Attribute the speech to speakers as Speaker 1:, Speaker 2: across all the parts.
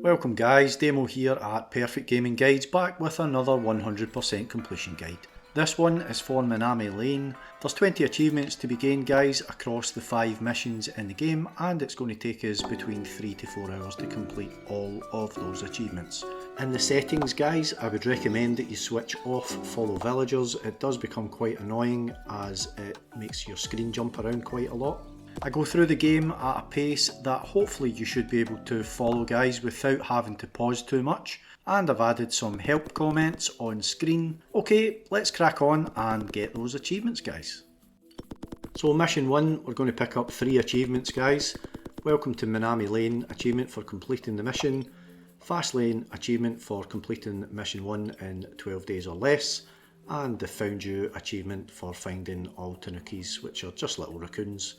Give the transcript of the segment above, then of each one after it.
Speaker 1: Welcome guys, Demo here at Purrfect Gaming Guides, back with another 100% completion guide. This one is for Minami Lane. There's 20 achievements to be gained guys across the 5 missions in the game, and it's going to take us between 3 to 4 hours to complete all of those achievements. In the settings guys, I would recommend that you switch off follow villagers. It does become quite annoying as it makes your screen jump around quite a lot. I go through the game at a pace that hopefully you should be able to follow guys without having to pause too much, and I've added some help comments on screen. Okay, let's crack on and get those achievements guys. So mission 1, we're going to pick up 3 achievements guys. Welcome to Minami Lane, achievement for completing the mission. Fast Lane, achievement for completing mission 1 in 12 days or less. And the Found You achievement for finding all tanukis, which are just little raccoons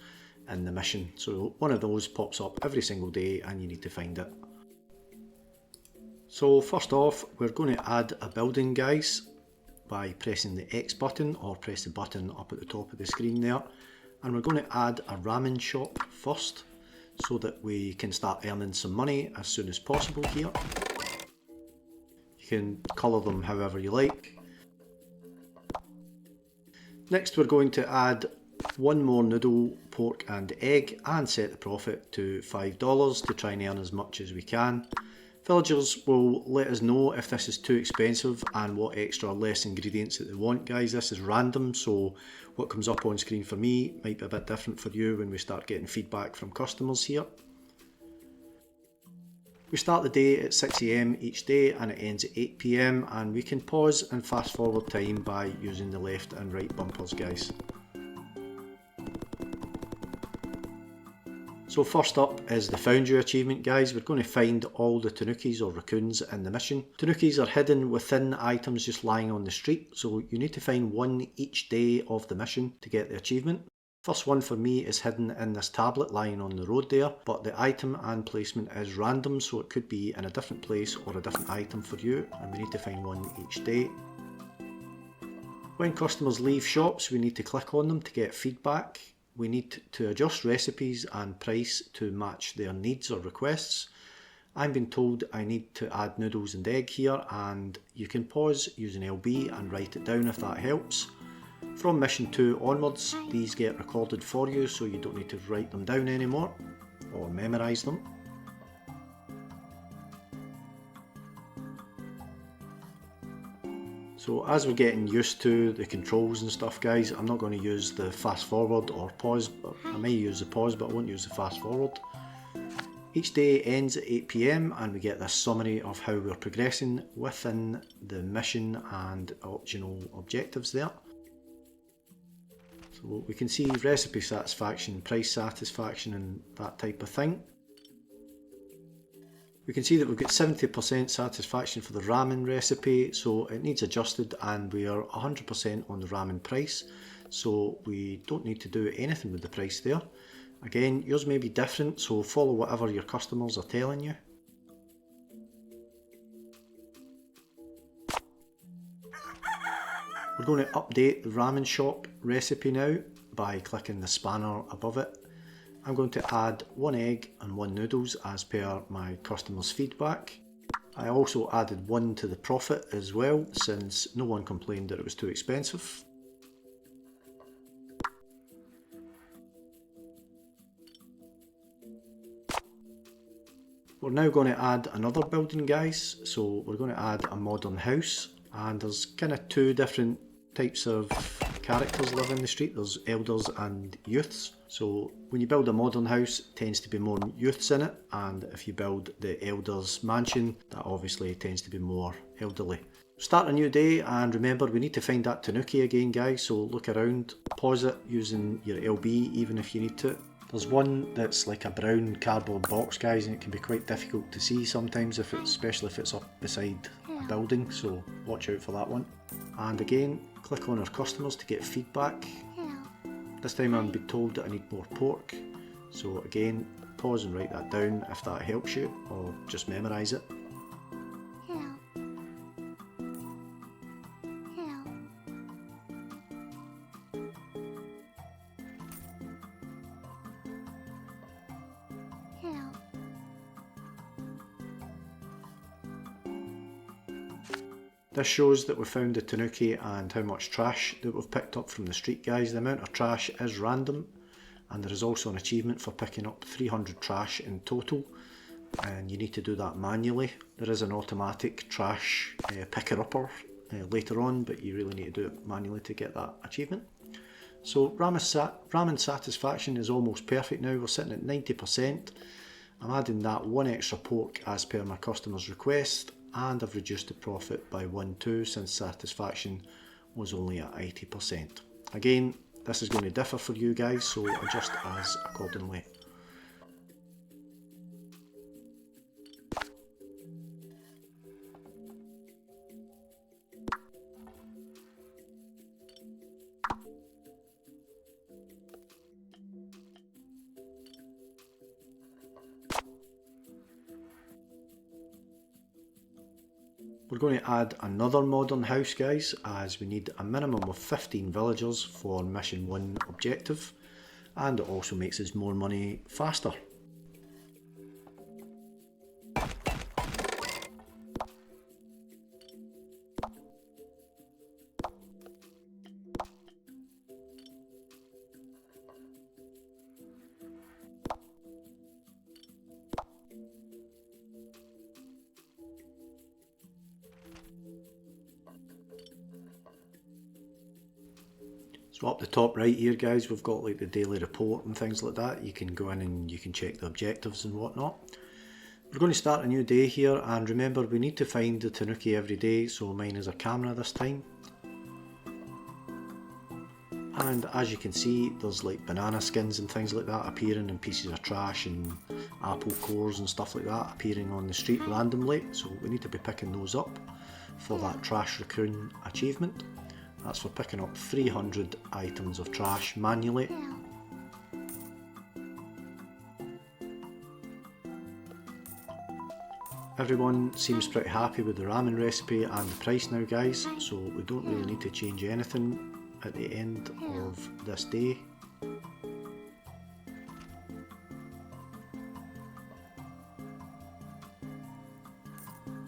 Speaker 1: in the mission. So one of those pops up every single day and you need to find it. So first off, we're going to add a building guys by pressing the X button, or press the button up at the top of the screen there, and we're going to add a ramen shop first so that we can start earning some money as soon as possible here. You can colour them however you like. Next we're going to add one more noodle, pork and egg, and set the profit to $5 to try and earn as much as we can. Villagers will let us know if this is too expensive and what extra less ingredients that they want guys. This is random, so what comes up on screen for me might be a bit different for you when we start getting feedback from customers here. We start the day at 6 AM each day and it ends at 8 PM, and we can pause and fast forward time by using the left and right bumpers guys. So first up is the Found You achievement guys. We're going to find all the tanukis or raccoons in the mission. Tanukis are hidden within items just lying on the street, so you need to find one each day of the mission to get the achievement. First one for me is hidden in this tablet lying on the road there, but the item and placement is random, so it could be in a different place or a different item for you, and we need to find one each day. When customers leave shops, we need to click on them to get feedback. We need to adjust recipes and price to match their needs or requests. I'm being told I need to add noodles and egg here, and you can pause using LB and write it down if that helps. From mission 2 onwards, these get recorded for you, so you don't need to write them down anymore or memorise them. So as we're getting used to the controls and stuff guys, I'm not going to use the fast forward or pause. I may use the pause, but I won't use the fast forward. Each day ends at 8 PM and we get this summary of how we're progressing within the mission and optional objectives there. So we can see recipe satisfaction, price satisfaction and that type of thing. We can see that we've got 70% satisfaction for the ramen recipe, so it needs adjusted, and we are 100% on the ramen price, so we don't need to do anything with the price there. Again, yours may be different, so follow whatever your customers are telling you. We're going to update the ramen shop recipe now by clicking the spanner above it. I'm going to add 1 egg and 1 noodles as per my customers' feedback. I also added 1 to the profit as well, since no one complained that it was too expensive. We're now going to add another building guys, so we're going to add a modern house, and there's kind of 2 different types of characters live in the street. There's elders and youths. So when you build a modern house, it tends to be more youths in it, and if you build the elders mansion, that obviously tends to be more elderly. Start a new day, and remember we need to find that tanuki again guys, so look around, pause it using your LB even if you need to. There's one that's like a brown cardboard box guys, and it can be quite difficult to see sometimes, especially if it's up beside a building, so watch out for that one. And again, click on our customers to get feedback. This time I'm being told that I need more pork, so again pause and write that down if that helps you, or just memorise it. This shows that we found the tanuki and how much trash that we've picked up from the street, guys. The amount of trash is random, and there is also an achievement for picking up 300 trash in total, and you need to do that manually. There is an automatic trash picker-upper later on, but you really need to do it manually to get that achievement. So ramen satisfaction is almost perfect now. We're sitting at 90%. I'm adding that one extra pork as per my customer's request, and I've reduced the profit by 1/2 since satisfaction was only at 80%. Again, this is going to differ for you guys, so adjust as accordingly. We're going to add another modern house, guys, as we need a minimum of 15 villagers for mission 1 objective, and it also makes us more money faster. So up the top right here, guys, we've got like the daily report and things like that. You can go in and you can check the objectives and whatnot. We're going to start a new day here, and remember, we need to find the tanuki every day, so mine is a camera this time. And as you can see, there's like banana skins and things like that appearing, and pieces of trash and apple cores and stuff like that appearing on the street randomly, so we need to be picking those up for that trash raccoon achievement. That's for picking up 300 items of trash manually. Everyone seems pretty happy with the ramen recipe and the price now, guys, so we don't really need to change anything at the end of this day.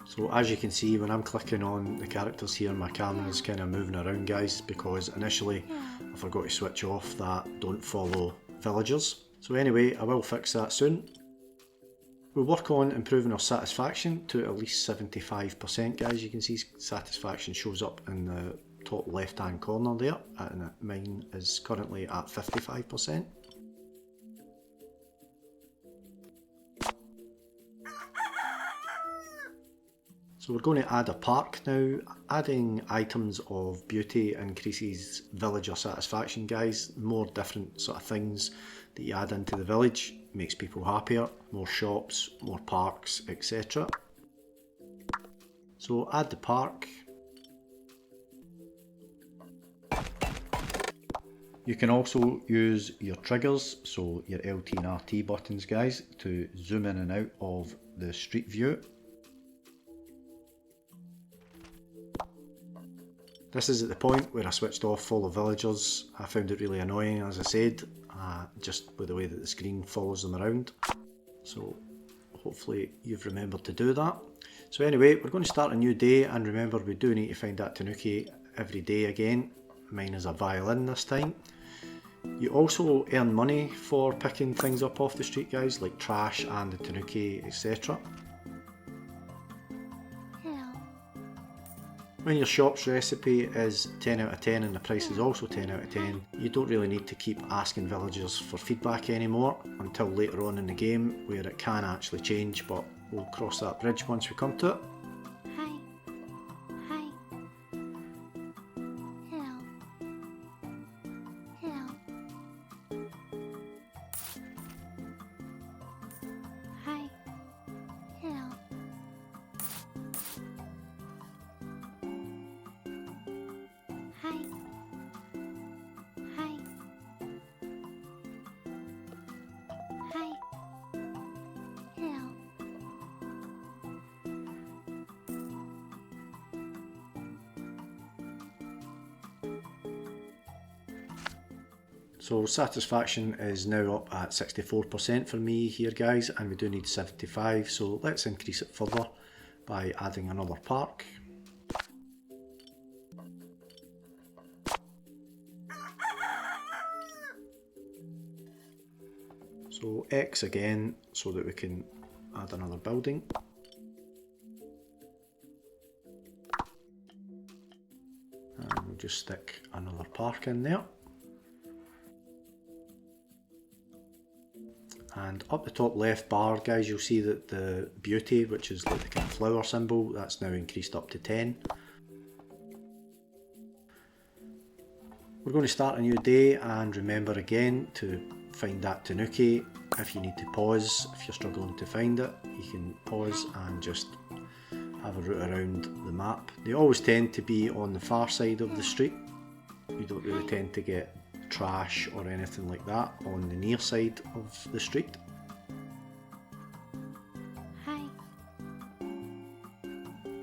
Speaker 1: So as you can see, when I'm clicking on the characters here, my camera is kind of moving around, guys, because initially I forgot to switch off that don't follow villagers. So anyway, I will fix that soon. We'll work on improving our satisfaction to at least 75%, guys. You can see satisfaction shows up in the top left hand corner there, and mine is currently at 55%. So we're going to add a park now. Adding items of beauty increases villager satisfaction, guys. More different sort of things that you add into the village makes people happier. More shops, more parks, etc. So add the park. You can also use your triggers, so your LT and RT buttons, guys, to zoom in and out of the street view. This is at the point where I switched off all the villagers. I found it really annoying, as I said, just with the way that the screen follows them around. So hopefully you've remembered to do that. So anyway, we're going to start a new day, and remember, we do need to find that tanuki every day again. Mine is a violin this time. You also earn money for picking things up off the street, guys, like trash and the tanuki, etc. When your shop's recipe is 10 out of 10 and the price is also 10 out of 10, you don't really need to keep asking villagers for feedback anymore until later on in the game, where it can actually change, but we'll cross that bridge once we come to it. So satisfaction is now up at 64% for me here, guys, and we do need 75, so let's increase it further by adding another park. So X again, so that we can add another building. And we'll just stick another park in there. And up the top left bar, guys, you'll see that the beauty, which is like the kind of flower symbol, that's now increased up to 10. We're going to start a new day, and remember again to find that tanuki. If you need to pause, if you're struggling to find it, you can pause and just have a route around the map. They always tend to be on the far side of the street. You don't really tend to get trash or anything like that on the near side of the street.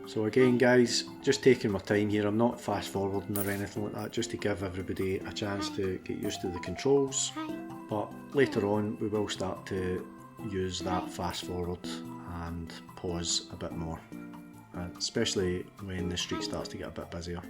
Speaker 1: So again guys, just taking my time here, I'm not fast forwarding or anything like that, just to give everybody a chance to get used to the controls. But later on we will start to use that fast forward and pause a bit more, especially when the street starts to get a bit busier.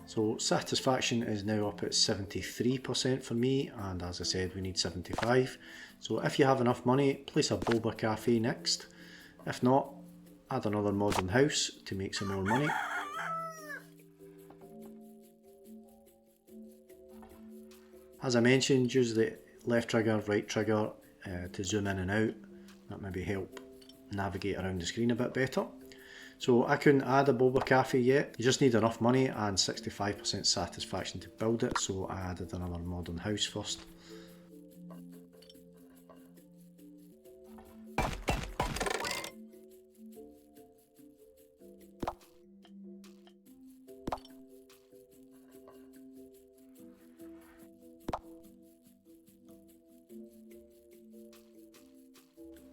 Speaker 1: So satisfaction is now up at 73% for me, and as I said we need 75. So if you have enough money, place a boba cafe next. If not, add another modern house to make some more money. As I mentioned, use the left trigger, right trigger to zoom in and out. That maybe help navigate around the screen a bit better. So I couldn't add a boba cafe yet, you just need enough money and 65% satisfaction to build it, so I added another modern house first.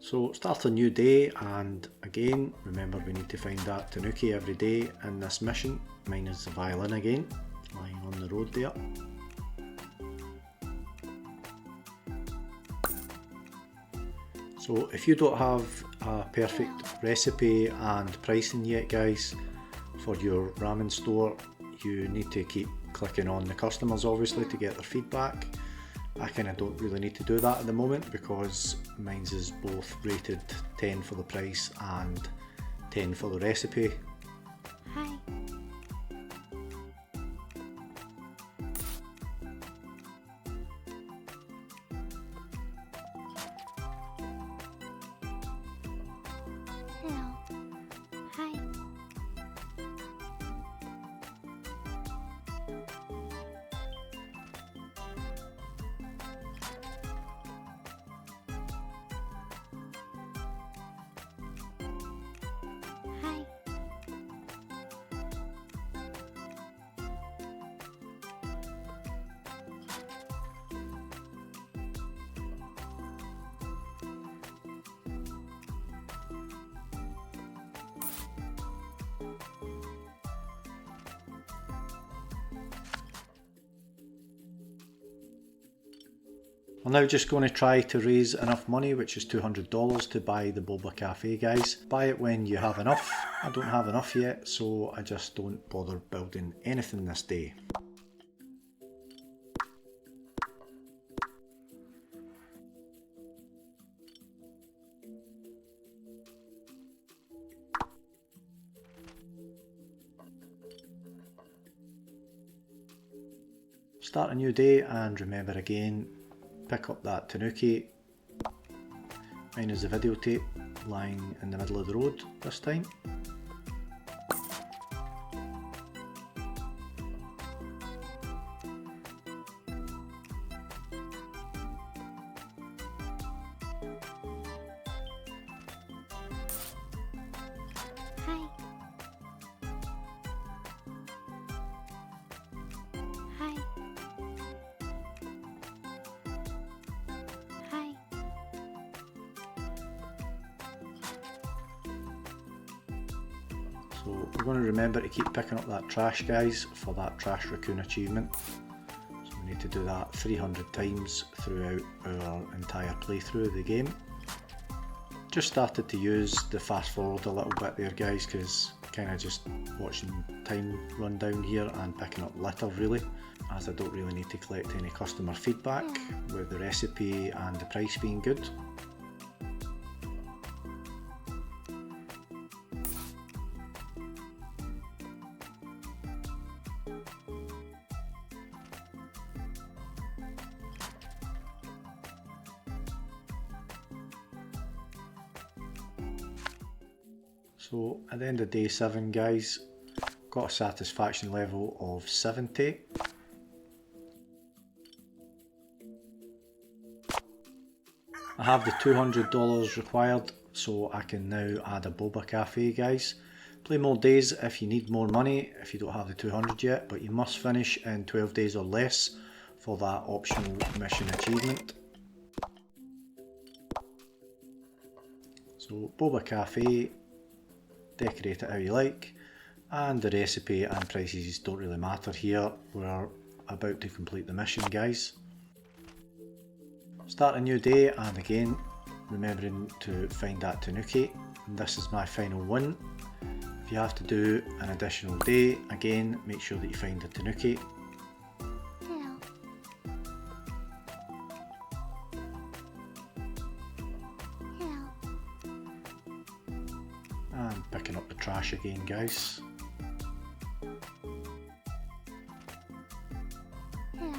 Speaker 1: So start a new day, and again remember we need to find that tanuki every day in this mission. Mine is the violin again, lying on the road there. So if you don't have a perfect recipe and pricing yet guys for your ramen store, you need to keep clicking on the customers obviously to get their feedback. I kind of don't really need to do that at the moment because mine's is both rated 10 for the price and 10 for the recipe.
Speaker 2: Hi. Hello. Hi. Hi.
Speaker 1: We're now just going to try to raise enough money, which is $200 to buy the boba cafe guys. Buy it when you have enough. I don't have enough yet, so I just don't bother building anything this day. Start a new day, and remember again, pick up that tanuki. Mine is the videotape lying in the middle of the road this time.
Speaker 2: Hi. Hi. Hi.
Speaker 1: So we're going to remember to keep picking up that trash, guys, for that trash Racoon achievement. So we need to do that 300 times throughout our entire playthrough of the game. Just started to use the fast forward a little bit there, guys, because kind of just watching time run down here and picking up litter really, as I don't really need to collect any customer feedback with the recipe and the price being good. So at the end of day 7, guys, got a satisfaction level of 70. I have the $200 required, so I can now add a boba cafe, guys. Play more days if you need more money, if you don't have the 200 yet, but you must finish in 12 days or less for that optional mission achievement. So boba cafe, decorate it how you like, and the recipe and prices don't really matter here. We're about to complete the mission, guys. Start a new day, and again remembering to find that tanuki, and this is my final one. If you have to do an additional day, again make sure that you find the tanuki.
Speaker 2: Hello. Hello.
Speaker 1: And picking up the trash again, guys.
Speaker 2: Hello.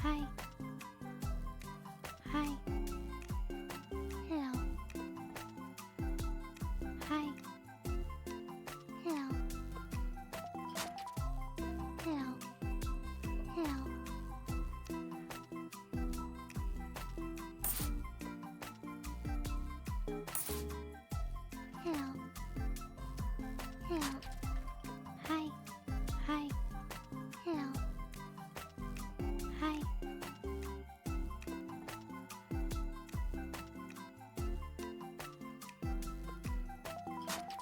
Speaker 2: Hi. Hi. Hello. Hi. Hello. Hello. Hello. Hello. Hello. Hi. Hi. Hello. Hi.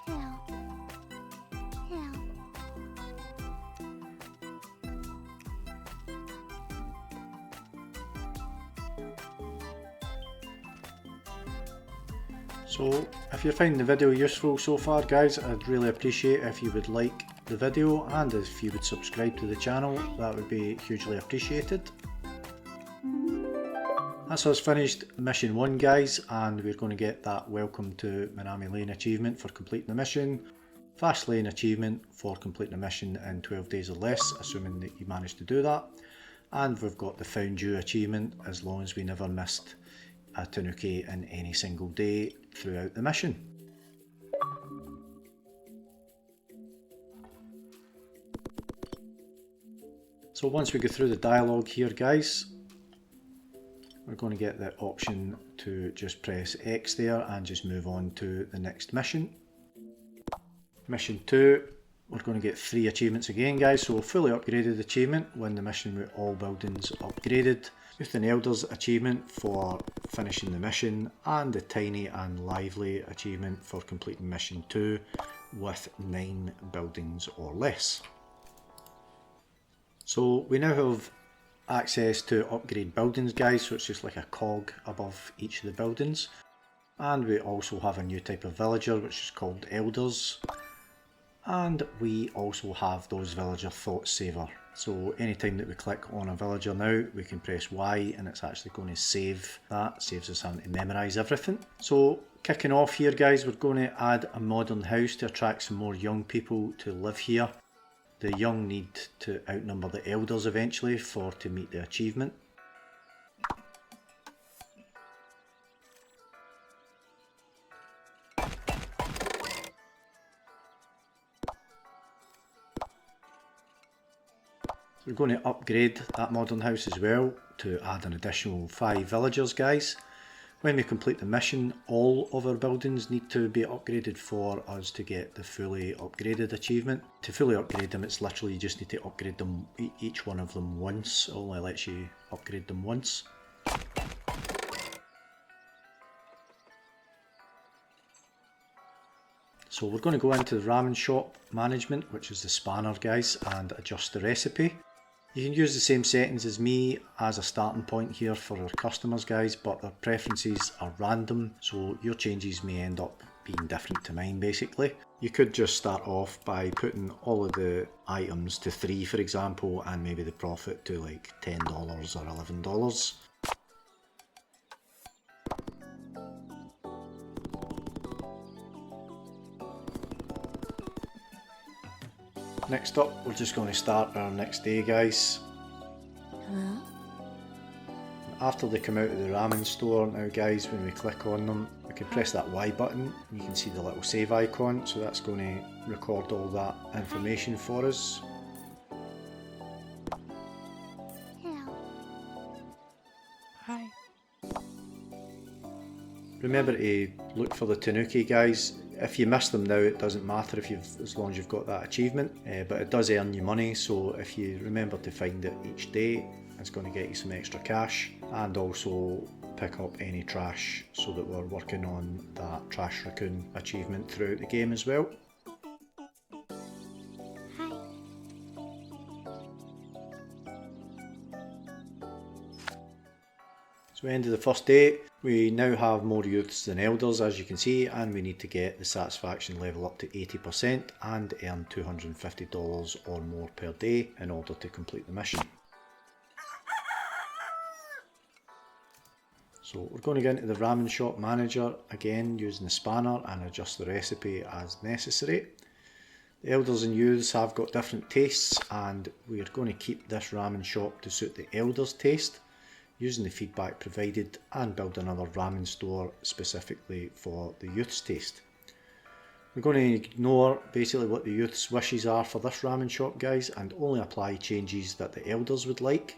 Speaker 2: Hello. Hello.
Speaker 1: So if you're finding the video useful so far, guys, I'd really appreciate if you would like the video, and if you would subscribe to the channel, that would be hugely appreciated. That's us finished mission 1, guys, and we're going to get that welcome to Minami Lane achievement for completing the mission, fast lane achievement for completing a mission in 12 days or less, assuming that you manage to do that, and we've got the found you achievement as long as we never missed a tanuki in any single day throughout the mission. So once we go through the dialogue here, guys, we're going to get the option to just press X there and just move on to the next mission. Mission 2, we're going to get 3 achievements again, guys. So fully upgraded achievement, win the mission with all buildings upgraded. With an Elders achievement for finishing the mission, and the Tiny and Lively achievement for completing mission 2 with 9 buildings or less. So we now have access to upgrade buildings, guys, so it's just like a cog above each of the buildings. And we also have a new type of villager which is called Elders. And we also have those villager thought saver. So anytime that we click on a villager now, we can press Y and it's actually going to save that. Saves us having to memorise everything. So kicking off here, guys, we're going to add a modern house to attract some more young people to live here. The young need to outnumber the elders eventually to meet the achievement. So we're going to upgrade that modern house as well to add an additional 5 villagers, guys. When we complete the mission, all of our buildings need to be upgraded for us to get the fully upgraded achievement. To fully upgrade them, it's literally you just need to upgrade them, each one of them once. It only lets you upgrade them once. So we're going to go into the ramen shop management, which is the spanner guys, and adjust the recipe. You can use the same settings as me as a starting point here for our customers guys, but their preferences are random, so your changes may end up being different to mine basically. You could just start off by putting all of the items to 3 for example, and maybe the profit to like $10 or $11. Next up, we're just going to start our next day guys.
Speaker 2: Hello?
Speaker 1: After they come out of the ramen store now guys, when we click on them, we can press that Y button and you can see the little save icon, so that's going to record all that information for us.
Speaker 2: Hello?
Speaker 3: Hi.
Speaker 1: Remember to look for the tanuki guys. If you miss them now, it doesn't matter as long as you've got that achievement, but it does earn you money, so if you remember to find it each day, it's going to get you some extra cash, and also pick up any trash so that we're working on that trash raccoon achievement throughout the game as well.
Speaker 2: Hi.
Speaker 1: So end of the first day, we now have more youths than elders as you can see, and we need to get the satisfaction level up to 80% and earn $250 or more per day in order to complete the mission. So we're going to get into the ramen shop manager again using the spanner and adjust the recipe as necessary. The elders and youths have got different tastes, and we are going to keep this ramen shop to suit the elders' taste, using the feedback provided, and build another ramen store specifically for the youth's taste. We're going to ignore basically what the youth's wishes are for this ramen shop guys, and only apply changes that the elders would like.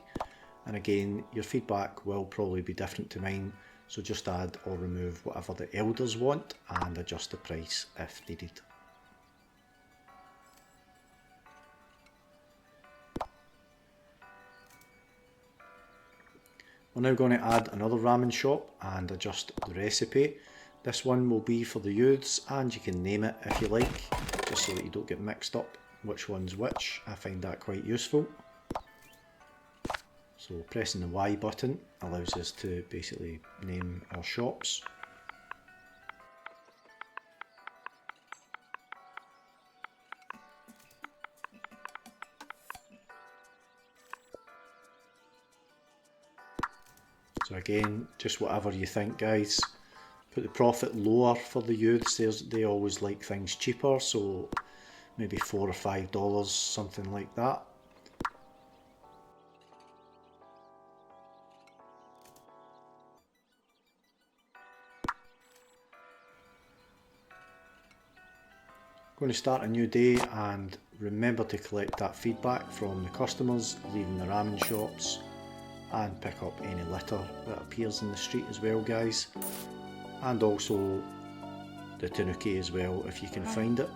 Speaker 1: And again, your feedback will probably be different to mine, so just add or remove whatever the elders want and adjust the price if needed. We're now going to add another ramen shop and adjust the recipe. This one will be for the youths, and you can name it if you like, just so that you don't get mixed up which one's which. I find that quite useful. So pressing the Y button allows us to basically name our shops. So again, just whatever you think guys. Put the profit lower for the youths, they always like things cheaper, so maybe $4 or $5, something like that. Going to start a new day, and remember to collect that feedback from the customers leaving the ramen shops, and pick up any litter that appears in the street as well guys, and also the tanuki as well if you can find it.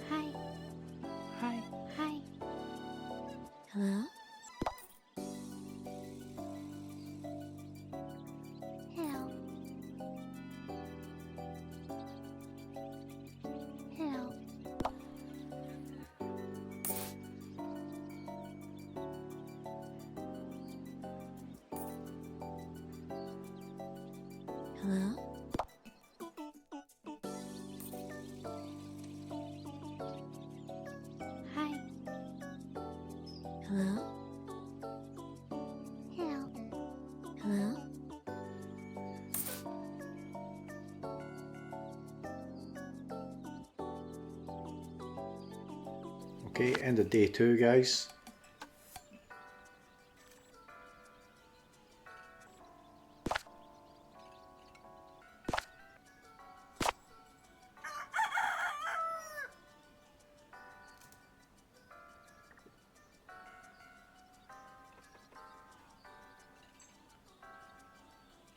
Speaker 2: Hi.
Speaker 3: Hi.
Speaker 2: Hi. Hello? Hello? Hello? Hello? Hi. Hello? Hello? Hello?
Speaker 1: Okay, end of day 2 guys.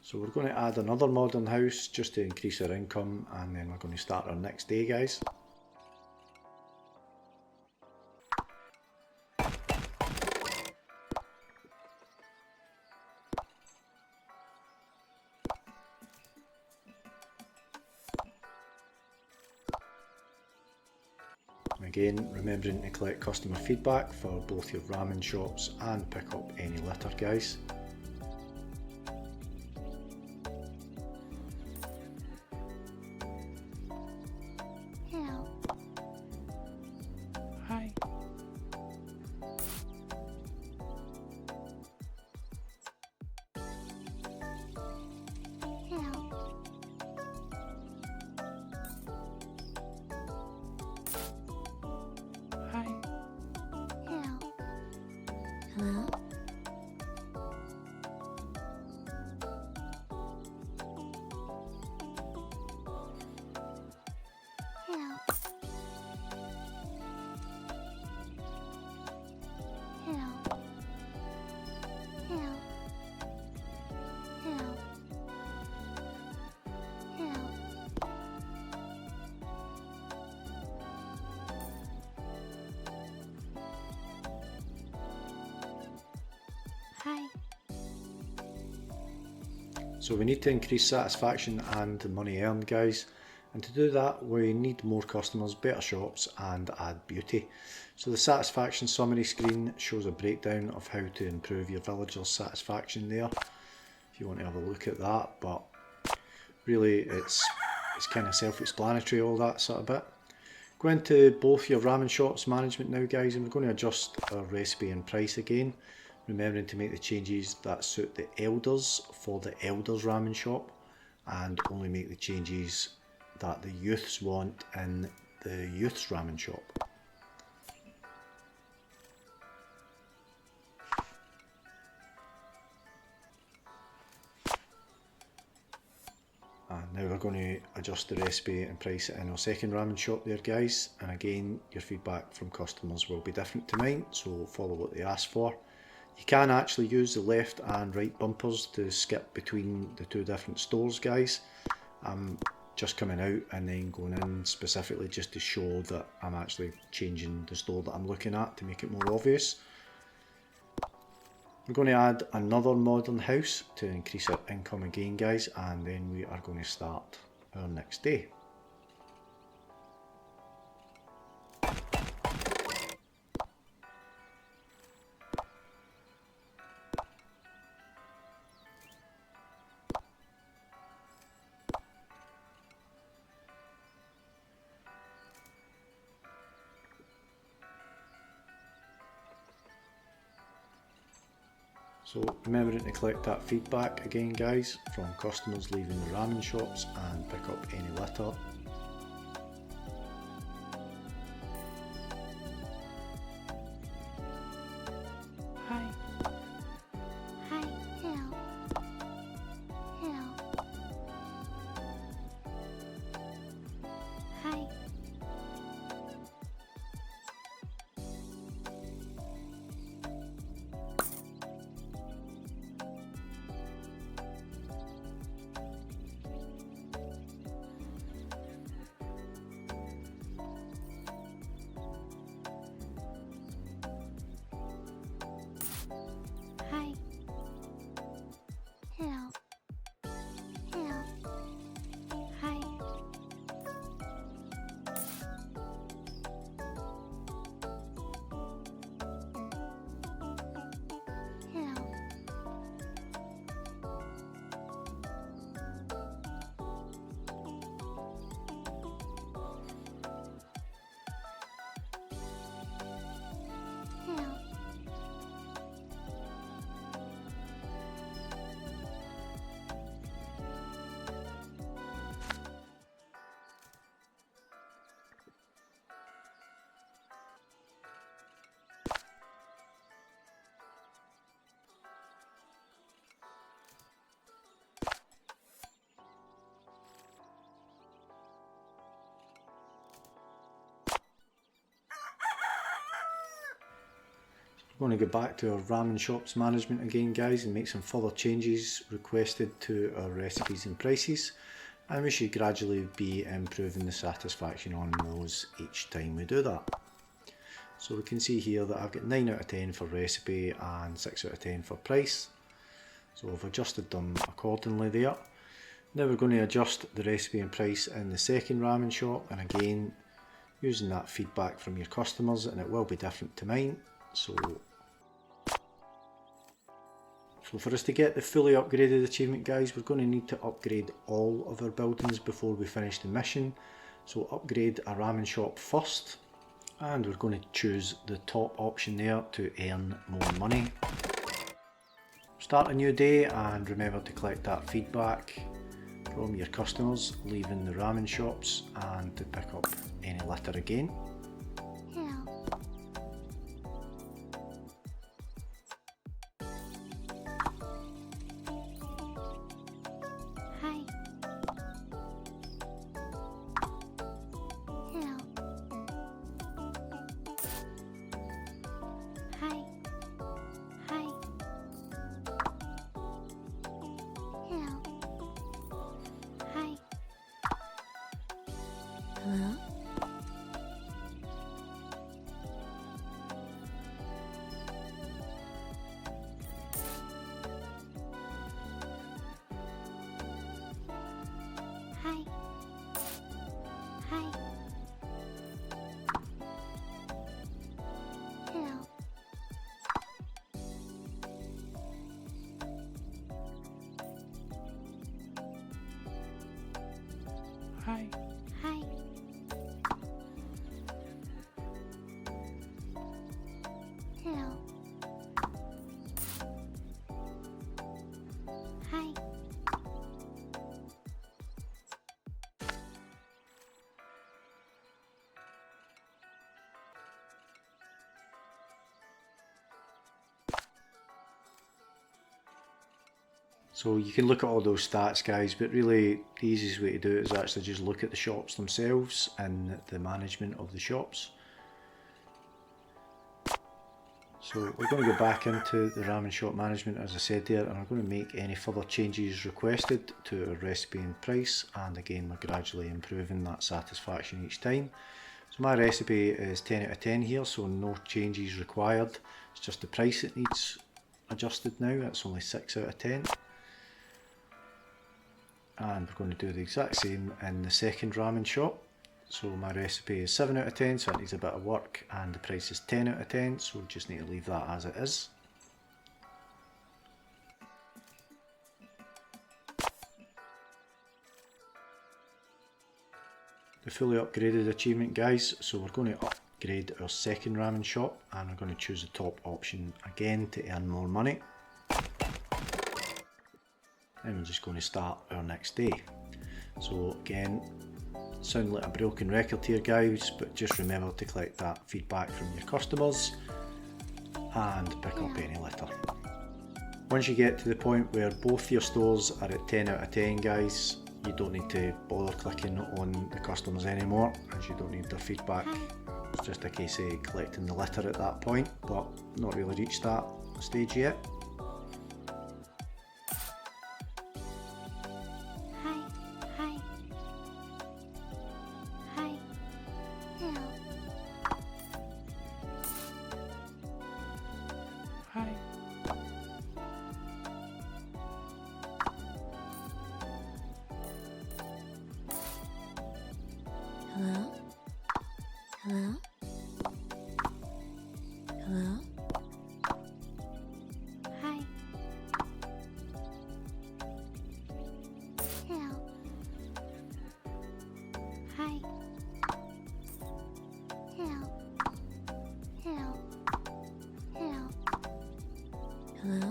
Speaker 1: So we're going to add another modern house just to increase our income, and then we're going to start our next day guys. again, remembering to collect customer feedback for both your ramen shops and pick up any litter, guys.
Speaker 2: Help.
Speaker 3: Hi.
Speaker 2: Help.
Speaker 3: Hi.
Speaker 2: Help. Hello? Help. Help. Help. Help. Help. Hi.
Speaker 1: So we need to increase satisfaction and the money earned, guys, and to do that we need more customers, better shops and add beauty. So the satisfaction summary screen shows a breakdown of how to improve your villagers' satisfaction there, if you want to have a look at that, but really it's kind of self-explanatory, all that sort of bit. Go into both your ramen shops management now, guys, and we're going to adjust our recipe and price again, remembering to make the changes that suit the elders for the elders ramen shop, and only make the changes that the youths want in the youths ramen shop. And now we're going to adjust the recipe and price it in our second ramen shop there, guys, and again your feedback from customers will be different to mine, so follow what they ask for. You can actually use the left and right bumpers to skip between the two different stores, guys. I'm just coming out and then going in specifically just to show that I'm actually changing the store that I'm looking at to make it more obvious. We're going to add another modern house to increase our income again, guys, and then we are going to start our next day. So remembering to collect that feedback again, guys, from customers leaving the ramen shops and pick up any litter.
Speaker 3: Hi.
Speaker 2: Hi. Help. Help. Hi. Hi. Help. Help. Hi. Help. Help.
Speaker 1: We're going to go back to our ramen shops management again, guys, and make some further changes requested to our recipes and prices, and we should gradually be improving the satisfaction on those each time we do that. So we can see here that I've got 9 out of 10 for recipe and 6 out of 10 for price, so I've adjusted them accordingly there. Now we're going to adjust the recipe and price in the second ramen shop, and again using that feedback from your customers, and it will be different to mine. So for us to get the fully upgraded achievement, guys, we're going to need to upgrade all of our buildings before we finish the mission. So upgrade a ramen shop first, and we're going to choose the top option there to earn more money. Start a new day and remember to collect that feedback from your customers leaving the ramen shops, and to pick up any litter again.
Speaker 2: Hello. Hi. Hello. Hi. Hi. Hello. Hi. Hello. Hi. Hi. Hello.
Speaker 3: Hi.
Speaker 2: Hi. Hello. Hi.
Speaker 1: So you can look at all those stats, guys, but really the easiest way to do it is actually just look at the shops themselves and the management of the shops. So we're going to go back into the ramen shop management, as I said there, and we're going to make any further changes requested to our recipe and price, and again we're gradually improving that satisfaction each time. So my recipe is 10 out of 10 here, so no changes required. It's just the price that needs adjusted now. It's only 6 out of 10. And we're going to do the exact same in the second ramen shop. So my recipe is 7 out of 10, so it needs a bit of work, and the price is 10 out of 10, so we just need to leave that as it is. The fully upgraded achievement, guys, so we're going to upgrade our second ramen shop, and we're going to choose the top option again to earn more money. And we're just going to start our next day. So again, sound like a broken record here, guys, but just remember to collect that feedback from your customers and pick up any litter. Once you get to the point where both your stores are at 10 out of 10, guys, you don't need to bother clicking on the customers anymore, as you don't need their feedback. It's just a case of collecting the litter at that point, but not really reached that stage yet.
Speaker 2: Hi. Hi. Hi. Hello.
Speaker 3: Hi.
Speaker 2: Hello? Hello? Hello? Hi. Hello? Hi. Hello? Hello? Hello? Hello?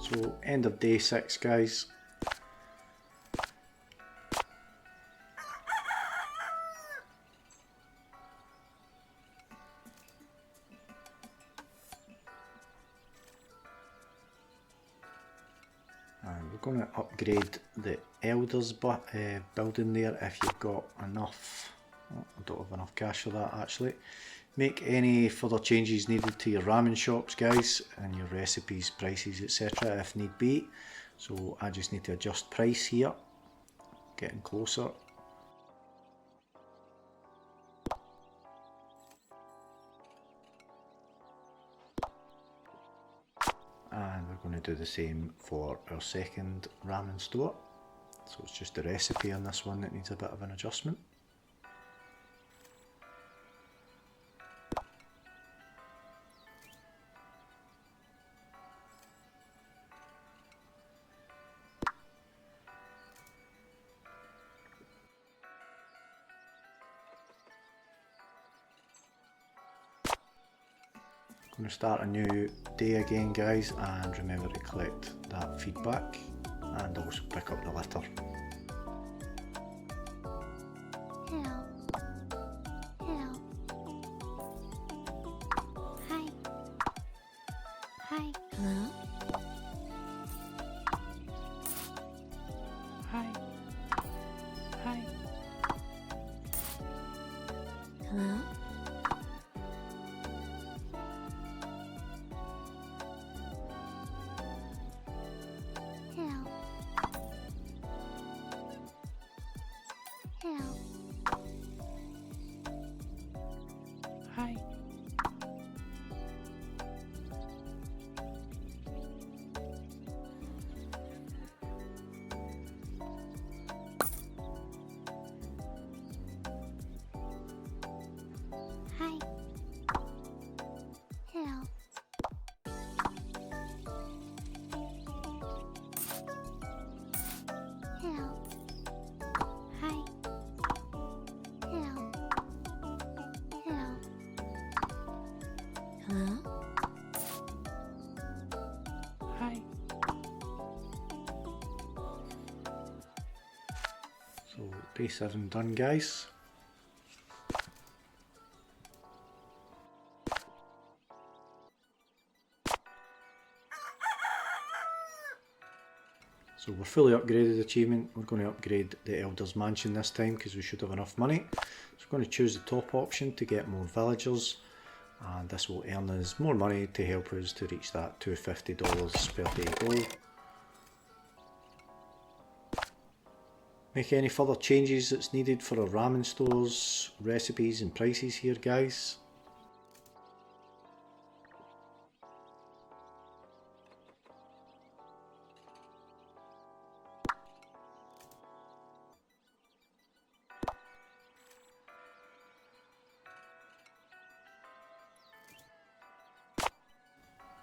Speaker 1: So end of day 6, guys. And we're going to upgrade the elders building there if you've got enough. Oh, I don't have enough cash for that actually. Make any further changes needed to your ramen shops, guys, and your recipes, prices, etc. if need be. So I just need to adjust price here, getting closer. And we're going to do the same for our second ramen store. So it's just the recipe on this one that needs a bit of an adjustment. Going to start a new day again, guys, and remember to collect that feedback and also pick up the litter.
Speaker 2: Hello. Hello. Hi. Hi. Hello.
Speaker 3: Hi. Hi.
Speaker 2: Hello. Hello. Hello.
Speaker 3: Hi.
Speaker 2: Hi. Hello. Hello. Hi. Hello. Hello. Hello.
Speaker 3: Hi.
Speaker 1: So day 7 done, guys. So we're fully upgraded achievement. We're going to upgrade the Elder's Mansion this time because we should have enough money. So we're going to choose the top option to get more villagers, and this will earn us more money to help us to reach that $250 per day goal. Make any further changes that's needed for our ramen stores, recipes and prices here, guys.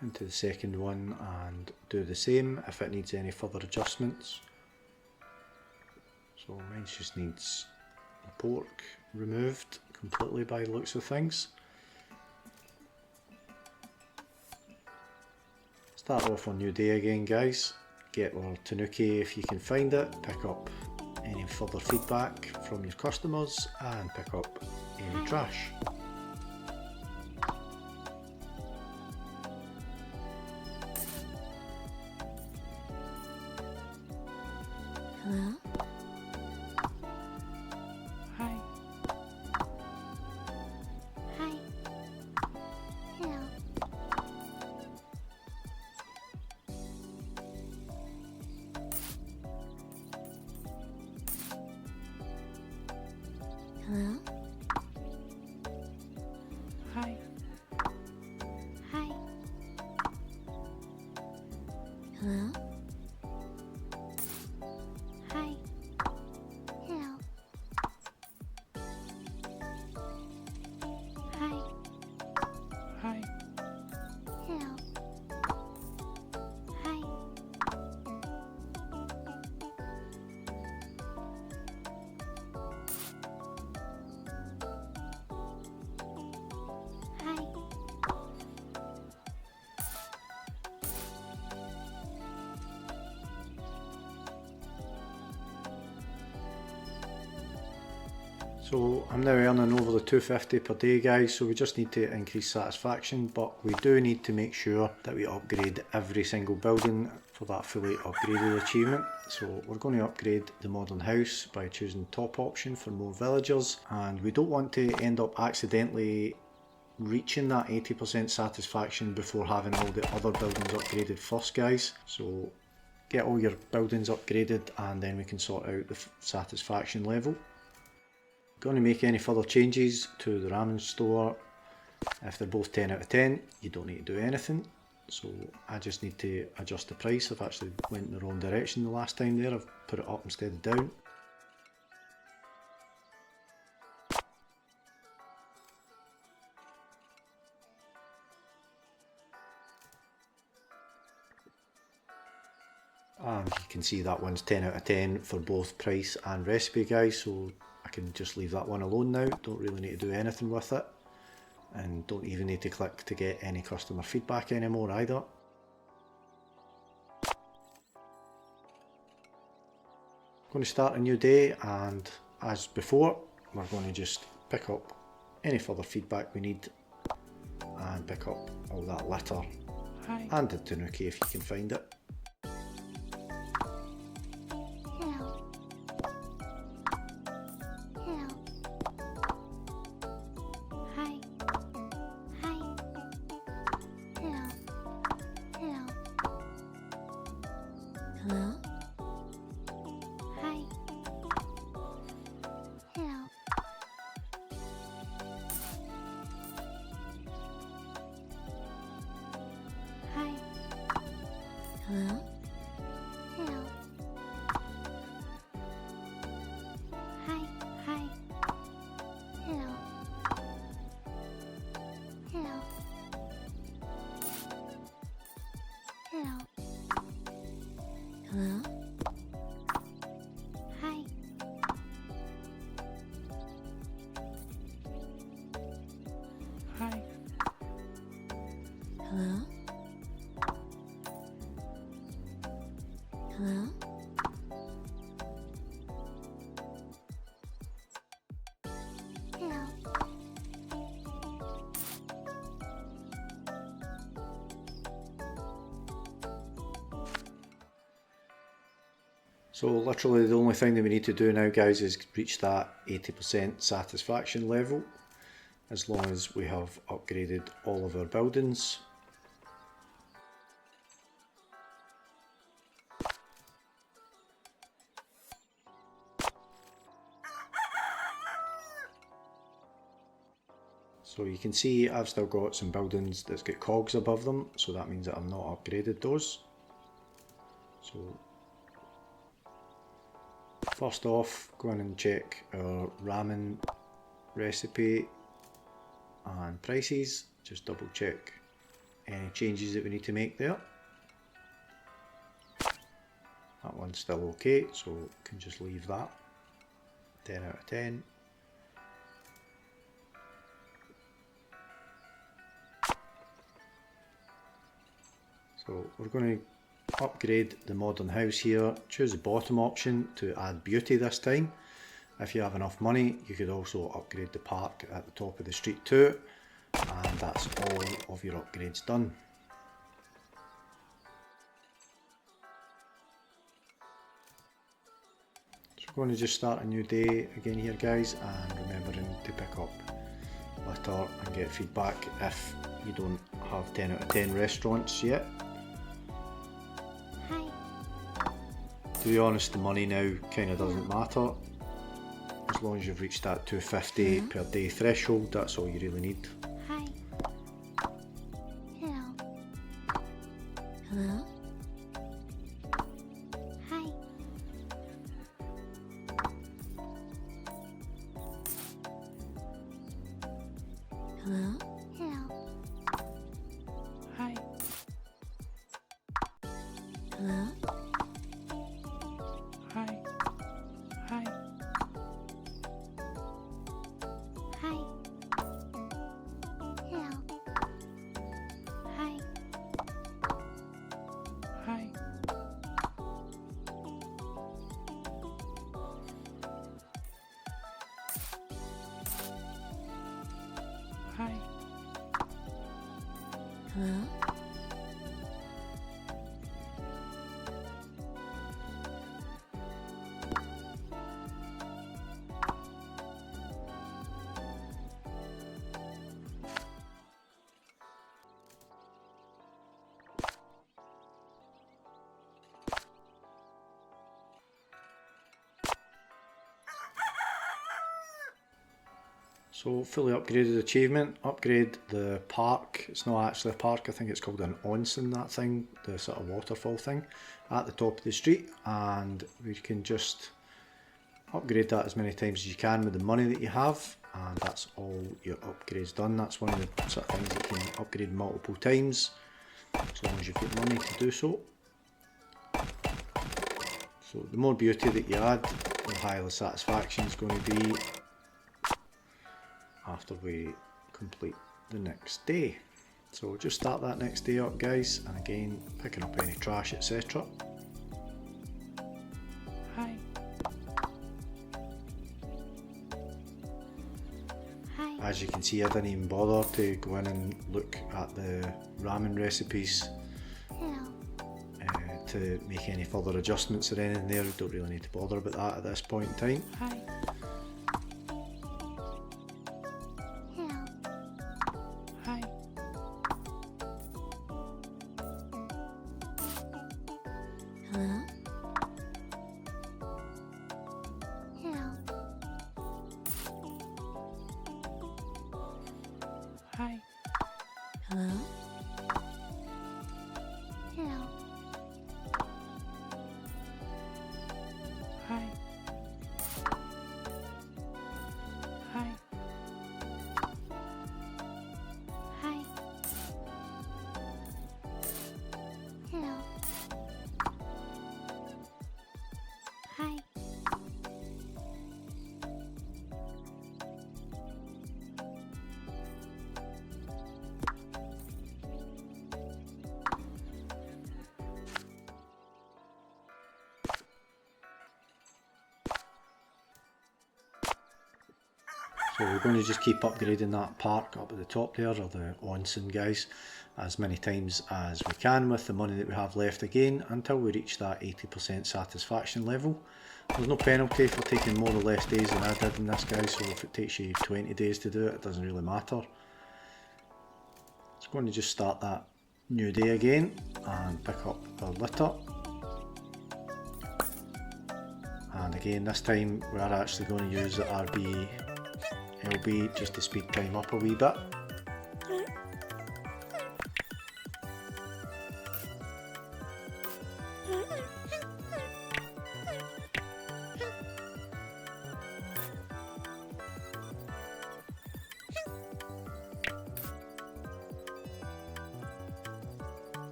Speaker 1: Into the second one and do the same if it needs any further adjustments. So mine just needs the pork removed completely by the looks of things. Start off on new day again, guys. Get our tanuki if you can find it, pick up any further feedback from your customers and pick up any trash.
Speaker 2: Hello.
Speaker 3: Hi.
Speaker 2: Hi. Hello. Hello.
Speaker 3: Hi.
Speaker 2: Hi. Hello. Hi. Hello. Hi.
Speaker 3: Hi.
Speaker 2: Hello. Hi. Hi.
Speaker 1: So I'm now earning over the 250 per day, guys, so we just need to increase satisfaction, but we do need to make sure that we upgrade every single building for that fully upgraded achievement. So we're going to upgrade the modern house by choosing top option for more villagers, and we don't want to end up accidentally reaching that 80% satisfaction before having all the other buildings upgraded first, guys. So get all your buildings upgraded and then we can sort out the satisfaction level. Going to make any further changes to the ramen store. If they're both 10 out of 10, you don't need to do anything. So I just need to adjust the price. I've actually went in the wrong direction the last time there. I've put it up instead of down. And you can see that one's 10 out of 10 for both price and recipe, guys, so I can just leave that one alone now. Don't really need to do anything with it, and don't even need to click to get any customer feedback anymore either. Going to start a new day, and as before we're going to just pick up any further feedback we need and pick up all that litter
Speaker 3: Hi.
Speaker 1: and the tanuki if you can find it.
Speaker 2: Hello. Hello. Hi. Hi. Hello. Hello. Hello. Hi. Hello. Hi. Hello. Hello. Hi. Hi. Hello. Hello. Hello. Hello. Hi.
Speaker 3: Hi.
Speaker 2: Hello. Hello. Hello.
Speaker 1: So literally the only thing that we need to do now, guys, is reach that 80% satisfaction level, as long as we have upgraded all of our buildings. So you can see I've still got some buildings that's got cogs above them, so that means that I've not upgraded those. So first off, go in and check our ramen recipe and prices. Just double check any changes that we need to make there. That one's still okay, so we can just leave that. 10 out of 10. So we're going to upgrade the modern house here. Choose the bottom option to add beauty this time. If you have enough money, you could also upgrade the park at the top of the street too, and that's all of your upgrades done. So we're going to just start a new day again here, guys, and remembering to pick up litter and get feedback if you don't have 10 out of 10 restaurants yet.
Speaker 2: Hi.
Speaker 1: To be honest, the money now kind of doesn't matter. As long as you've reached that 250 per day threshold, that's all you really need.
Speaker 2: Hi. Hello. Hello. Hi. Hello. Hello.
Speaker 3: Hi.
Speaker 2: Hello.
Speaker 3: Hi. Hi.
Speaker 2: Hi. Hello. Hi.
Speaker 3: Hi. Hi.
Speaker 2: Hello.
Speaker 1: So fully upgraded achievement, upgrade the park. It's not actually a park, I think it's called an onsen, that thing, the sort of waterfall thing, at the top of the street, and we can just upgrade that as many times as you can with the money that you have, and that's all your upgrades done. That's one of the sort of things that you can upgrade multiple times, as long as you've got money to do so. So the more beauty that you add, the higher the satisfaction is going to be after we complete the next day. So we'll just start that next day up, guys, and again picking up any trash, etc.
Speaker 3: Hi.
Speaker 2: Hi.
Speaker 1: As you can see, I didn't even bother to go in and look at the ramen recipes
Speaker 2: Hello.
Speaker 1: to make any further adjustments or anything there. We don't really need to bother about that at this point in time.
Speaker 3: Hi.
Speaker 2: Hello.
Speaker 3: Hi.
Speaker 2: Hello. Hello.
Speaker 3: Hi.
Speaker 2: Hello. Hello.
Speaker 3: Hi. Hi.
Speaker 2: Hi. Hello. Hi.
Speaker 1: So we're going to just keep upgrading that park up at the top there, or the onsen, guys, as many times as we can with the money that we have left again, until we reach that 80% satisfaction level. There's no penalty for taking more or less days than I did in this, guys, so if it takes you 20 days to do it, it doesn't really matter. It's going to just start that new day again and pick up our litter. And again, this time we are actually going to use the RB LB just to speed time up a wee bit.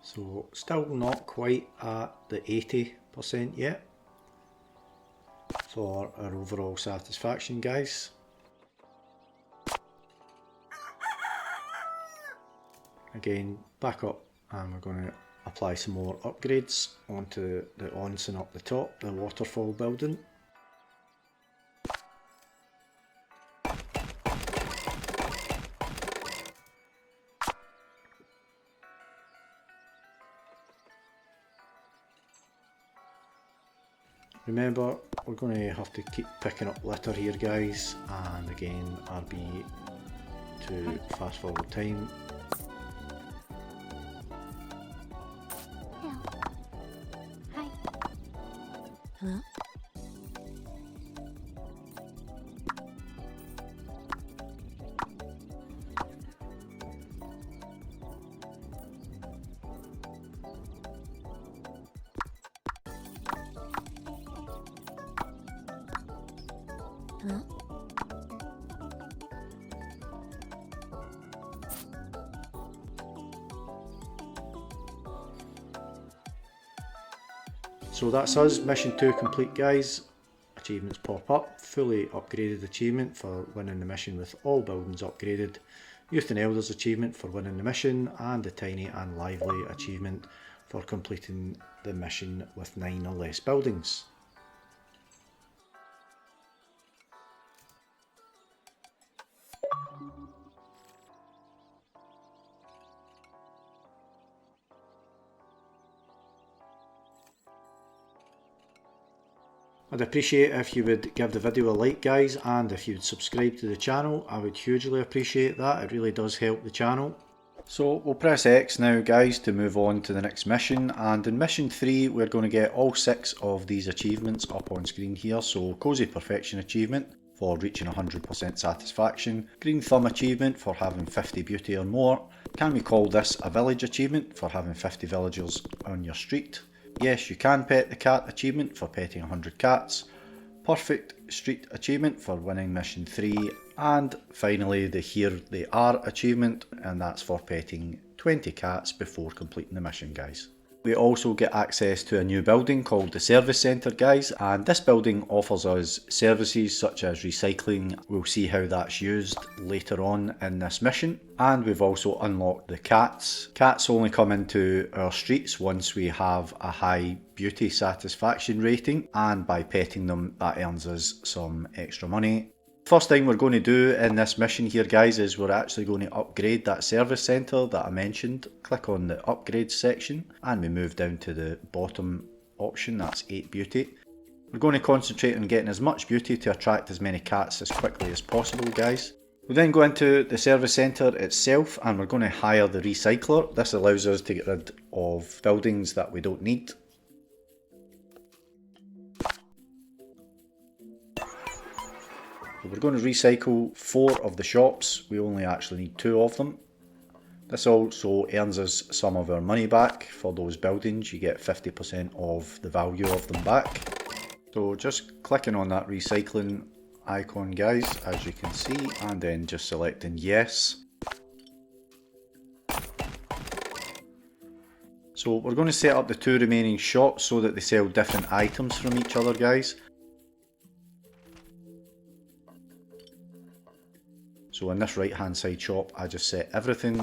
Speaker 1: So still not quite at the 80% yet for our overall satisfaction, guys. Again, back up, and we're going to apply some more upgrades onto the onsen up the top, the waterfall building. Remember, we're going to have to keep picking up litter here, guys, and again RB to fast forward time.
Speaker 2: Hello. Hi. Hello. Hello.
Speaker 1: So that's us, mission 2 complete, guys. Achievements pop up, fully upgraded achievement for winning the mission with all buildings upgraded, Youth and Elders achievement for winning the mission, and the Tiny and Lively achievement for completing the mission with 9 or less buildings. I I'd appreciate if you would give the video a like guys, and if you would subscribe to the channel, I would hugely appreciate that. It really does help the channel. So we'll press X now guys to move on to the next mission, and in mission 3 we're going to get all 6 of these achievements up on screen here. So Cozy Perfection achievement for reaching 100% satisfaction, Green Thumb achievement for having 50 beauty or more, Can we call this a village achievement for having 50 villagers on your street? Yes, you can pet the cat achievement for petting 100 cats, Purrfect street achievement for winning mission 3, and finally the Here They Are achievement, and that's for petting 20 cats before completing the mission guys. We also get access to a new building called the Service Centre guys, and this building offers us services such as recycling. We'll see how that's used later on in this mission. And we've also unlocked the cats. Cats only come into our streets once we have a high beauty satisfaction rating, and by petting them that earns us some extra money. First thing we're going to do in this mission here guys is we're actually going to upgrade that service centre that I mentioned. Click on the upgrades section and we move down to the bottom option, that's 8 beauty. We're going to concentrate on getting as much beauty to attract as many cats as quickly as possible guys. We then go into the service centre itself and we're going to hire the recycler. This allows us to get rid of buildings that we don't need. We're going to recycle 4 of the shops, we only actually need 2 of them. This also earns us some of our money back for those buildings, you get 50% of the value of them back. So just clicking on that recycling icon guys, as you can see, and then just selecting yes. So we're going to set up the 2 remaining shops so that they sell different items from each other guys. So in this right hand side shop I just set everything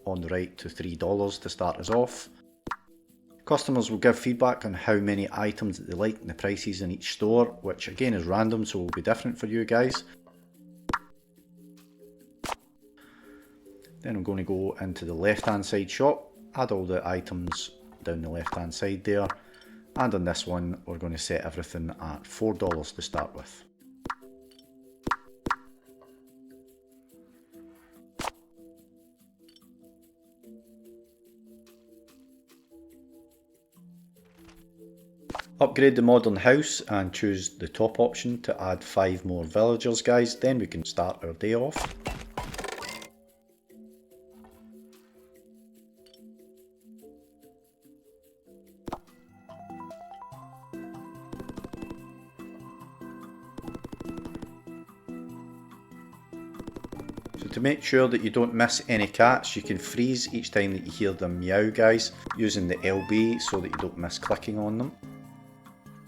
Speaker 1: on the right to $3 to start us off. Customers will give feedback on how many items that they like and the prices in each store, which again is random so will be different for you guys. Then I'm going to go into the left hand side shop, add all the items down the left hand side there, and on this one we're going to set everything at $4 to start with. Upgrade the modern house and choose the top option to add 5 more villagers guys, then we can start our day off. So to make sure that you don't miss any cats, you can freeze each time that you hear them meow guys, using the LB so that you don't miss clicking on them.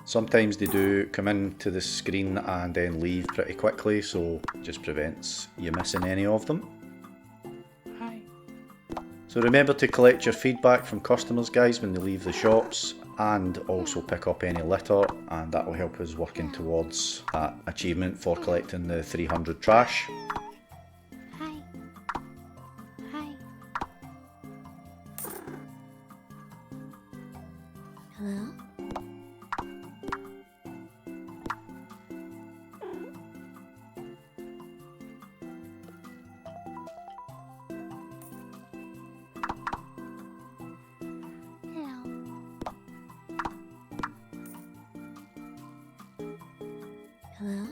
Speaker 1: Sometimes they do come into the screen and then leave pretty quickly, so it just prevents you missing any of them.
Speaker 3: Hi.
Speaker 1: So remember to collect your feedback from customers guys when they leave the shops, and also pick up any litter, and that will help us working towards that achievement for collecting the 300 trash.
Speaker 2: Hi. Hi. Hello? Hello?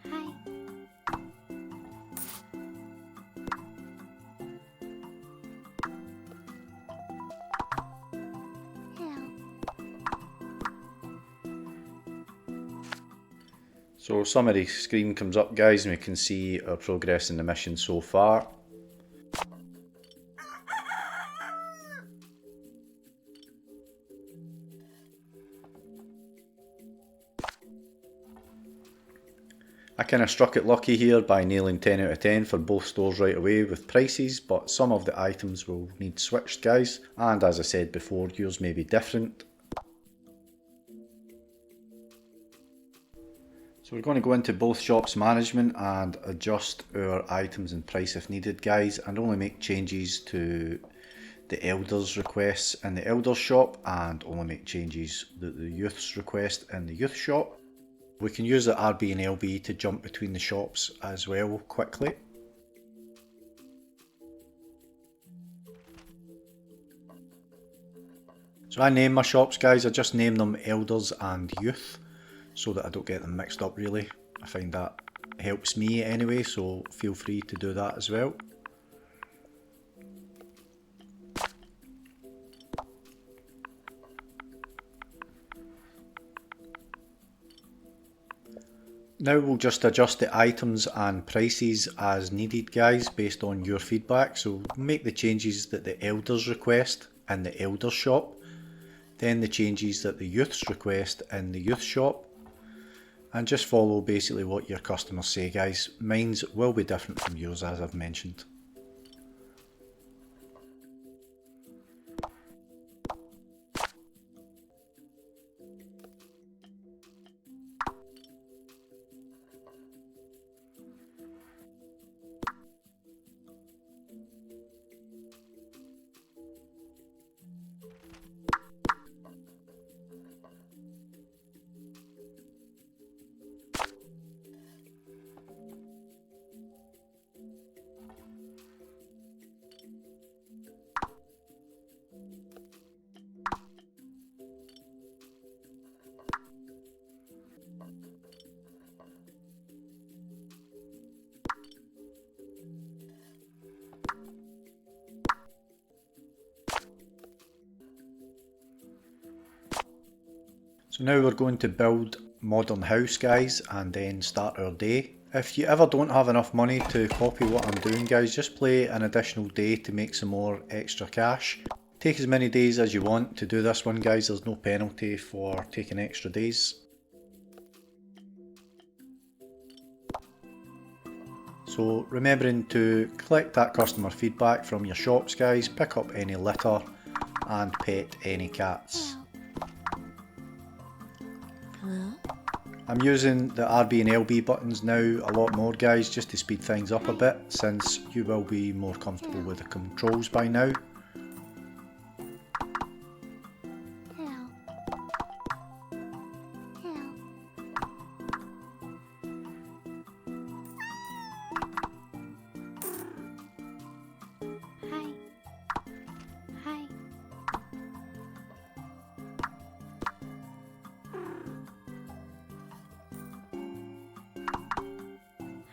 Speaker 2: Hi. Hello.
Speaker 1: So summary screen comes up guys and we can see our progress in the mission so far. I kind of struck it lucky here by nailing 10 out of 10 for both stores right away with prices, but some of the items will need switched guys, and as I said before, yours may be different. So we're going to go into both shops management and adjust our items and price if needed, guys, and only make changes to the elders requests in the elders shop and only make changes that the youths request in the youth shop. We can use the RB and LB to jump between the shops as well quickly. So I name my shops, guys, I just name them elders and youth so that I don't get them mixed up really. I find that helps me anyway, so feel free to do that as well. Now we'll just adjust the items and prices as needed, guys, based on your feedback. So make the changes that the elders request in the elders shop, then the changes that the youths request in the youth shop, and just follow basically what your customers say, guys. Mine's will be different from yours, as I've mentioned. So now we're going to build modern house, guys, and then start our day. If you ever don't have enough money to copy what I'm doing, guys, just play an additional day to make some more extra cash. Take as many days as you want to do this one, guys. There's no penalty for taking extra days. So remembering to collect that customer feedback from your shops, guys, pick up any litter and pet any cats.
Speaker 2: Hello?
Speaker 1: I'm using the RB and LB buttons now a lot more, guys, just to speed things up a bit, since you will be more comfortable with the controls by now.
Speaker 2: Hello? Hello? Hi. Hi.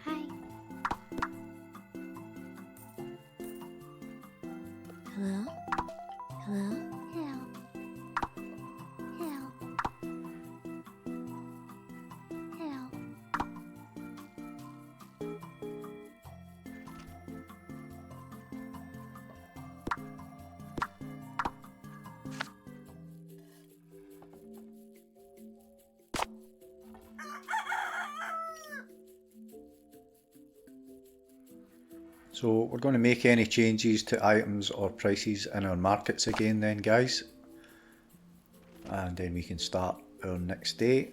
Speaker 2: Hi. Hello? Hello? Hello? Hello? Hello?
Speaker 1: So we're going to make any changes to items or prices in our markets again then, guys. And then we can start our next day.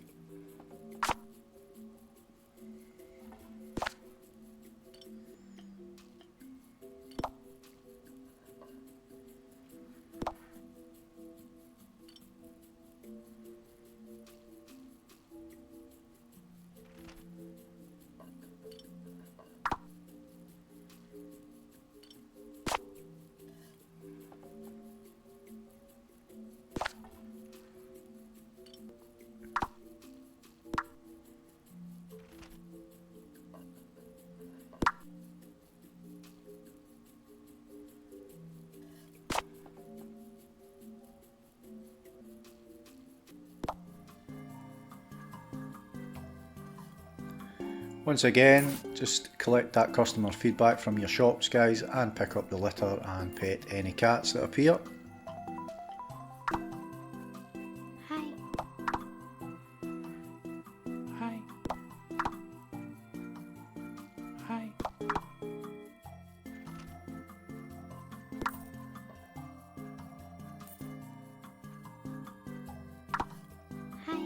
Speaker 1: Once again, just collect that customer feedback from your shops, guys, and pick up the litter and pet any cats that appear.
Speaker 2: Hi.
Speaker 3: Hi. Hi.
Speaker 2: Hi.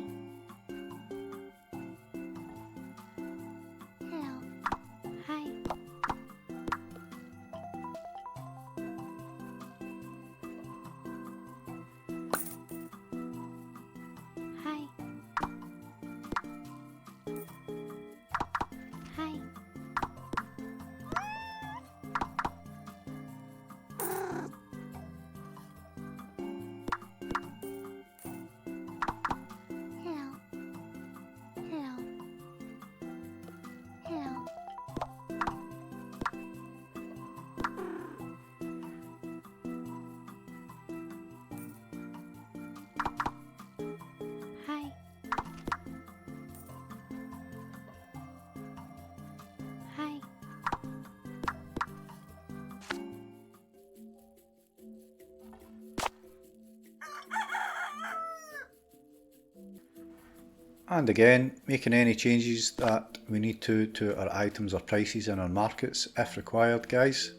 Speaker 1: And again, making any changes that we need to our items or prices in our markets if required, guys.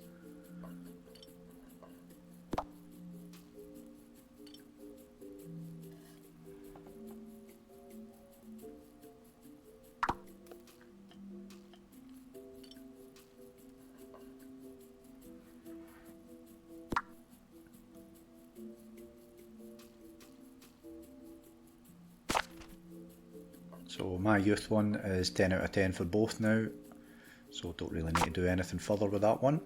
Speaker 1: So my youth one is 10 out of 10 for both now, so don't really need to do anything further with that one.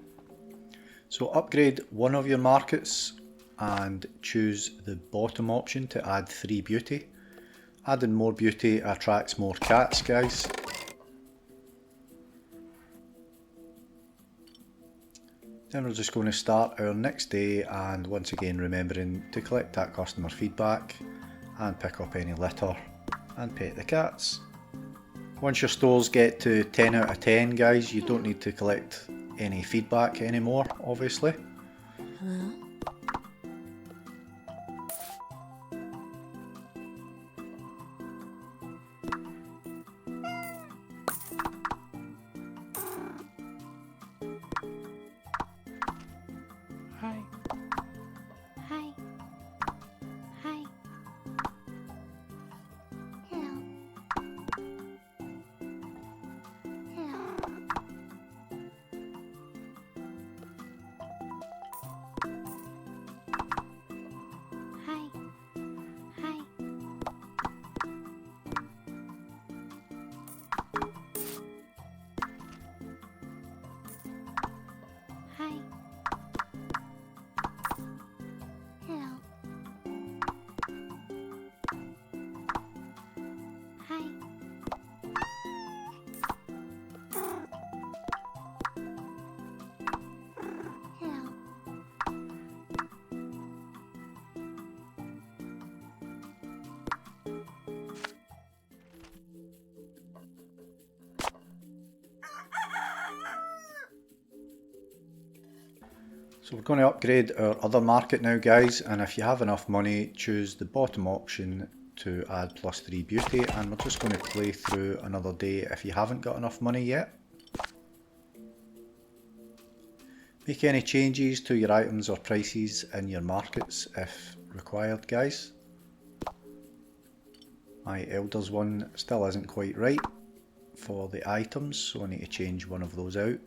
Speaker 1: So upgrade one of your markets and choose the bottom option to add 3 beauty. Adding more beauty attracts more cats, guys. Then we're just going to start our next day, and once again remembering to collect that customer feedback and pick up any litter and pet the cats. Once your stores get to 10 out of 10, guys, you don't need to collect any feedback anymore, obviously.
Speaker 2: Hello?
Speaker 3: Hi.
Speaker 2: Hi. Hi. Hello. Hello. Hi. Hi. Hi. Hello. Hi. Hello.
Speaker 1: So we're going to upgrade our other market now, guys, and if you have enough money, choose the bottom option to add +3 beauty, and we're just going to play through another day if you haven't got enough money yet. Make any changes to your items or prices in your markets if required, guys. My elders one still isn't quite right for the items, so I need to change one of those out.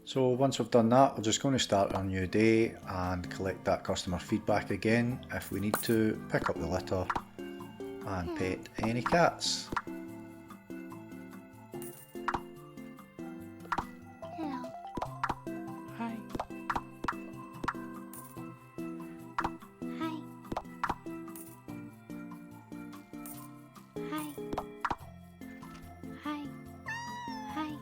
Speaker 1: So once we've done that, we're just going to start our new day and collect that customer feedback again if we need to, pick up the litter and pet any cats.
Speaker 2: Hello.
Speaker 3: Hi.
Speaker 2: Hi. Hi. Hi. Hi.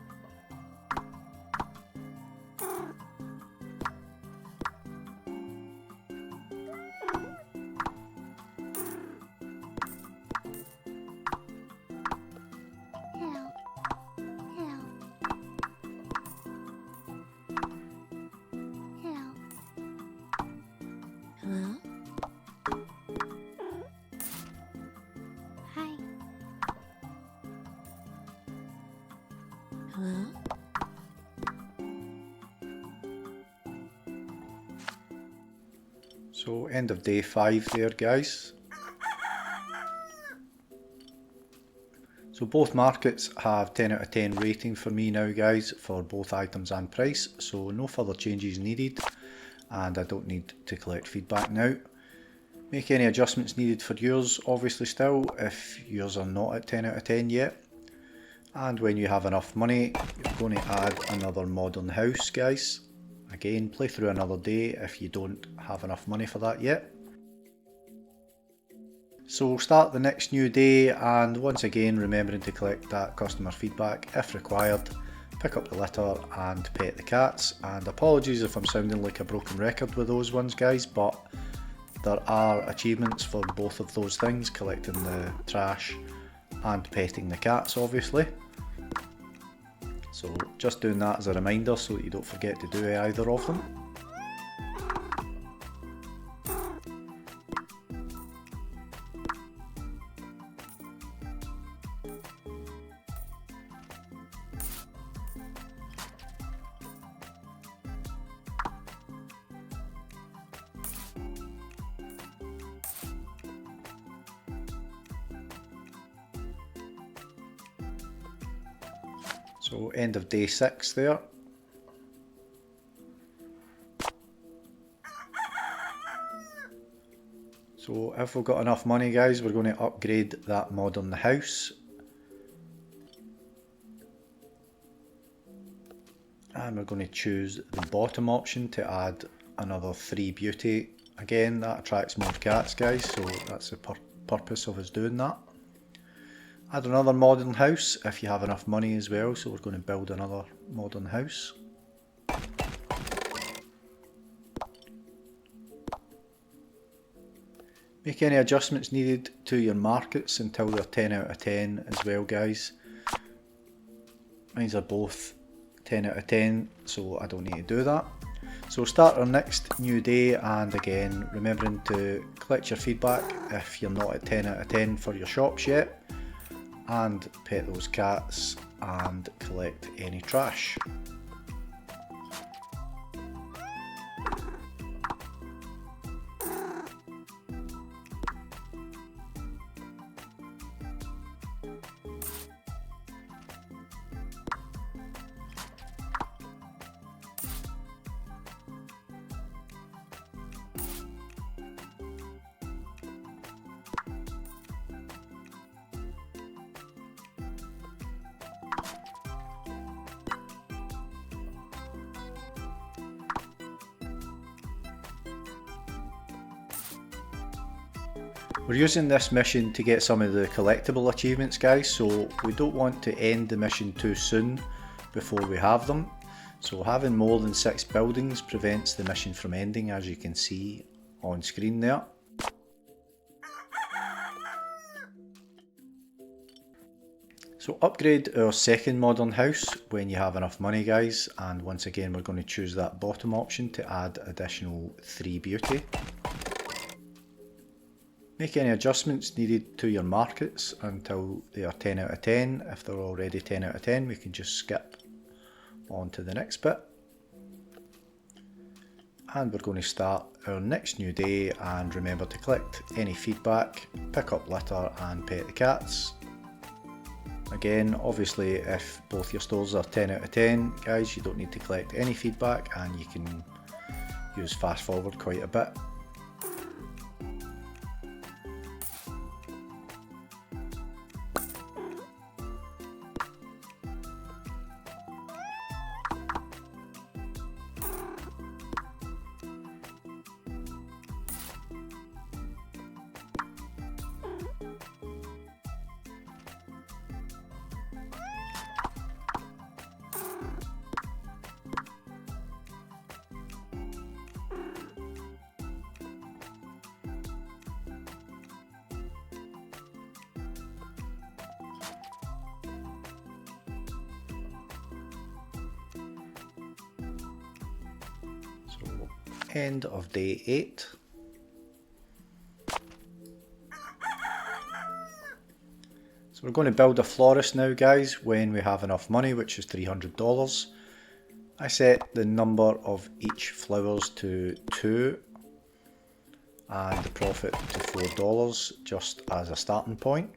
Speaker 2: Hello. Hello. Hello. Hello? Hi. Hello?
Speaker 1: So end of day 5 there, guys. So both markets have 10 out of 10 rating for me now, guys, for both items and price, so no further changes needed, and I don't need to collect feedback now. Make any adjustments needed for yours, obviously still, if yours are not at 10 out of 10 yet. And when you have enough money, you're going to add another modern house, guys. Again, play through another day if you don't have enough money for that yet. So we'll start the next new day, and once again remembering to collect that customer feedback if required, pick up the litter and pet the cats. And apologies if I'm sounding like a broken record with those ones, guys, but there are achievements for both of those things, collecting the trash and petting the cats obviously. So just doing that as a reminder so that you don't forget to do either of them. So end of day 6 there. So if we've got enough money guys, we're going to upgrade that mod on the house. And we're going to choose the bottom option to add another 3 beauty. Again, that attracts more cats guys, so that's the purpose of us doing that. Add another modern house if you have enough money as well, so we're going to build another modern house. Make any adjustments needed to your markets until they're 10 out of 10 as well guys. Mine are both 10 out of 10, so I don't need to do that. So start our next new day, and again remembering to collect your feedback if you're not at 10 out of 10 for your shops yet. And pet those cats and collect any trash. We're using this mission to get some of the collectible achievements guys, so we don't want to end the mission too soon before we have them. So having more than 6 buildings prevents the mission from ending, as you can see on screen there. So upgrade our second modern house when you have enough money guys, and once again we're going to choose that bottom option to add additional 3 beauty. Make any adjustments needed to your markets until they are 10 out of 10. If they're already 10 out of 10, we can just skip on to the next bit. And we're going to start our next new day, and remember to collect any feedback, pick up litter and pet the cats. Again, obviously if both your stores are 10 out of 10 guys, you don't need to collect any feedback and you can use fast forward quite a bit. So end of day 8. So we're going to build a florist now guys when we have enough money, which is $300. I set the number of each flowers to 2 and the profit to $4 just as a starting point.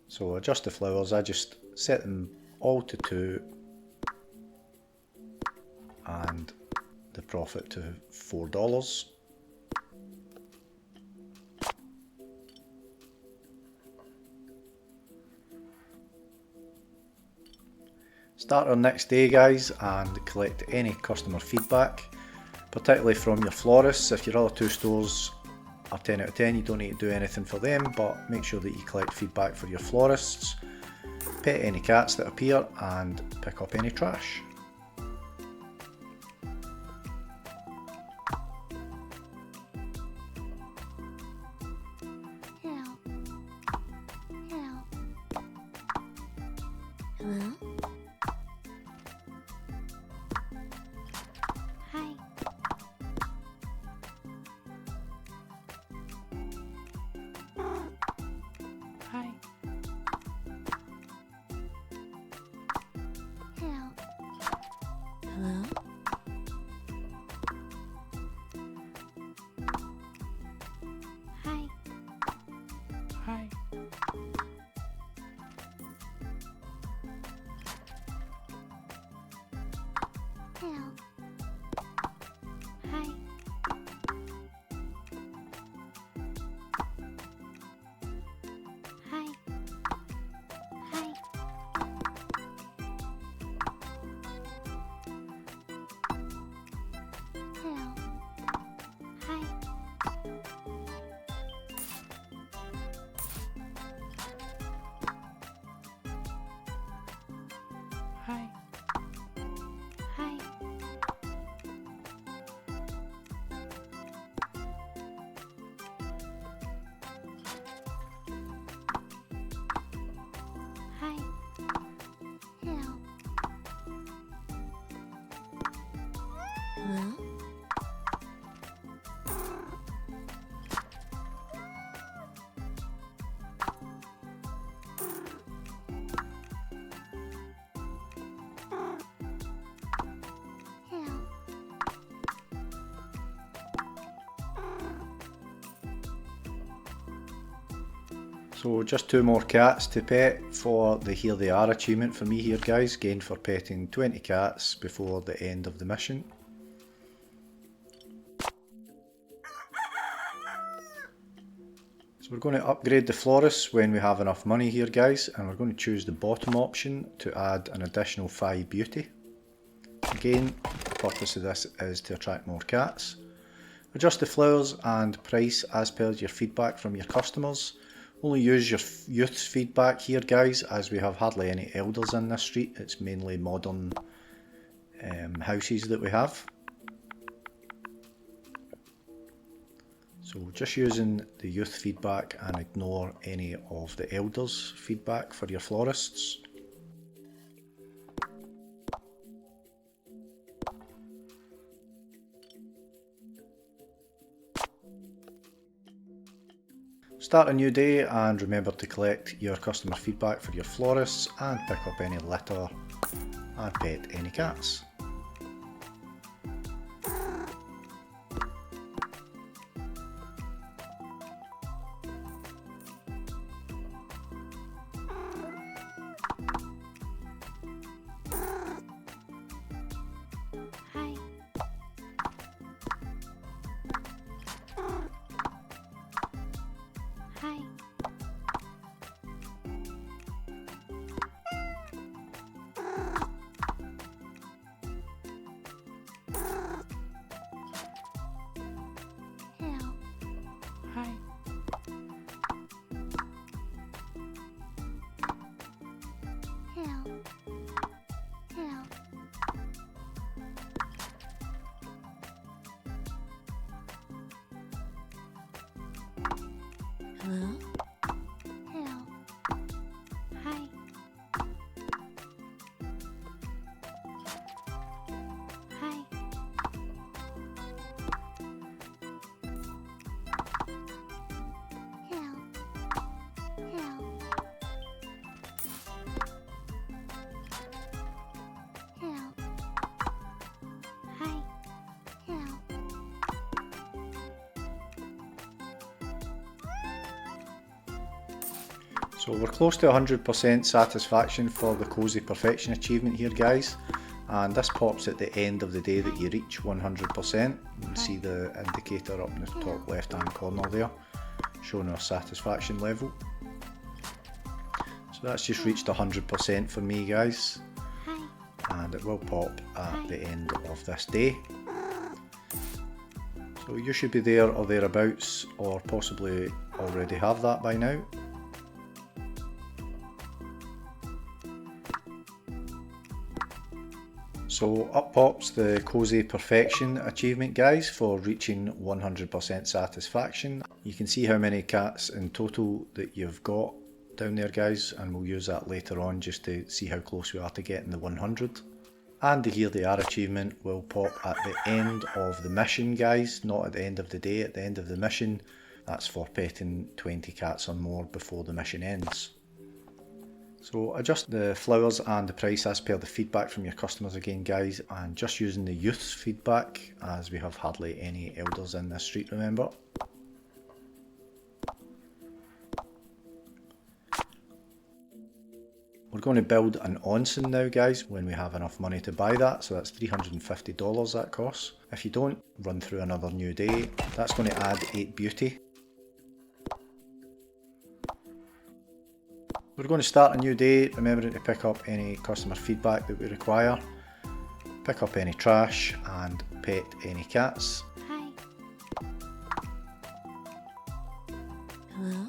Speaker 1: So adjust the flowers, I just set them all to 2 and the profit to $4. Start our next day guys and collect any customer feedback, particularly from your florists. If your other 2 stores are 10 out of 10, you don't need to do anything for them, but make sure that you collect feedback for your florists, pet any cats that appear and pick up any trash. So just 2 more cats to pet for the Here They Are achievement for me here guys, gained for petting 20 cats before the end of the mission. So we're going to upgrade the florist when we have enough money here guys, and we're going to choose the bottom option to add an additional 5 beauty. Again, the purpose of this is to attract more cats. Adjust the flowers and price as per your feedback from your customers. Only use your youth's feedback here guys, as we have hardly any elders in this street. It's mainly modern houses that we have. So just using the youth feedback and ignore any of the elders feedback for your florists. Start a new day and remember to collect your customer feedback for your florists and pick up any litter and pet any cats.
Speaker 2: Hi. Hi. Hello.
Speaker 3: Hi.
Speaker 2: Hello. Hello.
Speaker 3: Hello?
Speaker 2: Hello. Hi. Hi. Hello. Hello. Hello. Hi. Hello.
Speaker 1: So we're close to 100% satisfaction for the Cozy Perfection achievement here guys, and this pops at the end of the day that you reach 100%. You can see the indicator up in the top left hand corner there showing our satisfaction level. So that's just reached 100% for me guys,
Speaker 2: Hi.
Speaker 1: and it will pop at the end of this day. So you should be there or thereabouts, or possibly already have that by now. So up pops the Cozy Perfection achievement guys for reaching 100% satisfaction. You can see how many cats in total that you've got down there guys, and we'll use that later on just to see how close we are to getting the 100. And the Here They Are achievement will pop at the end of the mission guys, not at the end of the day, at the end of the mission. That's for petting 20 cats or more before the mission ends. So adjust the flowers and the price as per the feedback from your customers again guys, and just using the youth's feedback as we have hardly any elders in this street, remember. We're going to build an onsen now guys when we have enough money to buy that, so that's $350 that costs. If you don't, run through another new day. That's going to add 8 beauty. We're going to start a new day, remembering to pick up any customer feedback that we require, pick up any trash and pet any cats.
Speaker 2: Hi.
Speaker 3: Hello?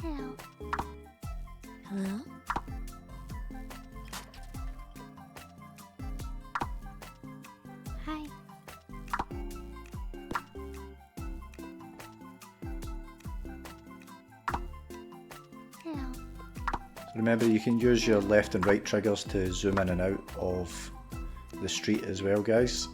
Speaker 2: Hello.
Speaker 3: Hello?
Speaker 2: Hi. Hello.
Speaker 1: Remember, you can use your left and right triggers to zoom in and out of the street as well guys.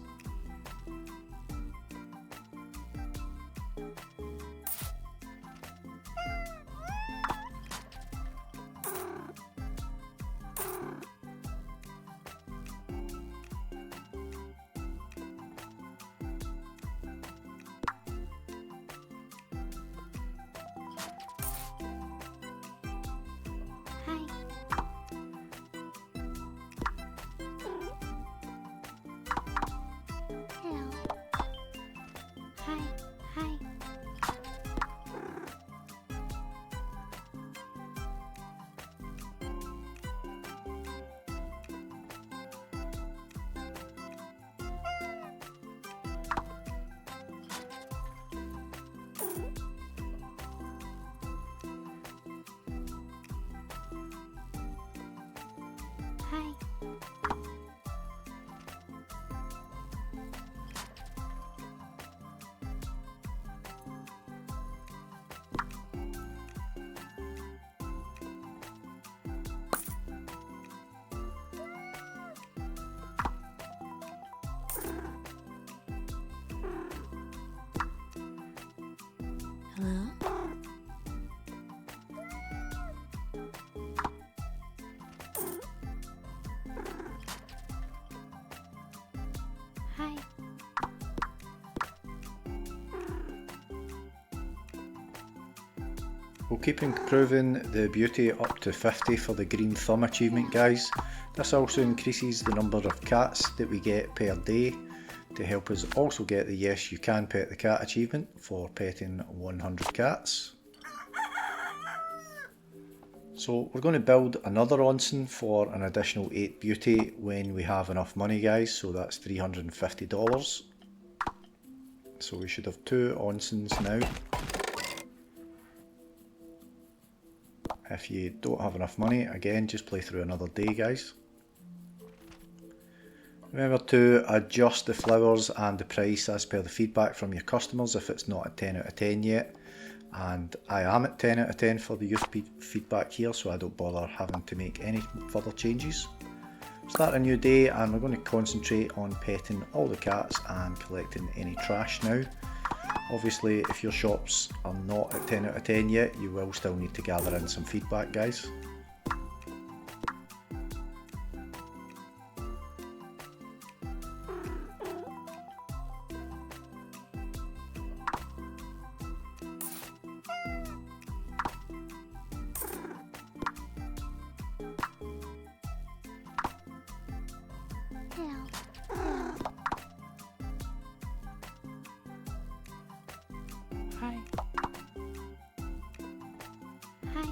Speaker 2: Hi.
Speaker 3: Hello?
Speaker 2: Hi.
Speaker 1: We'll keep improving the beauty up to 50 for the green thumb achievement, guys. This also increases the number of cats that we get per day to help us also get the yes you can pet the cat achievement for petting 100 cats. So we're going to build another onsen for an additional 8 beauty when we have enough money, guys, so that's $350. So we should have 2 onsens now. If you don't have enough money, again, just play through another day, guys. Remember to adjust the flowers and the price as per the feedback from your customers if it's not a 10 out of 10 yet. And I am at 10 out of 10 for the youth feedback here, so I don't bother having to make any further changes. Start a new day and we're going to concentrate on petting all the cats and collecting any trash now. Obviously, if your shops are not at 10 out of 10 yet, you will still need to gather in some feedback, guys.
Speaker 2: Help.
Speaker 3: Hi.
Speaker 2: Hi.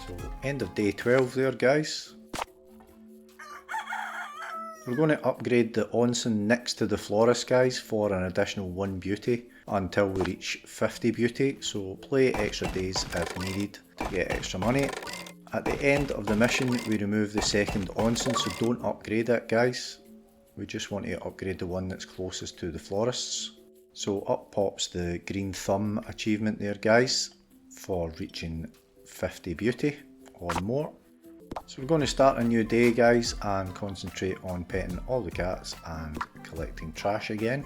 Speaker 1: So end of day 12 there, guys. We're going to upgrade the onsen next to the florist, guys, for an additional 1 beauty until we reach 50 beauty, so play extra days if needed to get extra money. At the end of the mission we remove the second onsen, so don't upgrade it, guys. We just want to upgrade the one that's closest to the florists. So up pops the green thumb achievement there, guys, for reaching 50 beauty or more. So we're going to start a new day, guys, and concentrate on petting all the cats and collecting trash again.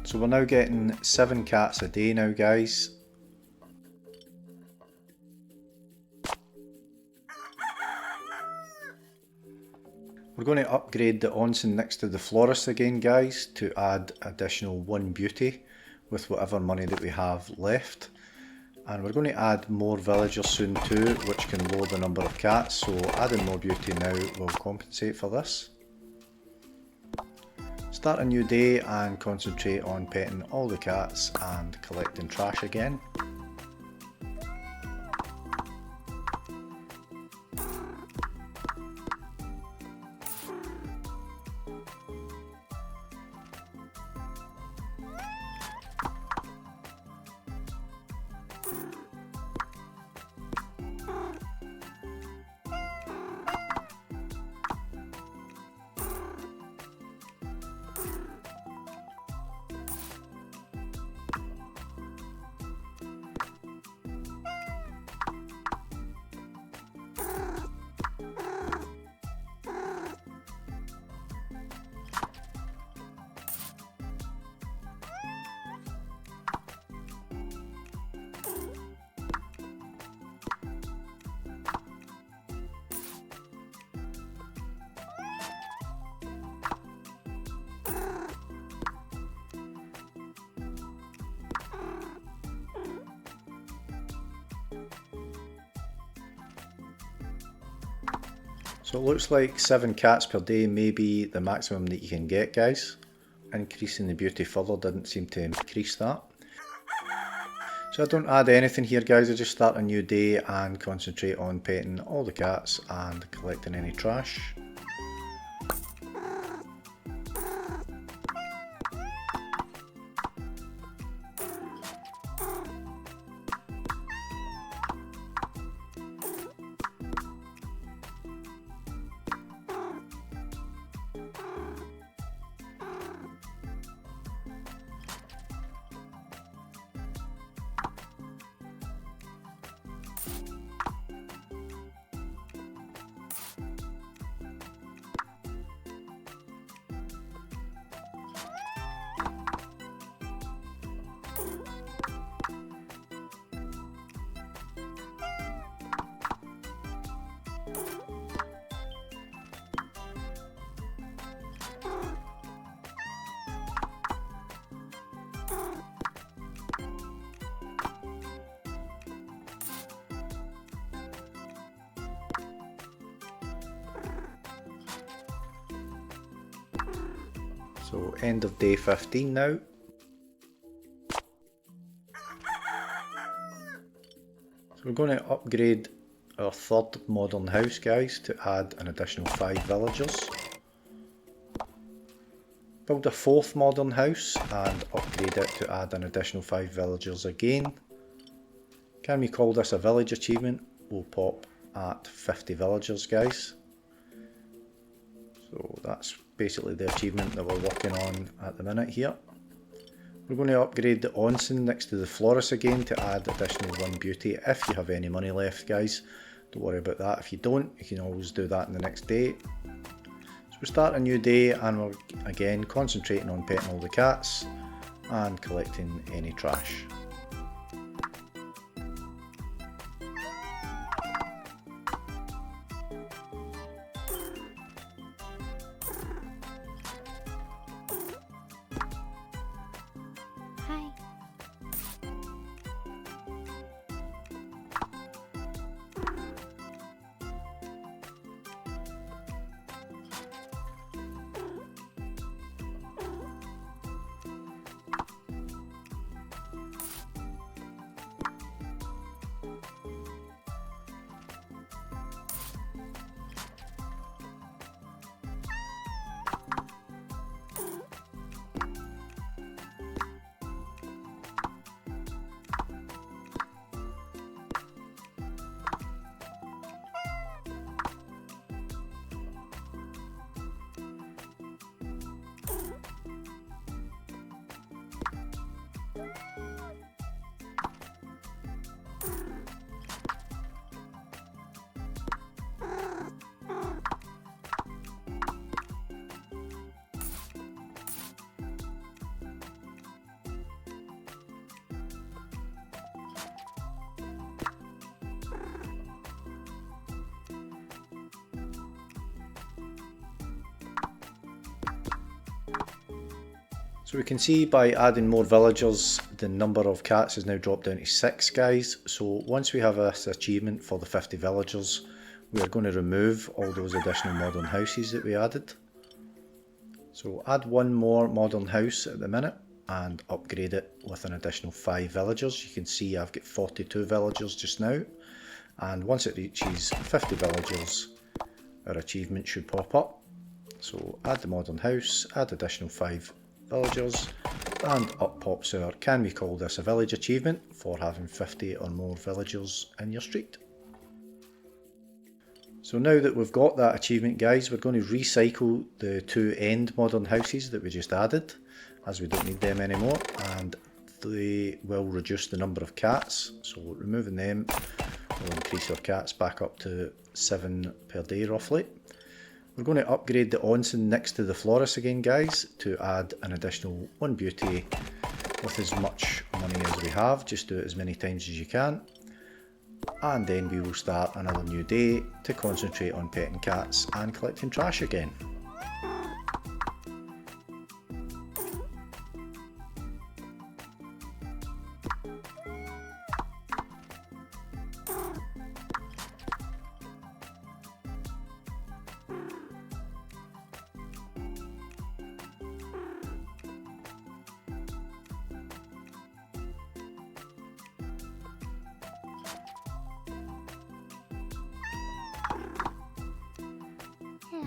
Speaker 1: So we're now getting 7 cats a day now, guys. We're going to upgrade the onsen next to the florist again, guys, to add additional 1 beauty with whatever money that we have left. And we're going to add more villagers soon too, which can lower the number of cats, so adding more beauty now will compensate for this. Start a new day and concentrate on petting all the cats and collecting trash again. So it looks like 7 cats per day may be the maximum that you can get, guys. Increasing the beauty further didn't seem to increase that. So I don't add anything here, guys, I just start a new day and concentrate on petting all the cats and collecting any trash. So end of day 15 now. So we're going to upgrade our 3rd modern house, guys, to add an additional 5 villagers. Build a 4th modern house and upgrade it to add an additional 5 villagers again. Can we call this a village achievement? We'll pop at 50 villagers, guys. So that's basically the achievement that we're working on at the minute here. We're going to upgrade the onsen next to the florist again to add additional 1 beauty if you have any money left, guys. Don't worry about that. If you don't, you can always do that in the next day. So we start a new day and we're again concentrating on petting all the cats and collecting any trash.
Speaker 2: Hi.
Speaker 1: So we can see by adding more villagers, the number of cats has now dropped down to 6, guys. So once we have this achievement for the 50 villagers, we are going to remove all those additional modern houses that we added. So add one more modern house at the minute and upgrade it with an additional 5 villagers. You can see I've got 42 villagers just now, and once it reaches 50 villagers, our achievement should pop up. So add the modern house, add additional 5 villagers, and up pops our "Can we call this a village" achievement for having 50 or more villagers in your street. So now that we've got that achievement, guys, we're going to recycle the 2 end modern houses that we just added, as we don't need them anymore, and they will reduce the number of cats. So removing them will increase our cats back up to 7 per day roughly. We're going to upgrade the onsen next to the florist again, guys, to add an additional 1 beauty with as much money as we have. Just do it as many times as you can. And then we will start another new day to concentrate on petting cats and collecting trash again.
Speaker 2: Hello.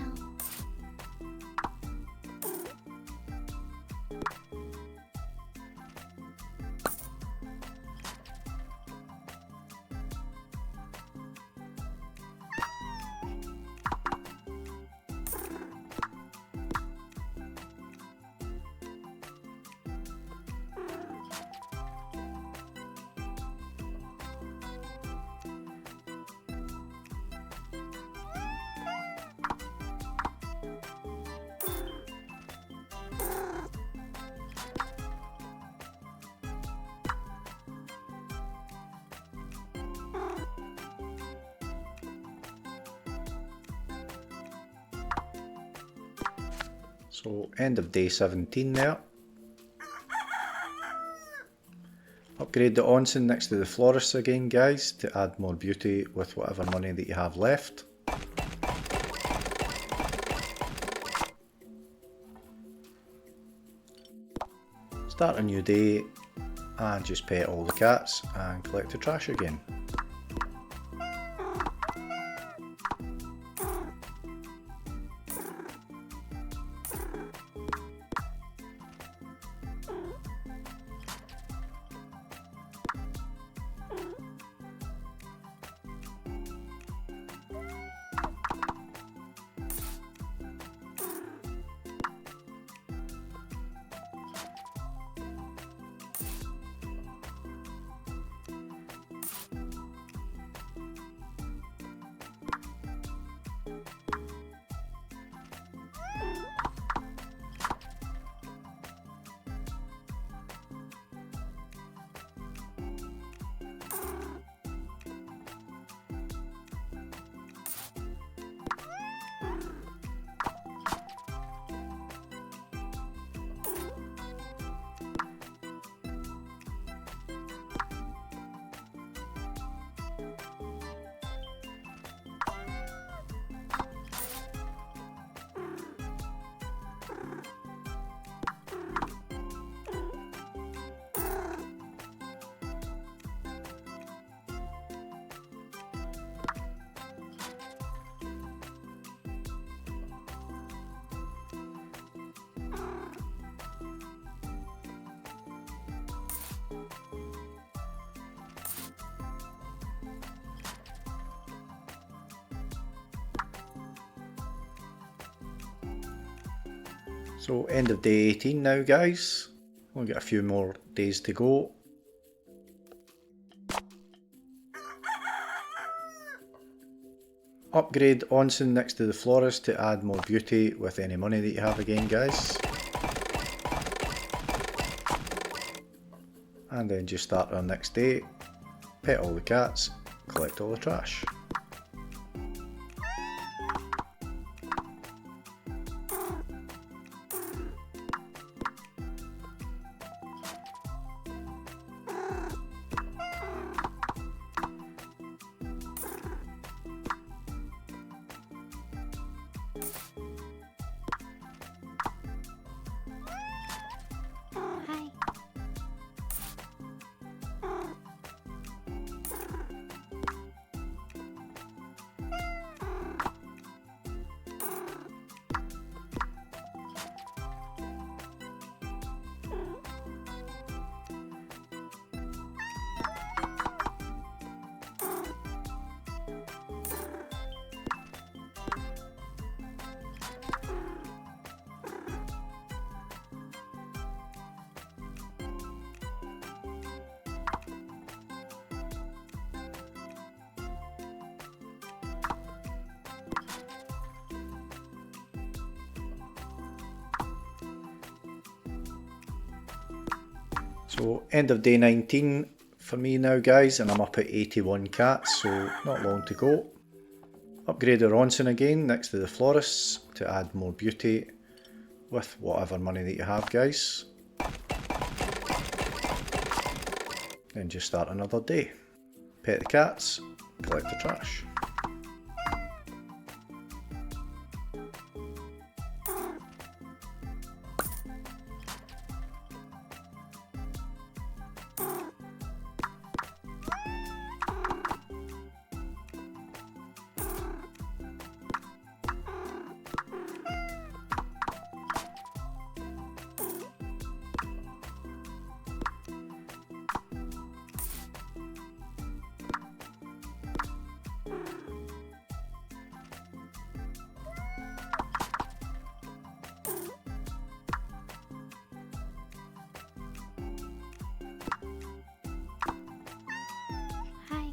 Speaker 1: So end of day 17 there. Upgrade the onsen next to the florist again, guys, to add more beauty with whatever money that you have left. Start a new day and just pet all the cats and collect the trash again. So end of day 18 now, guys. We'll get a few more days to go. Upgrade onsen next to the florist to add more beauty with any money that you have again, guys. And then just start our next day, pet all the cats, collect all the trash. So end of day 19 for me now guys, and I'm up at 81 cats, so not long to go. Upgrade our onsen again next to the florists to add more beauty with whatever money that you have guys. Then just start another day. Pet the cats, collect the trash.
Speaker 2: Hi.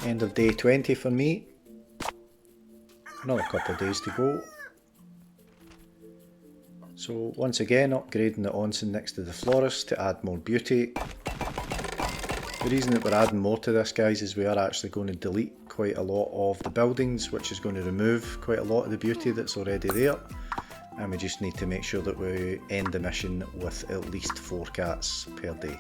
Speaker 1: End of day 20 for me. Another couple of days to go. So once again upgrading the onsen next to the florist to add more beauty. The reason that we're adding more to this guys is we are actually going to delete quite a lot of the buildings, which is going to remove quite a lot of the beauty that's already there. And we just need to make sure that we end the mission with at least 4 cats per day.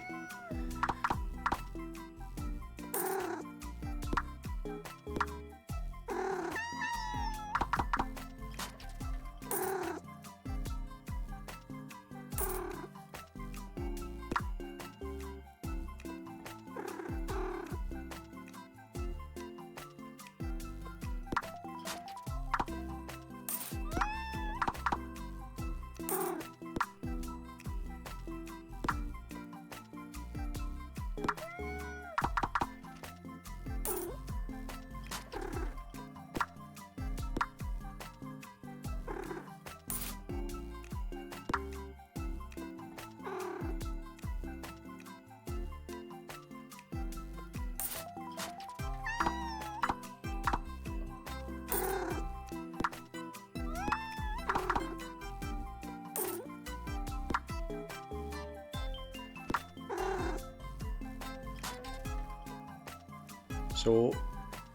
Speaker 1: So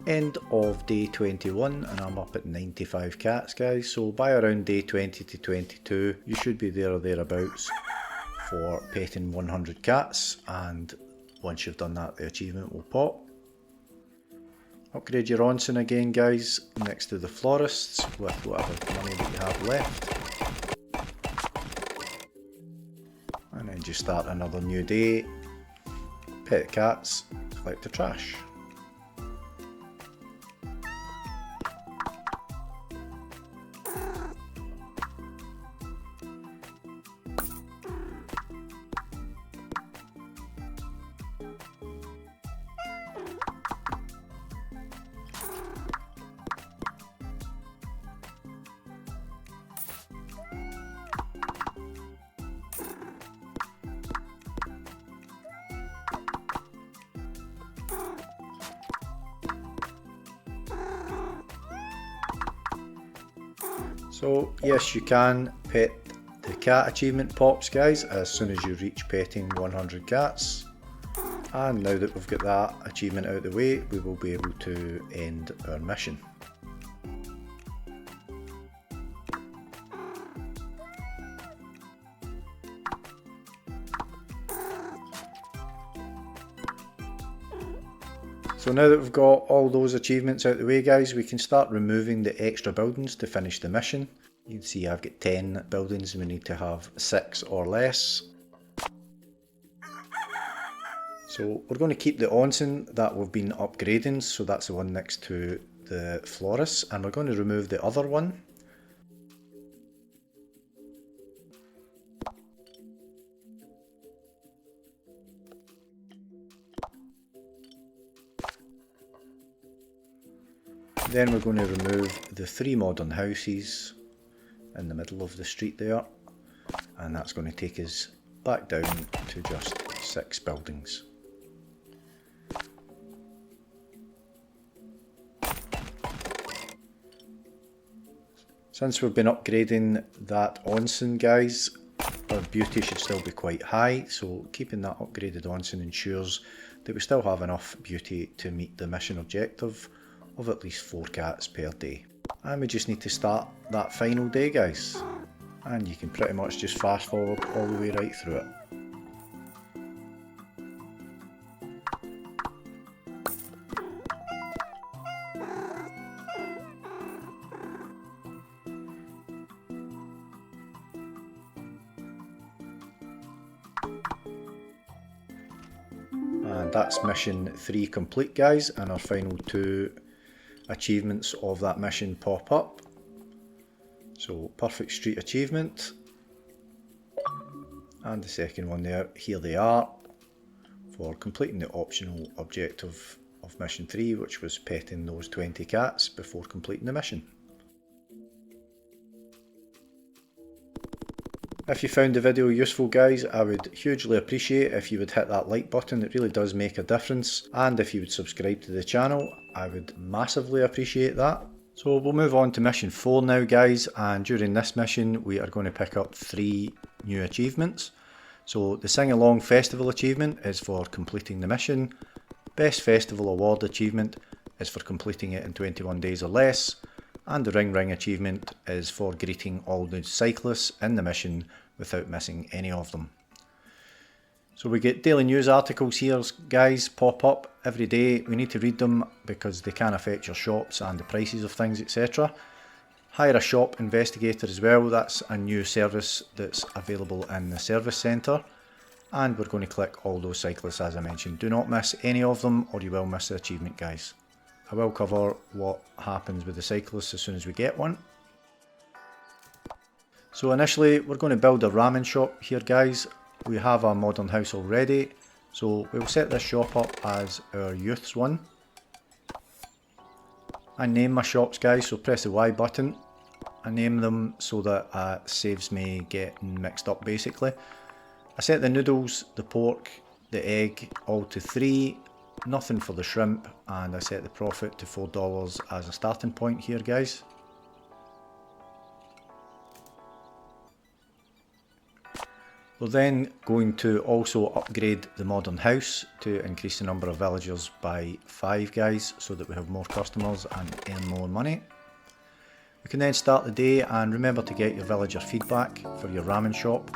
Speaker 1: end of day 21 and I'm up at 95 cats guys, so by around day 20 to 22 you should be there or thereabouts for petting 100 cats, and once you've done that the achievement will pop. Upgrade your onsen again guys next to the florists with whatever money that you have left, and then just start another new day, pet the cats, collect the trash. So yes, you can pet the cat achievement pops guys as soon as you reach petting 100 cats, and now that we've got that achievement out of the way we will be able to end our mission. So now that we've got all those achievements out the way guys, we can start removing the extra buildings to finish the mission. You can see I've got 10 buildings and we need to have 6 or less. So we're going to keep the onsen that we've been upgrading, so that's the one next to the florist, and we're going to remove the other one. Then we're going to remove the 3 modern houses in the middle of the street there, and that's going to take us back down to just 6 buildings. Since we've been upgrading that onsen, guys, our beauty should still be quite high, so keeping that upgraded onsen ensures that we still have enough beauty to meet the mission objective of at least 4 cats per day. And we just need to start that final day, guys, and you can pretty much just fast forward all the way right through it. And that's mission 3 complete, guys, and our final 2 achievements of that mission pop up. So Purrfect Street achievement, and the second one there, here they are, for completing the optional objective of mission 3, which was petting those 20 cats before completing the mission. If you found the video useful, guys, I would hugely appreciate if you would hit that like button. It really does make a difference, and if you would subscribe to the channel, I would massively appreciate that. So we'll move on to mission 4 now, guys, and during this mission we are going to pick up 3 new achievements. So the Sing Along Festival achievement is for completing the mission, Best Festival Award achievement is for completing it in 21 days or less, and the Ring Ring achievement is for greeting all the cyclists in the mission without missing any of them. So we get daily news articles here, guys, pop up every day. We need to read them because they can affect your shops and the prices of things, etc. Hire a shop investigator as well. That's a new service that's available in the service centre. And we're going to click all those cyclists as I mentioned. Do not miss any of them or you will miss the achievement, guys. I will cover what happens with the cyclists as soon as we get one. So initially we're going to build a ramen shop here, guys. We have a modern house already, so we'll set this shop up as our youth's one. I name my shops, guys, so press the Y button. I name them so that it saves me getting mixed up basically. I set the noodles, the pork, the egg all to 3, nothing for the shrimp, and I set the profit to $4 as a starting point here, guys. We're then going to also upgrade the modern house to increase the number of villagers by 5, guys, so that we have more customers and earn more money. We can then start the day, and remember to get your villager feedback for your ramen shop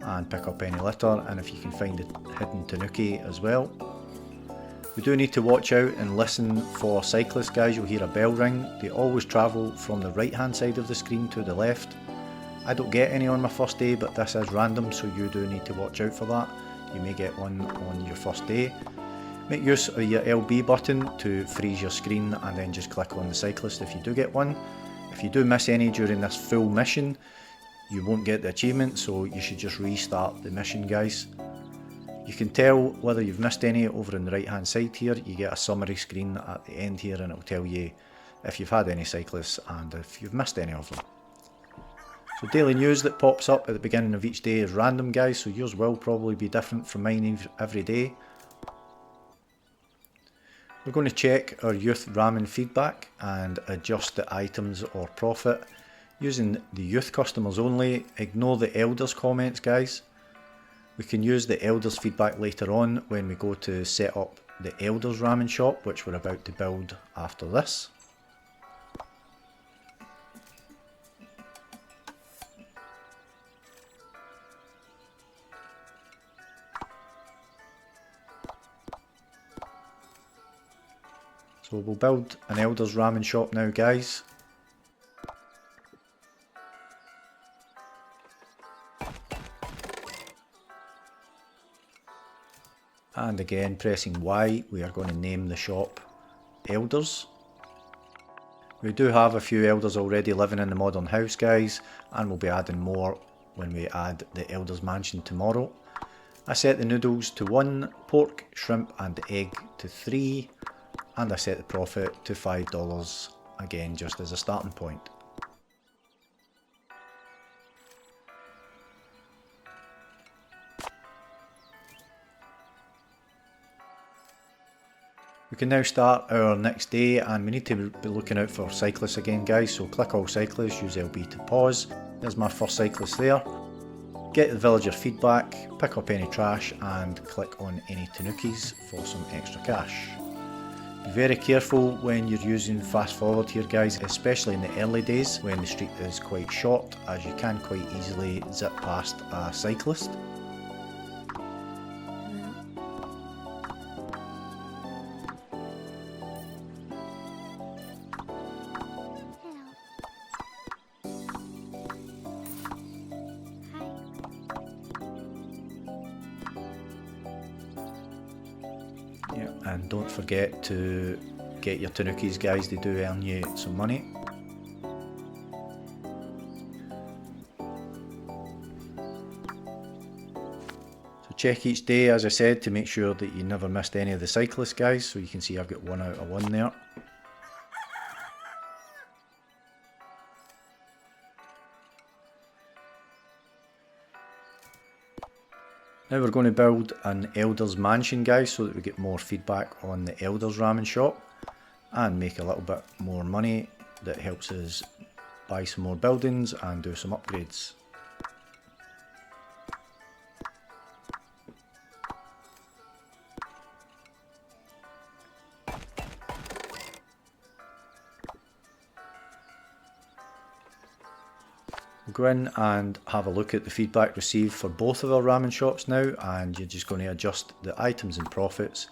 Speaker 1: and pick up any litter, and if you can find a hidden tanuki as well. We do need to watch out and listen for cyclists, guys. You'll hear a bell ring. They always travel from the right hand side of the screen to the left. I don't get any on my first day, but this is random, so you do need to watch out for that. You may get one on your first day. Make use of your LB button to freeze your screen and then just click on the cyclist if you do get one. If you do miss any during this full mission, you won't get the achievement, so you should just restart the mission, guys. You can tell whether you've missed any over on the right hand side here. You get a summary screen at the end here and it will tell you if you've had any cyclists and if you've missed any of them. So daily news that pops up at the beginning of each day is random, guys, so yours will probably be different from mine every day. We're going to check our youth ramen feedback and adjust the items or profit using the youth customers only. Ignore the elders comments, guys. We can use the elders feedback later on when we go to set up the elders ramen shop, which we're about to build after this. So we'll build an elders ramen shop now, guys. And again, pressing Y, we are going to name the shop Elders. We do have a few elders already living in the modern house, guys, and we'll be adding more when we add the elders mansion tomorrow. I set the noodles to 1, pork, shrimp and egg to 3, and I set the profit to $5 again just as a starting point. We can now start our next day, and we need to be looking out for cyclists again, guys, so click all cyclists, use LB to pause. There's my first cyclist there. Get the villager feedback, pick up any trash and click on any tanukis for some extra cash. Be very careful when you're using fast forward here, guys, especially in the early days when the street is quite short, as you can quite easily zip past a cyclist. Yeah, and don't forget to get your tanukis, guys, they do earn you some money. So check each day, as I said, to make sure that you never missed any of the cyclists, guys. So you can see I've got 1 out of 1 there. Now we're going to build an Elder's Mansion, guys, so that we get more feedback on the Elder's Ramen shop and make a little bit more money that helps us buy some more buildings and do some upgrades. We'll go in and have a look at the feedback received for both of our ramen shops now, and you're just going to adjust the items and profits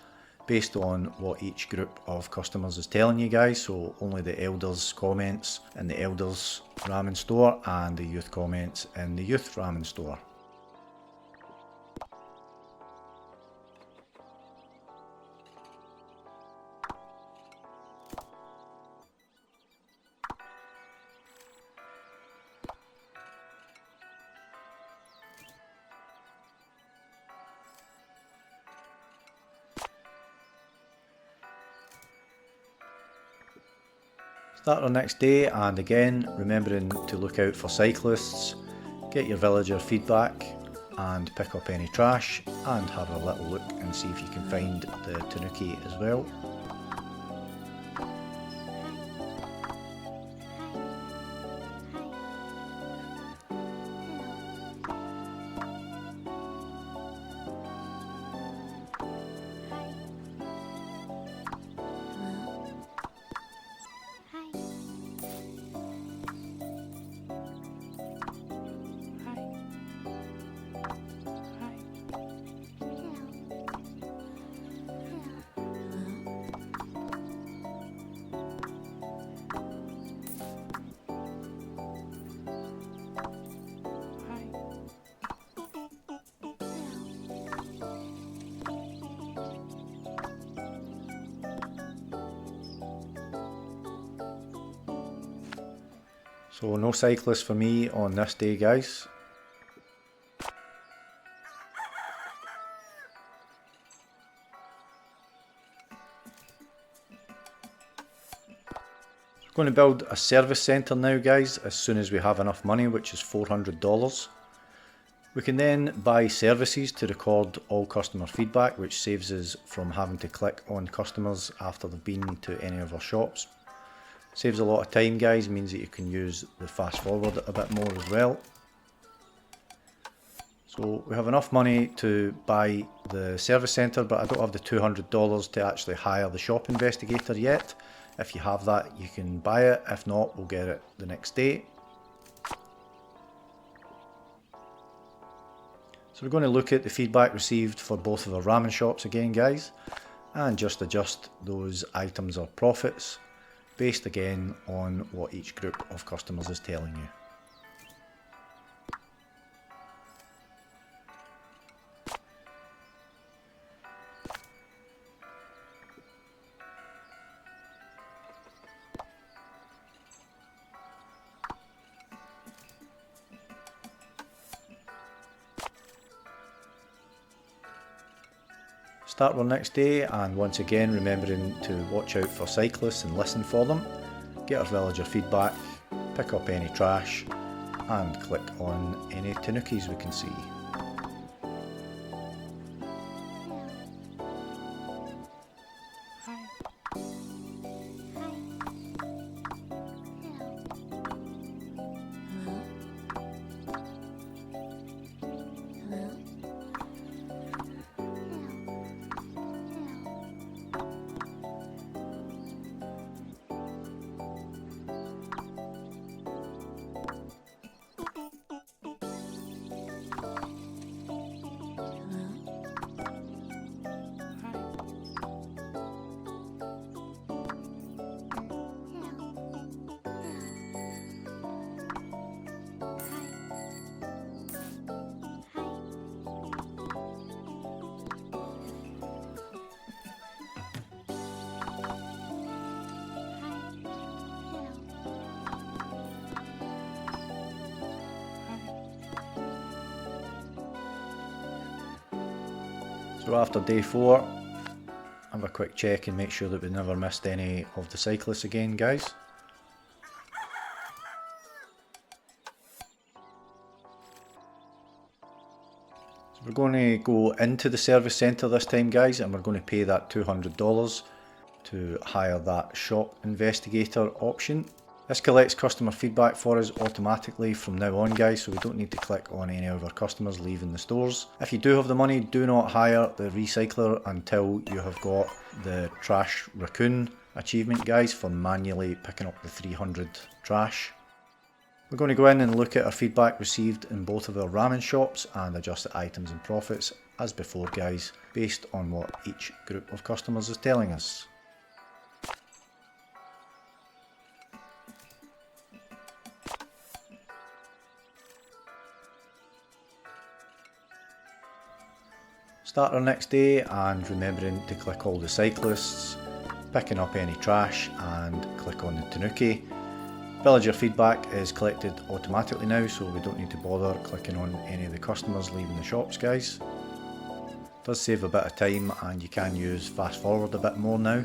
Speaker 1: based on what each group of customers is telling you, guys. So only the elders comments in the elders ramen store and the youth comments in the youth ramen store. Start our next day, and again remembering to look out for cyclists, get your villager feedback and pick up any trash and have a little look and see if you can find the tanuki as well. So no cyclists for me on this day, guys. We're going to build a service centre now, guys, as soon as we have enough money, which is $400. We can then buy services to record all customer feedback, which saves us from having to click on customers after they've been to any of our shops. Saves a lot of time, guys, means that you can use the fast forward a bit more as well. So we have enough money to buy the service centre, but I don't have the $200 to actually hire the shop investigator yet. If you have that, you can buy it. If not, we'll get it the next day. So we're going to look at the feedback received for both of our ramen shops again, guys, and just adjust those items or profits based again on what each group of customers is telling you. Start our next day, and once again remembering to watch out for cyclists and listen for them. get our villager feedback, pick up any trash and click on any tanukis we can see. So after day 4, have a quick check and make sure that we never missed any of the cyclists again, guys. So we're going to go into the service centre this time, guys, and we're going to pay that $200 to hire that shop investigator option. This collects customer feedback for us automatically from now on, guys, so we don't need to click on any of our customers leaving the stores. If you do have the money, do not hire the recycler until you have got the trash Racoon achievement, guys, for manually picking up the 300 trash. We're going to go in and look at our feedback received in both of our ramen shops and adjust the items and profits as before, guys, based on what each group of customers is telling us. Start our next day and remembering to click all the cyclists, picking up any trash and click on the tanuki. Villager feedback is collected automatically now, so we don't need to bother clicking on any of the customers leaving the shops, guys. It does save a bit of time and you can use fast forward a bit more now.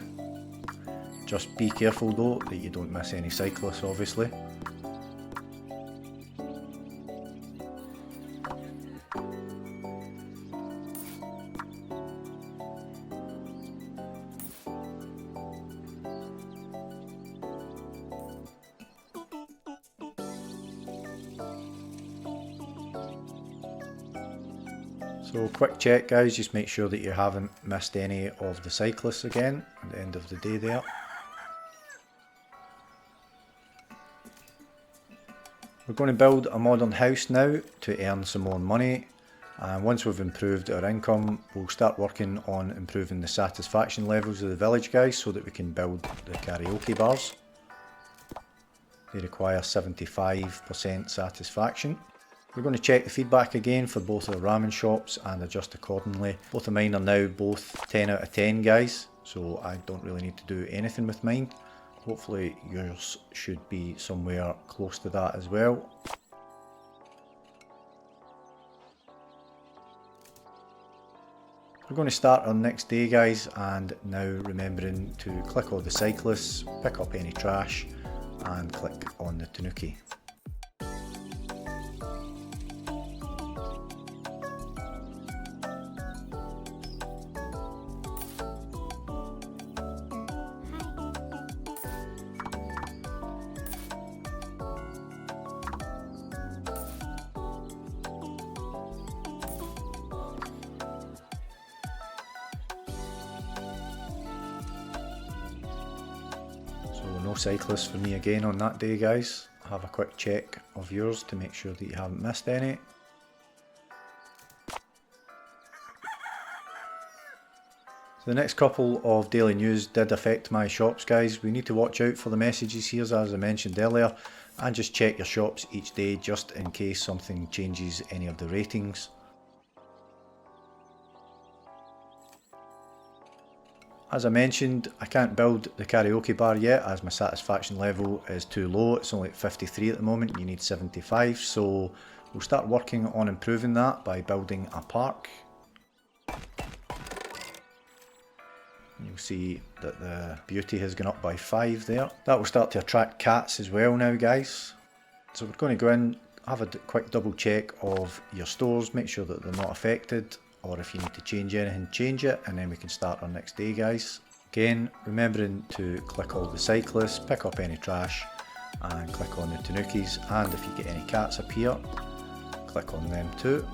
Speaker 1: Just be careful though that you don't miss any cyclists, obviously. So quick check, guys, just make sure that you haven't missed any of the cyclists again at the end of the day there. We're going to build a modern house now to earn some more money, and once we've improved our income we'll start working on improving the satisfaction levels of the village, guys, so that we can build the karaoke bars. They require 75% satisfaction. We're going to check the feedback again for both our ramen shops and adjust accordingly. Both of mine are now both 10 out of 10, guys, so I don't really need to do anything with mine. Hopefully yours should be somewhere close to that as well. We're going to start our next day, guys, and now remembering to click all the cyclists, pick up any trash and click on the tanuki. No cyclists for me again on that day, guys. Have a quick check of yours to make sure that you haven't missed any. So the next couple of daily news did affect my shops, guys. We need to watch out for the messages here, as I mentioned earlier, and just check your shops each day just in case something changes any of the ratings. As I mentioned, I can't build the karaoke bar yet as my satisfaction level is too low. It's only at 53 at the moment, you need 75, so we'll start working on improving that by building a park. You'll see that the beauty has gone up by 5 there. That will start to attract cats as well now, guys. So we're going to go in, have a quick double check of your stores, make sure that they're not affected, or if you need to change anything, change it, and then we can start our next day, guys. Again, remembering to click all the cyclists, pick up any trash, and click on the tanukis, and if you get any cats appear, click on them too.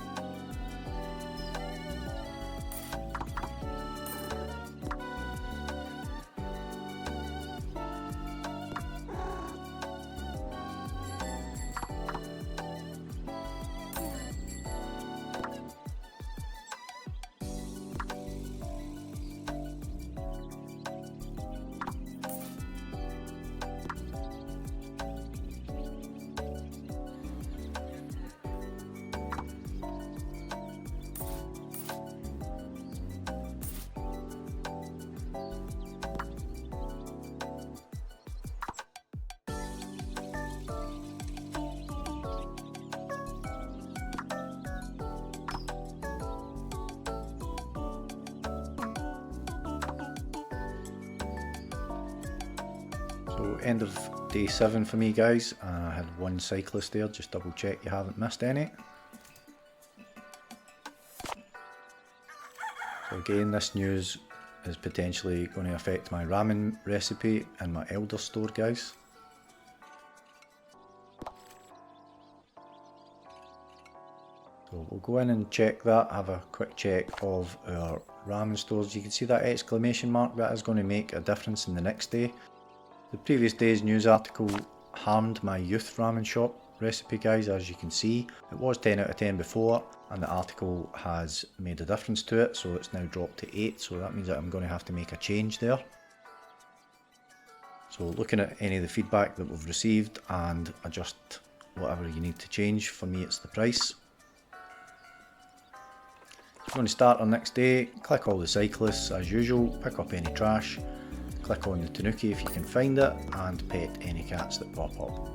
Speaker 1: So end of day 7 for me, guys, and I had 1 cyclist there. Just double check you haven't missed any. So again, this news is potentially going to affect my ramen recipe in my elder store, guys. So we'll go in and check that, have a quick check of our ramen stores. You can see that exclamation mark, that is going to make a difference in the next day. The previous day's news article harmed my youth ramen shop recipe, guys, as you can see. It was 10 out of 10 before, and the article has made a difference to it, so it's now dropped to 8, so that means that I'm going to have to make a change there. So looking at any of the feedback that we've received and adjust whatever you need to change. For me, it's the price. So we're going to start our next day, click all the cyclists as usual, pick up any trash, click on the tanuki if you can find it, and pet any cats that pop up.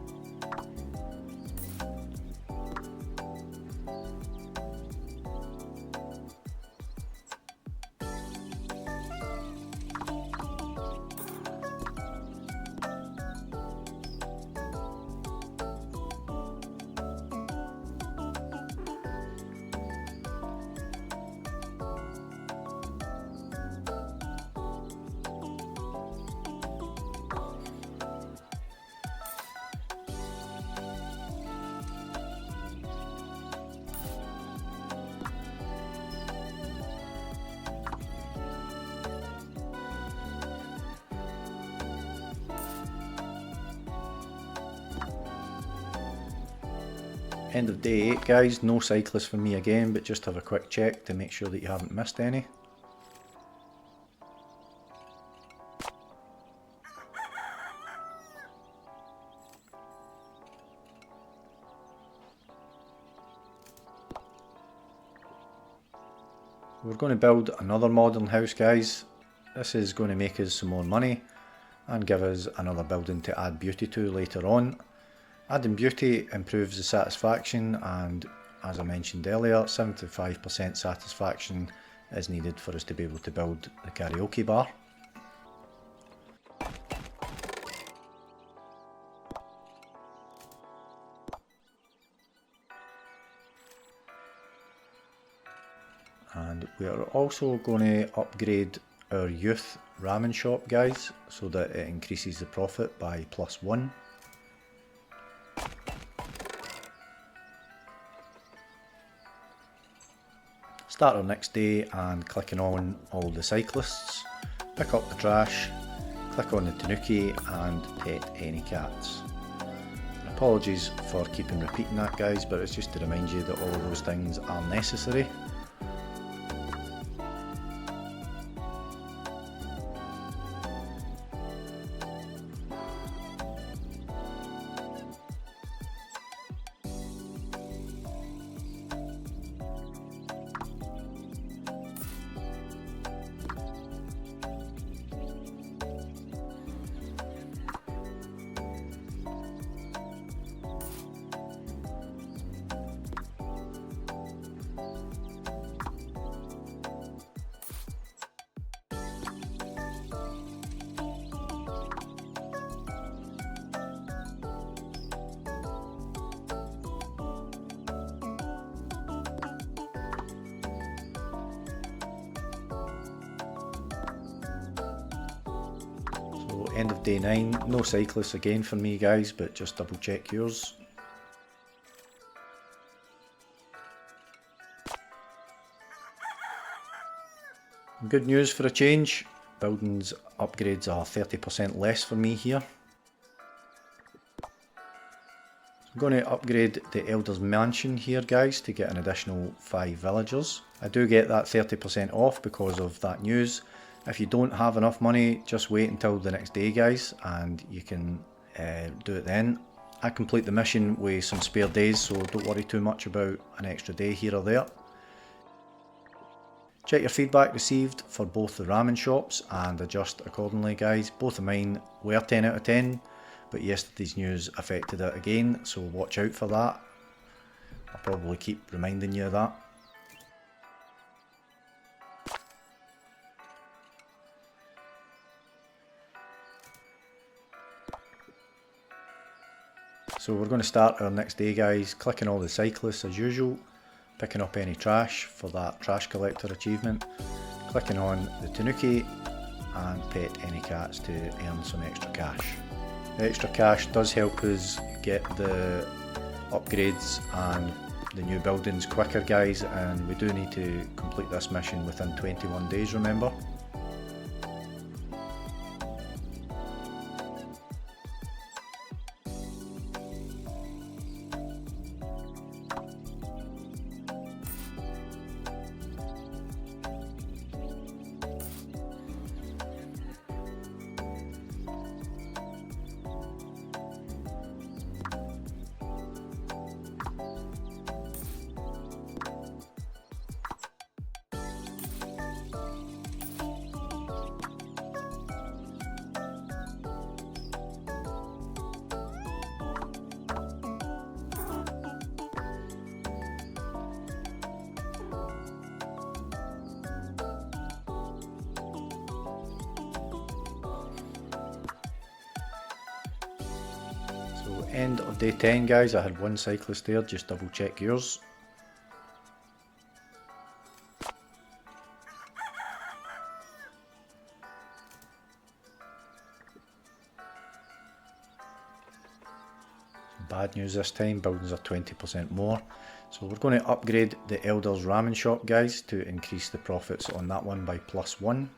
Speaker 1: End of day 8, guys, no cyclists for me again, but just have a quick check to make sure that you haven't missed any. We're going to build another modern house, guys. This is going to make us some more money and give us another building to add beauty to later on. Adding beauty improves the satisfaction, and as I mentioned earlier, 75% satisfaction is needed for us to be able to build the karaoke bar. And we are also going to upgrade our youth ramen shop, guys, so that it increases the profit by +1. Start our next day and clicking on all the cyclists, pick up the trash, click on the tanuki and pet any cats. Apologies for keeping repeating that, guys, but it's just to remind you that all of those things are necessary. end of day 9, no cyclists again for me guys, but just double check yours. Good news for a change, buildings upgrades are 30% less for me here. I'm going to upgrade the Elder's Mansion here guys to get an additional 5 villagers. I do get that 30% off because of that news. If you don't have enough money, just wait until the next day guys and you can do it then. I complete the mission with some spare days, so don't worry too much about an extra day here or there. Check your feedback received for both the ramen shops and adjust accordingly guys. Both of mine were 10 out of 10, but yesterday's news affected it again, so watch out for that. I'll probably keep reminding you of that. So we're going to start our next day guys, clicking all the cyclists as usual, picking up any trash for that trash collector achievement, clicking on the tanuki and pet any cats to earn some extra cash. The extra cash does help us get the upgrades and the new buildings quicker guys, and we do need to complete this mission within 21 days, remember. So end of day 10 guys, I had one cyclist there, just double check yours. Bad news this time, buildings are 20% more. So we're going to upgrade the Elder's Ramen Shop guys to increase the profits on that one by +1.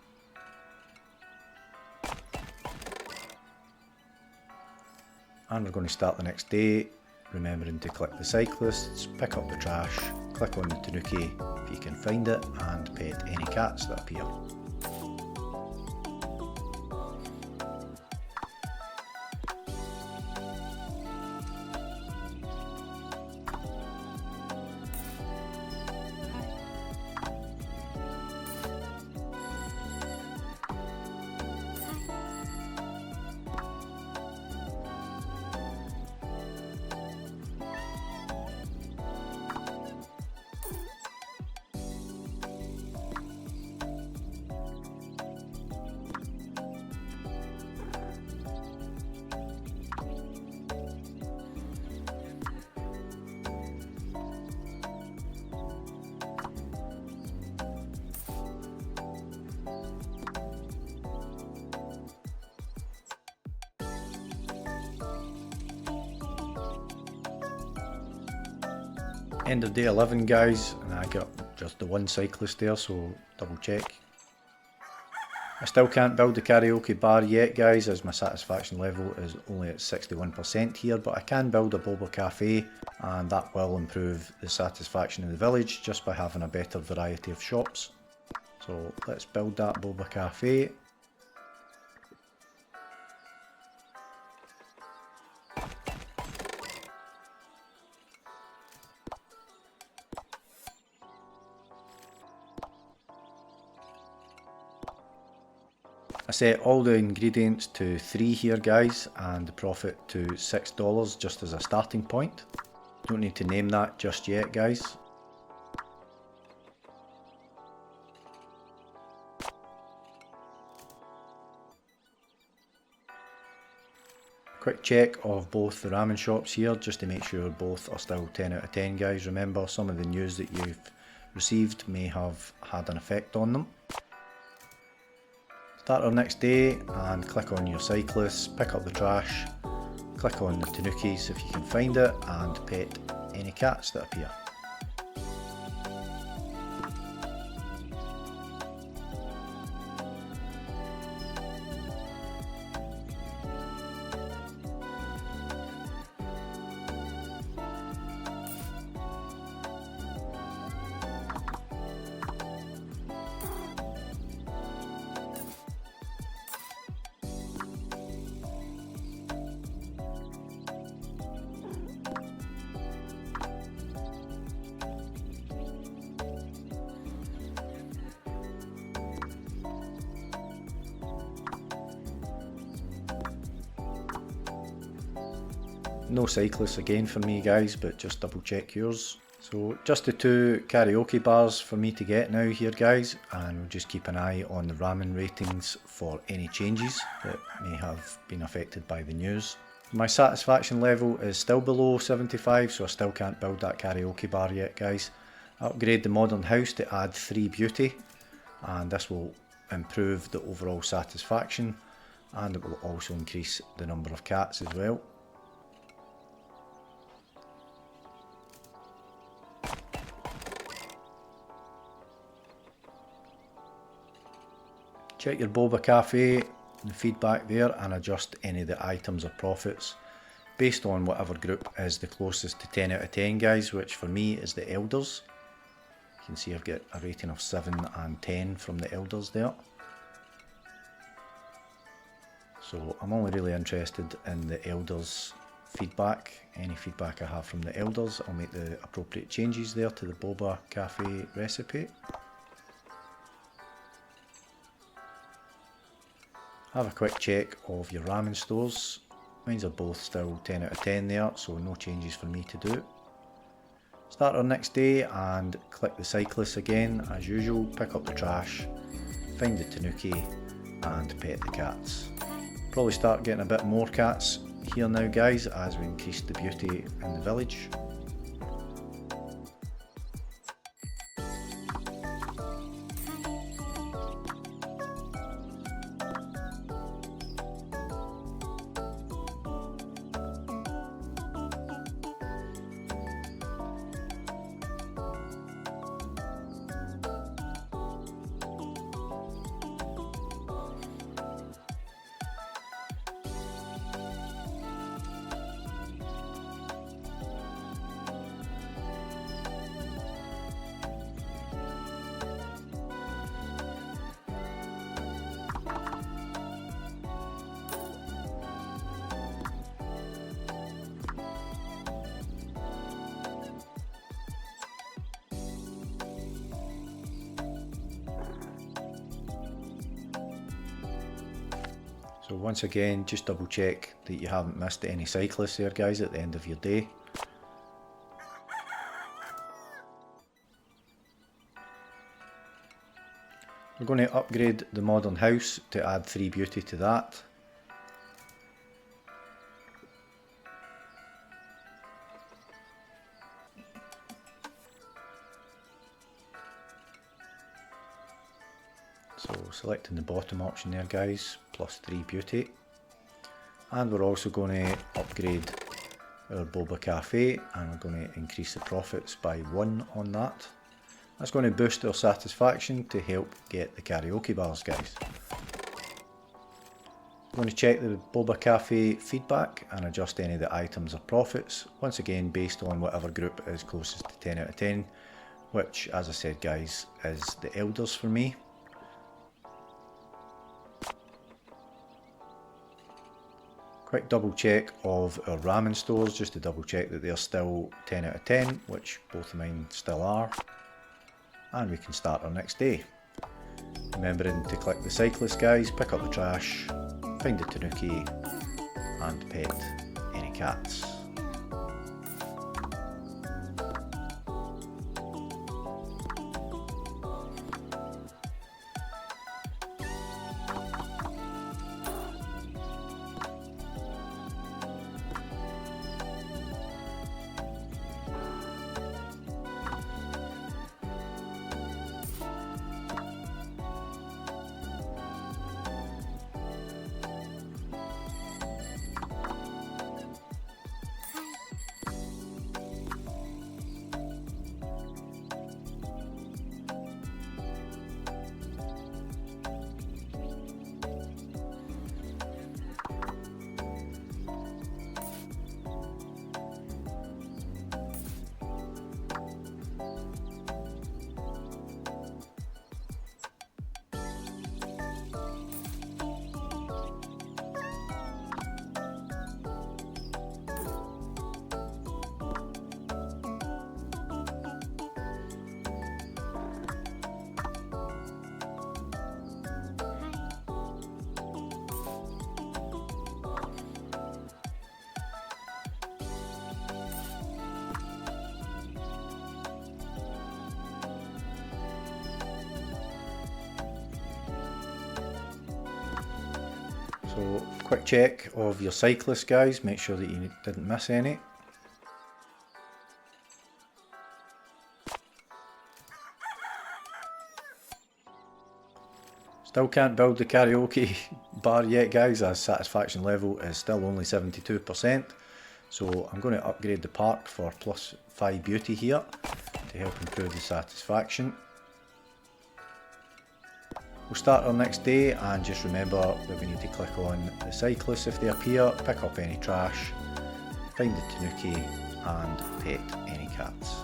Speaker 1: And we're going to start the next day, remembering to click the cyclists, pick up the trash, click on the tanuki if you can find it, and pet any cats that appear. End of day 11 guys, and I got just the one cyclist there, so double check. I still can't build the karaoke bar yet guys, as my satisfaction level is only at 61% here, but I can build a boba cafe, and that will improve the satisfaction in the village just by having a better variety of shops. So let's build that boba cafe. I set all the ingredients to 3 here guys, and the profit to $6 just as a starting point. Don't need to name that just yet guys. Quick check of both the ramen shops here just to make sure both are still 10 out of 10 guys. Remember, some of the news that you've received may have had an effect on them. Start our next day and click on your cyclist, pick up the trash, click on the tanukis if you can find it, and pet any cats that appear. No cyclists again for me guys, but just double check yours. So just the 2 karaoke bars for me to get now here guys, and we'll just keep an eye on the ramen ratings for any changes that may have been affected by the news. My satisfaction level is still below 75, so I still can't build that karaoke bar yet guys. I upgrade the modern house to add 3 beauty, and this will improve the overall satisfaction, and it will also increase the number of cats as well. Check your boba cafe, the feedback there, and adjust any of the items or profits based on whatever group is the closest to 10 out of 10 guys, which for me is the elders. You can see I've got a rating of 7 and 10 from the elders there. So I'm only really interested in the elders feedback. Any feedback I have from the elders, I'll make the appropriate changes there to the boba cafe recipe. Have a quick check of your ramen stores. Mine are both still 10 out of 10 there, so no changes for me to do. Start our next day and click the cyclist again as usual, pick up the trash, find the tanuki and pet the cats. Probably start getting a bit more cats here now guys as we increase the beauty in the village. So once again, just double check that you haven't missed any cyclists there guys at the end of your day. We're going to upgrade the modern house to add 3 beauty to that. So selecting the bottom option there guys, plus 3 beauty. And we're also going to upgrade our boba cafe, and we're going to increase the profits by 1 on that. That's going to boost our satisfaction to help get the karaoke bars guys. I'm going to check the boba cafe feedback and adjust any of the items or profits, once again based on whatever group is closest to 10 out of 10, which as I said guys is the elders for me. Quick double check of our ramen stores just to double check that they're still 10 out of 10, which both of mine still are. And we can start our next day. Remembering to click the cyclist guys, pick up the trash, find the tanuki and pet any cats. So quick check of your cyclists guys, make sure that you didn't miss any. Still can't build the karaoke bar yet guys, as satisfaction level is still only 72%. So I'm going to upgrade the park for +5 beauty here to help improve the satisfaction. We'll start our next day, and just remember that we need to click on the cyclists if they appear, pick up any trash, find the tanuki and pet any cats.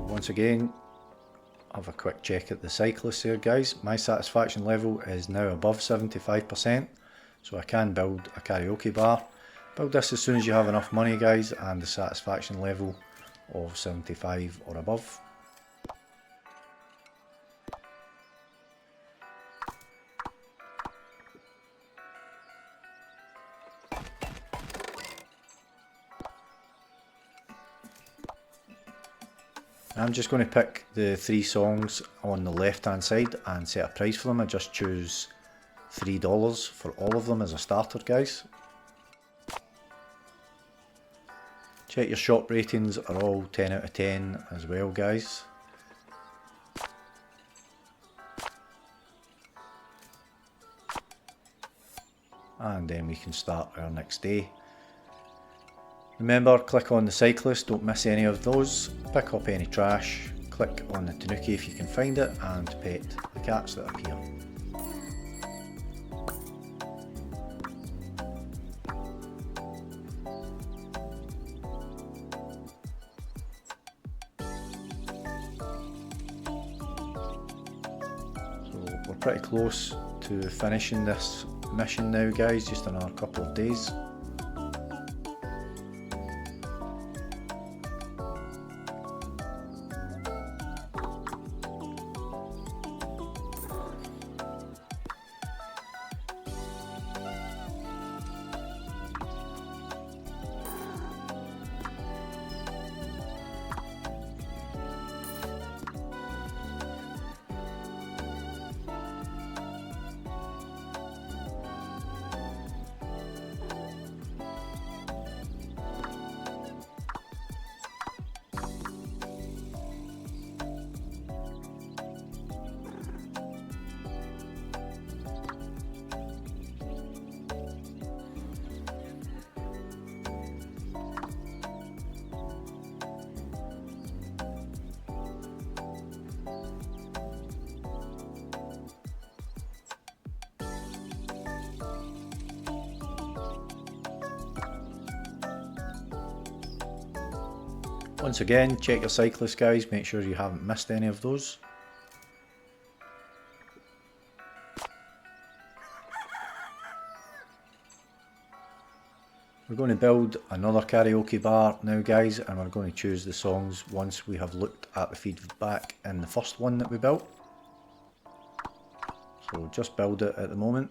Speaker 1: Once again, have a quick check at the cyclists here guys. My satisfaction level is now above 75%, so I can build a karaoke bar. Build this as soon as you have enough money guys and the satisfaction level of 75 or above. I'm just going to pick the 3 songs on the left hand side and set a price for them. I just choose $3 for all of them as a starter guys. Check your shop ratings are all 10 out of 10 as well guys. And then we can start our next day. Remember, click on the cyclist, don't miss any of those, pick up any trash, click on the tanuki if you can find it, and pet the cats that appear. So we're pretty close to finishing this mission now guys, just another couple of days. Once again, check your cyclists guys, make sure you haven't missed any of those. We're going to build another karaoke bar now guys, and we're going to choose the songs once we have looked at the feedback in the first one that we built. So just build it at the moment.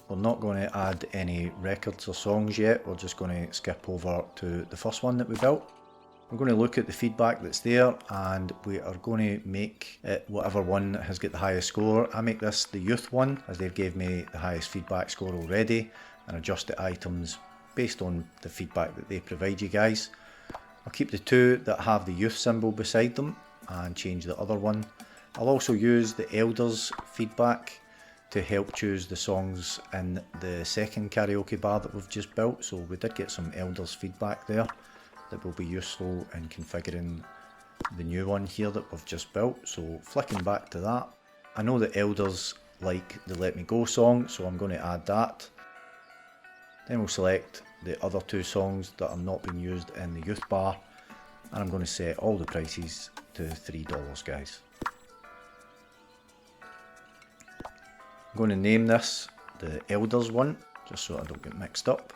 Speaker 1: we're not going to add any records or songs yet, we're just going to skip over to the first one that we built. We're going to look at the feedback that's there and we are going to make it whatever one has got the highest score. I make this the youth one as they've gave me the highest feedback score already, and adjust the items based on the feedback that they provide you guys. I'll keep the two that have the youth symbol beside them and change the other one. I'll also use the elders feedback to help choose the songs in the second karaoke bar that we've just built. So we did get some elders feedback there that will be useful in configuring the new one here that we've just built. So flicking back to that, I know the elders like the Let Me Go song, so I'm going to add that. Then we'll select the other two songs that are not being used in the youth bar, and I'm going to set all the prices to $3 guys. I'm going to name this the Elders one, just so I don't get mixed up.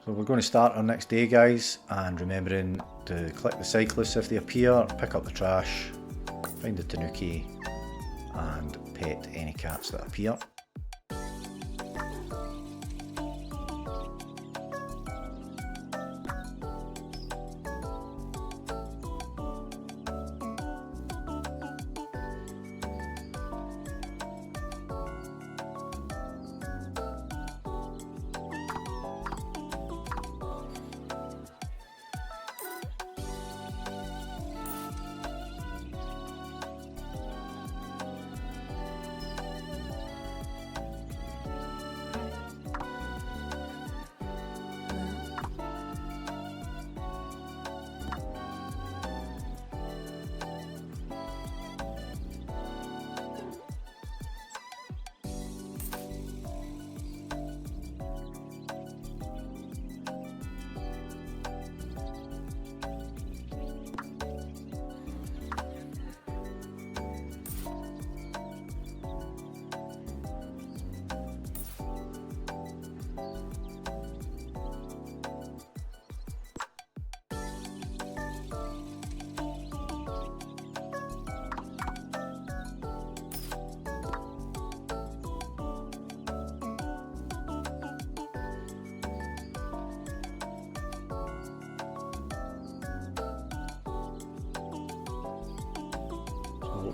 Speaker 1: So we're going to start our next day guys, and remembering to click the cyclists if they appear, pick up the trash, find the tanuki and pet any cats that appear.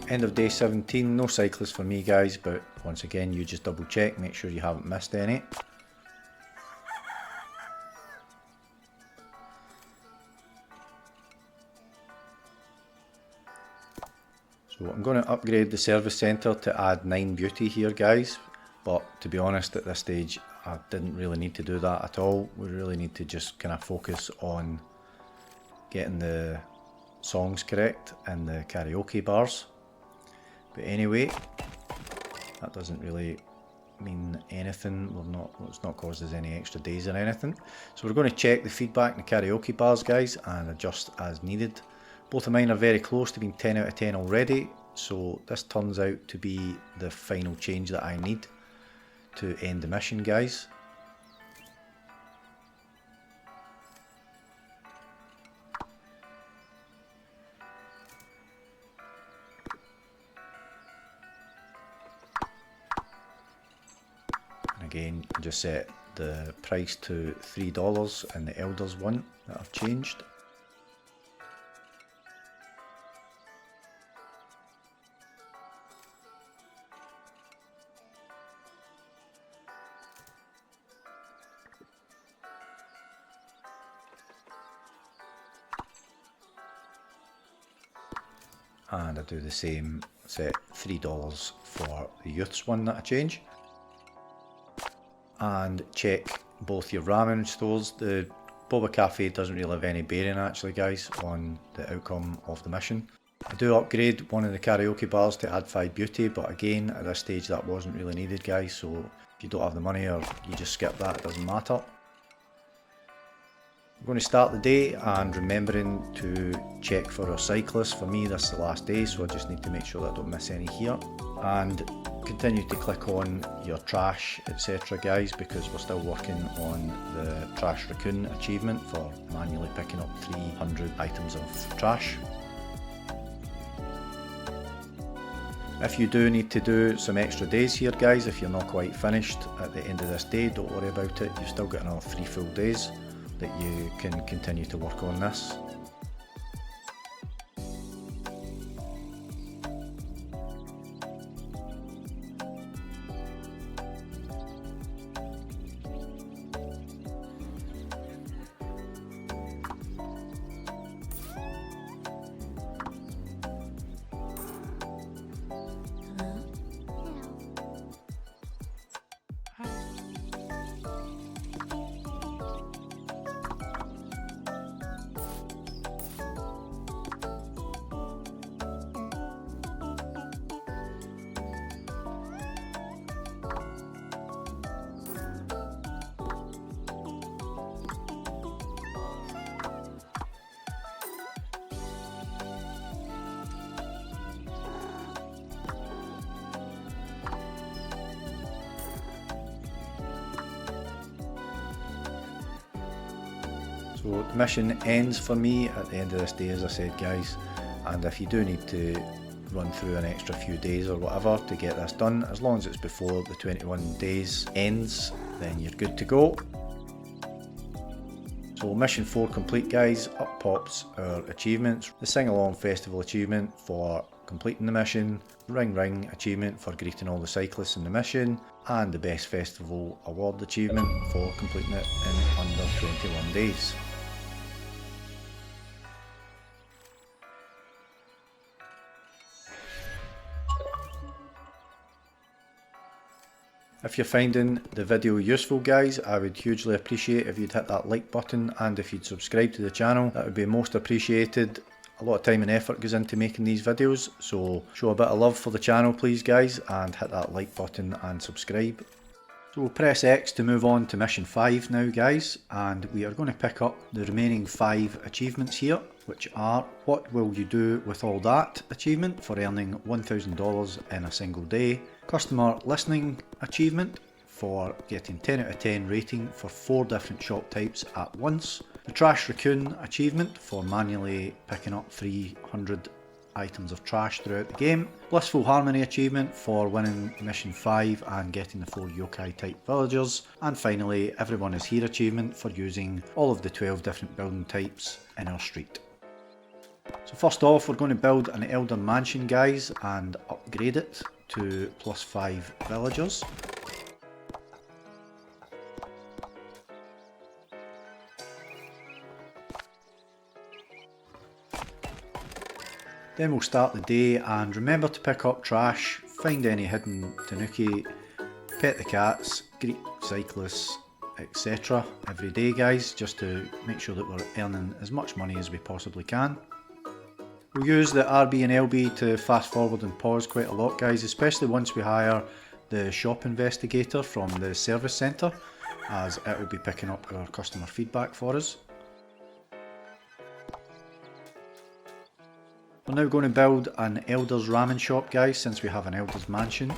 Speaker 1: End of day 17, no cyclists for me guys, but once again you just double check, make sure you haven't missed any. So I'm going to upgrade the service centre to add 9 beauty here guys, but to be honest at this stage I didn't really need to do that at all. We really need to just kind of focus on getting the songs correct in the karaoke bars. But anyway, that doesn't really mean anything. It's not caused us any extra days or anything. So we're going to check the feedback in the karaoke bars guys and adjust as needed. Both of mine are very close to being 10 out of 10 already, so this turns out to be the final change that I need to end the mission guys. Again, just set the price to $3 in the Elders one that I've changed. And I do the same, set $3 for the youths one that I change. And check both your ramen stores. The Boba Cafe doesn't really have any bearing actually guys on the outcome of the mission. I do upgrade one of the karaoke bars to add 5 beauty, but again at this stage that wasn't really needed guys, so if you don't have the money or you just skip that, it doesn't matter. I'm going to start the day and remembering to check for our cyclists. For me this is the last day, so I just need to make sure that I don't miss any here. And continue to click on your trash, etc. guys, because we're still working on the trash Racoon achievement for manually picking up 300 items of trash. If you do need to do some extra days here guys, if you're not quite finished at the end of this day, don't worry about it, you've still got another 3 full days that you can continue to work on this. So the mission ends for me at the end of this day, as I said guys, and if you do need to run through an extra few days or whatever to get this done, as long as it's before the 21 days ends, then you're good to go. So mission 4 complete guys, up pops our achievements. The Sing Along Festival achievement for completing the mission, Ring Ring achievement for greeting all the cyclists in the mission, and the Best Festival Award achievement for completing it in under 21 days. If you're finding the video useful guys, I would hugely appreciate if you'd hit that like button, and if you'd subscribe to the channel, that would be most appreciated. A lot of time and effort goes into making these videos, so show a bit of love for the channel please guys, and hit that like button and subscribe. So we'll press X to move on to mission 5 now guys, and we are going to pick up the remaining 5 achievements here, which are What Will You Do With All That achievement for earning $1,000 in a single day, Customer Listening achievement for getting 10 out of 10 rating for 4 different shop types at once, the Trash Racoon achievement for manually picking up 300 items of trash throughout the game, Blissful Harmony achievement for winning mission 5 and getting the 4 yokai type villagers, and finally Everyone Is Here achievement for using all of the 12 different building types in our street. So first off, we're going to build an Elder Mansion guys and upgrade it to +5 villagers. Then we'll start the day, and remember to pick up trash, find any hidden tanuki, pet the cats, greet cyclists, etc. every day guys, just to make sure that we're earning as much money as we possibly can. We'll use the RB and LB to fast forward and pause quite a lot guys, especially once we hire the shop investigator from the service centre, as it will be picking up our customer feedback for us. We're now going to build an Elder's Ramen shop guys, since we have an Elder's Mansion.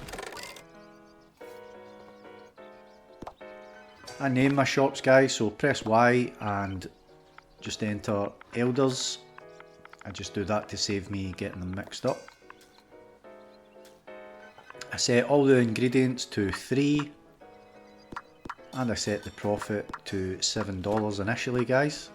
Speaker 1: I name my shops guys, so press Y and just enter Elders. I just do that to save me getting them mixed up. I set all the ingredients to 3 and I set the profit to $7 initially guys.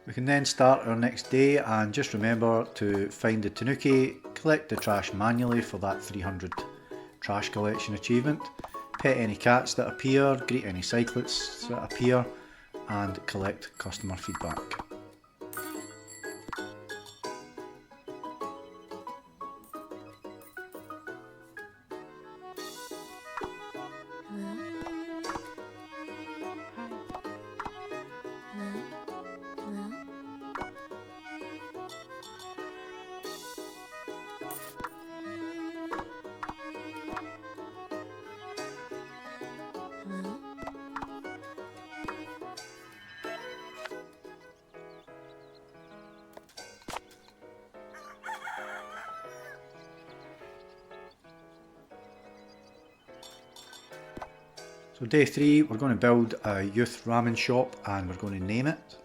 Speaker 1: We can then start our next day, and just remember to find the tanuki, collect the trash manually for that 300 trash collection achievement, pet any cats that appear, greet any cyclists that appear, and collect customer feedback. So day 3, we're going to build a youth ramen shop and we're going to name it.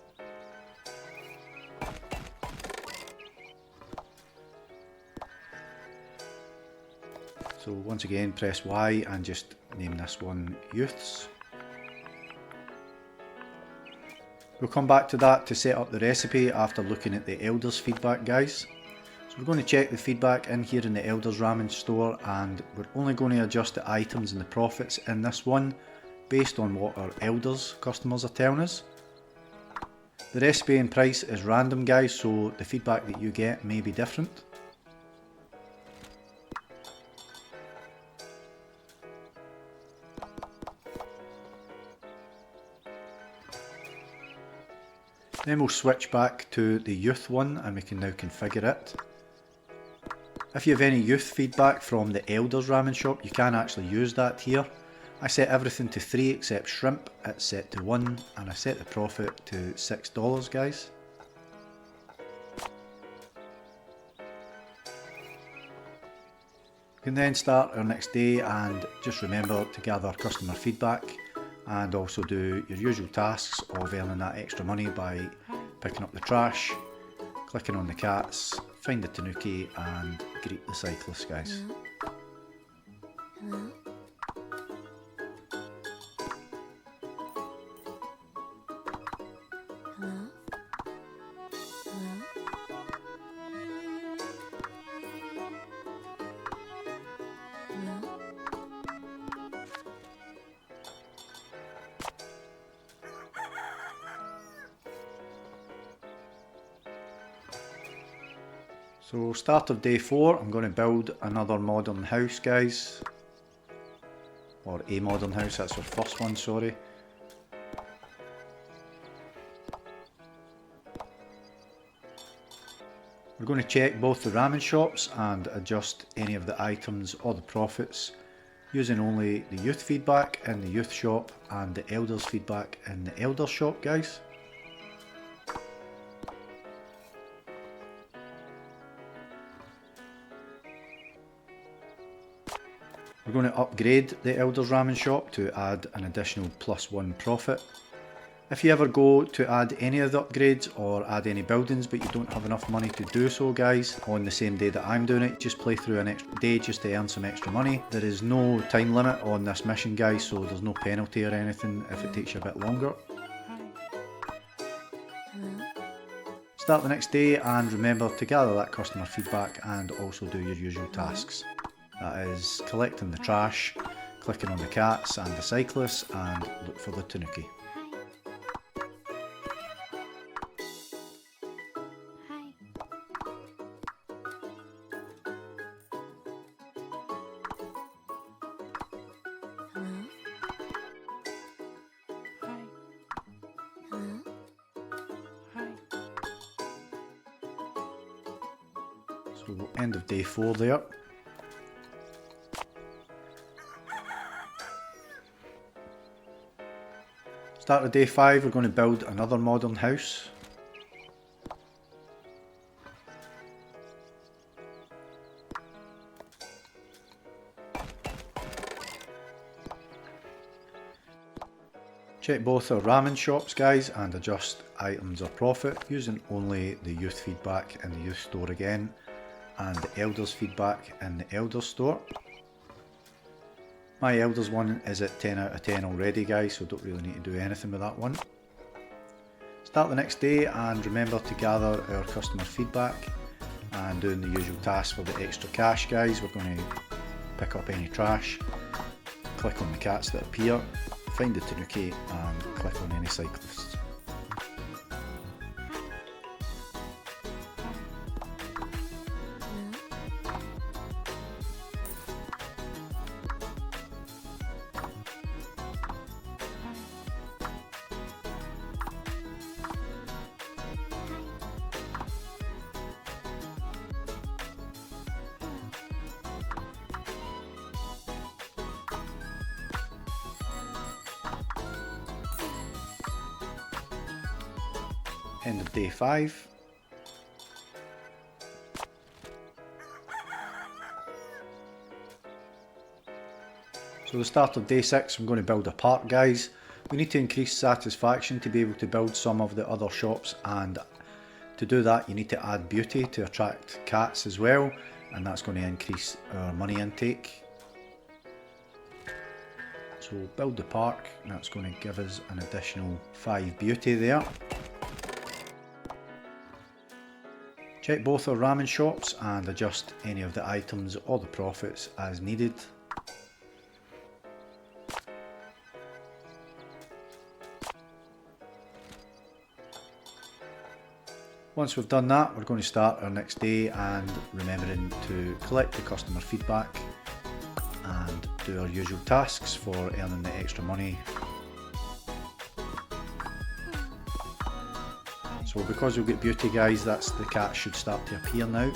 Speaker 1: So once again press Y and just name this one Youths. We'll come back to that to set up the recipe after looking at the Elders feedback, guys. So we're going to check the feedback in here in the Elders Ramen store, and we're only going to adjust the items and the profits in this one based on what our Elders customers are telling us. The recipe and price is random, guys, so the feedback that you get may be different. Then we'll switch back to the youth one and we can now configure it. If you have any youth feedback from the Elders Ramen shop, you can actually use that here. I set everything to 3 except shrimp, it's set to 1, and I set the profit to $6, guys. We can then start our next day and just remember to gather customer feedback and also do your usual tasks of earning that extra money by picking up the trash, clicking on the cats, find the tanuki and greet the cyclists, guys.
Speaker 3: Hello? Hello? Hello? Hello?
Speaker 1: So start of day 4, I'm going to build another modern house, guys. Or a modern house, that's our first one, sorry. We're going to check both the ramen shops and adjust any of the items or the profits using only the youth feedback in the youth shop and the elders feedback in the elders shop, guys. We're going to upgrade the Elders Ramen shop to add an additional +1 profit. If you ever go to add any of the upgrades or add any buildings but you don't have enough money to do so, guys, on the same day that I'm doing it, just play through an extra day just to earn some extra money. There is no time limit on this mission, guys, so there's no penalty or anything if it takes you a bit longer.
Speaker 3: Hello?
Speaker 1: Start the next day and remember to gather that customer feedback and also do your usual tasks. That is collecting the trash, clicking on the cats and the cyclists, and look for the tanuki.
Speaker 2: Hi.
Speaker 3: Hello?
Speaker 4: Hi.
Speaker 3: Hello?
Speaker 4: Hi.
Speaker 1: So end of day 4 there. Start of day 5, we're going to build another modern house. Check both our ramen shops, guys, and adjust items or profit using only the youth feedback in the youth store again and the elders feedback in the elders store. My elders one is at 10 out of 10 already, guys, so don't really need to do anything with that one. Start the next day and remember to gather our customer feedback and doing the usual tasks for the extra cash, guys. We're going to pick up any trash, click on the cats that appear, find the tanuki and click on any cyclists. End of day 5. So the start of day 6, I'm going to build a park, guys. We need to increase satisfaction to be able to build some of the other shops, and to do that you need to add beauty to attract cats as well, and that's going to increase our money intake. So we'll build the park, and that's going to give us an additional 5 beauty there. Check both our ramen shops and adjust any of the items or the profits as needed. Once we've done that, we're going to start our next day, and remembering to collect the customer feedback and do our usual tasks for earning the extra money. So because we'll get beauty, guys, that's the cat should start to appear now.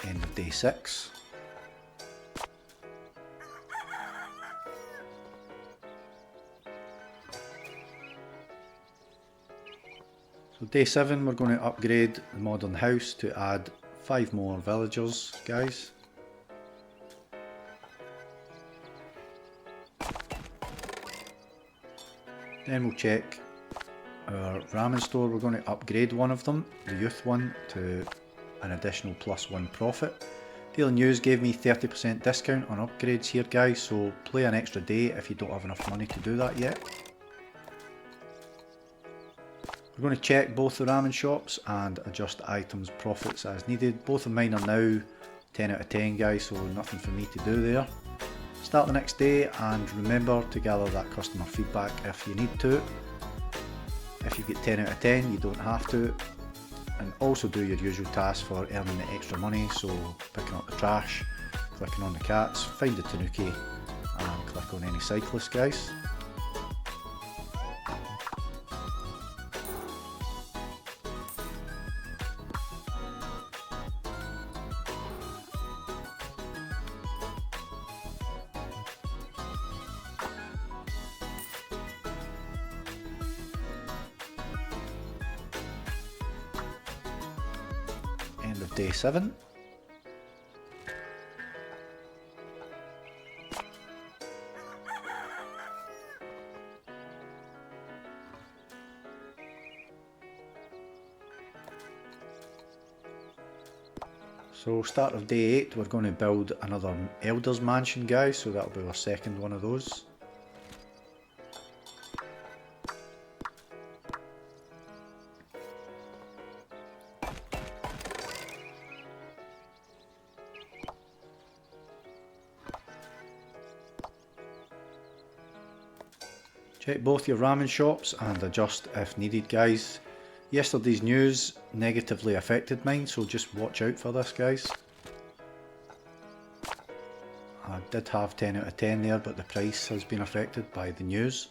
Speaker 1: End of day 6. So day 7, we're going to upgrade the modern house to add 5 more villagers, guys. Then we'll check our ramen store. We're going to upgrade one of them, the youth one, to an additional +1 profit. Daily News gave me 30% discount on upgrades here, guys, so play an extra day if you don't have enough money to do that yet. We're going to check both the ramen shops and adjust items profits as needed. Both of mine are now 10 out of 10, guys, so nothing for me to do there. Start the next day, and remember to gather that customer feedback if you need to. If you get 10 out of 10, you don't have to. And also do your usual tasks for earning the extra money, so picking up the trash, clicking on the cats, find the tanuki, and click on any cyclist, guys. End of day 7. So start of day 8, we're going to build another Elder's Mansion, guys, so that'll be our second one of those. Check both your ramen shops and adjust if needed, guys. Yesterday's news negatively affected mine, so just watch out for this, guys. I did have 10 out of 10 there, but the price has been affected by the news.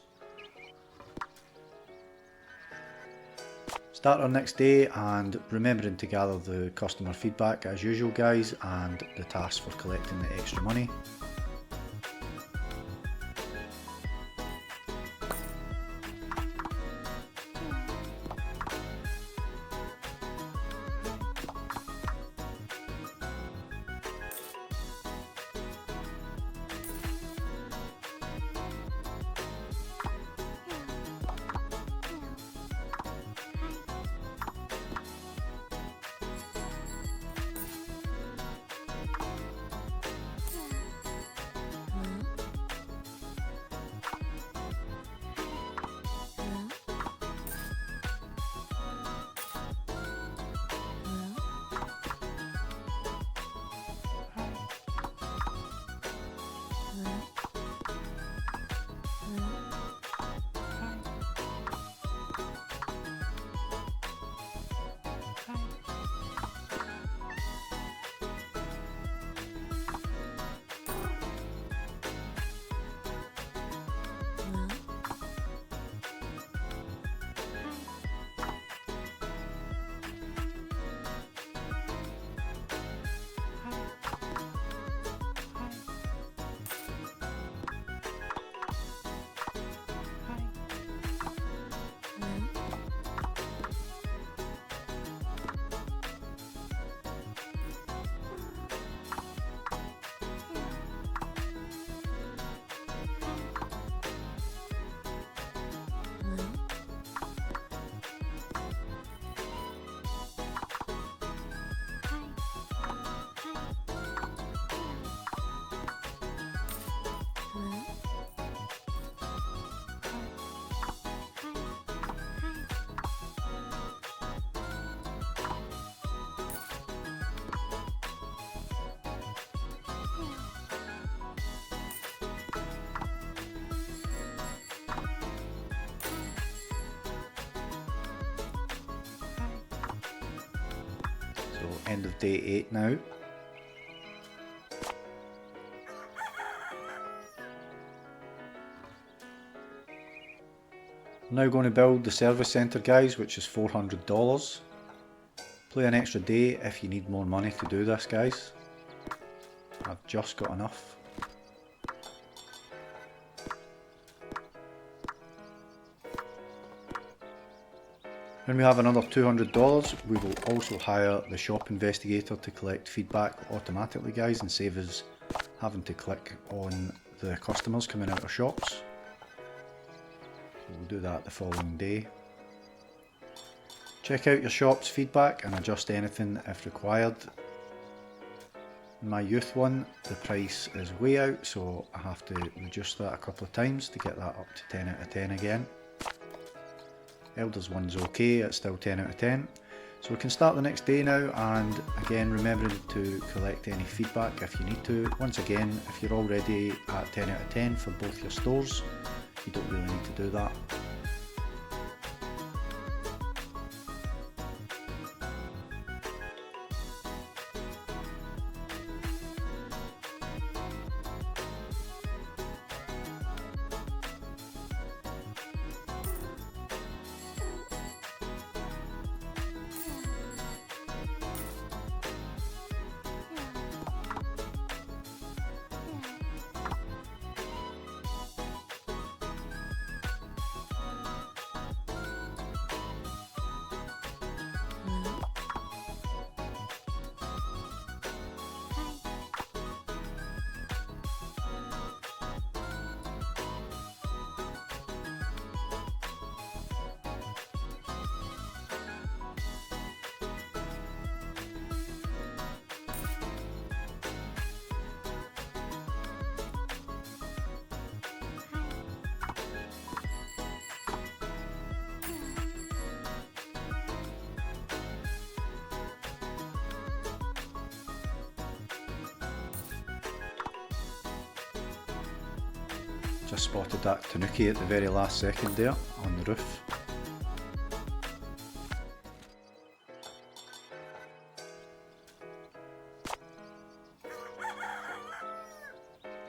Speaker 1: Start our next day, and remembering to gather the customer feedback as usual, guys, and the task for collecting the extra money. So end of day 8 now. I'm now going to build the service centre, guys, which is $400. Play an extra day if you need more money to do this, guys. I've just got enough. When we have another $200, we will also hire the shop investigator to collect feedback automatically, guys, and save us having to click on the customers coming out of shops. We'll do that the following day. Check out your shop's feedback and adjust anything if required. In my youth one, the price is way out, so I have to reduce that a couple of times to get that up to 10 out of 10 again. Elders one's okay, it's still 10 out of 10. So we can start the next day now, and again remembering to collect any feedback if you need to. Once again, if you're already at 10 out of 10 for both your stores, you don't really need to do that. Just spotted that tanuki at the very last second there on the roof.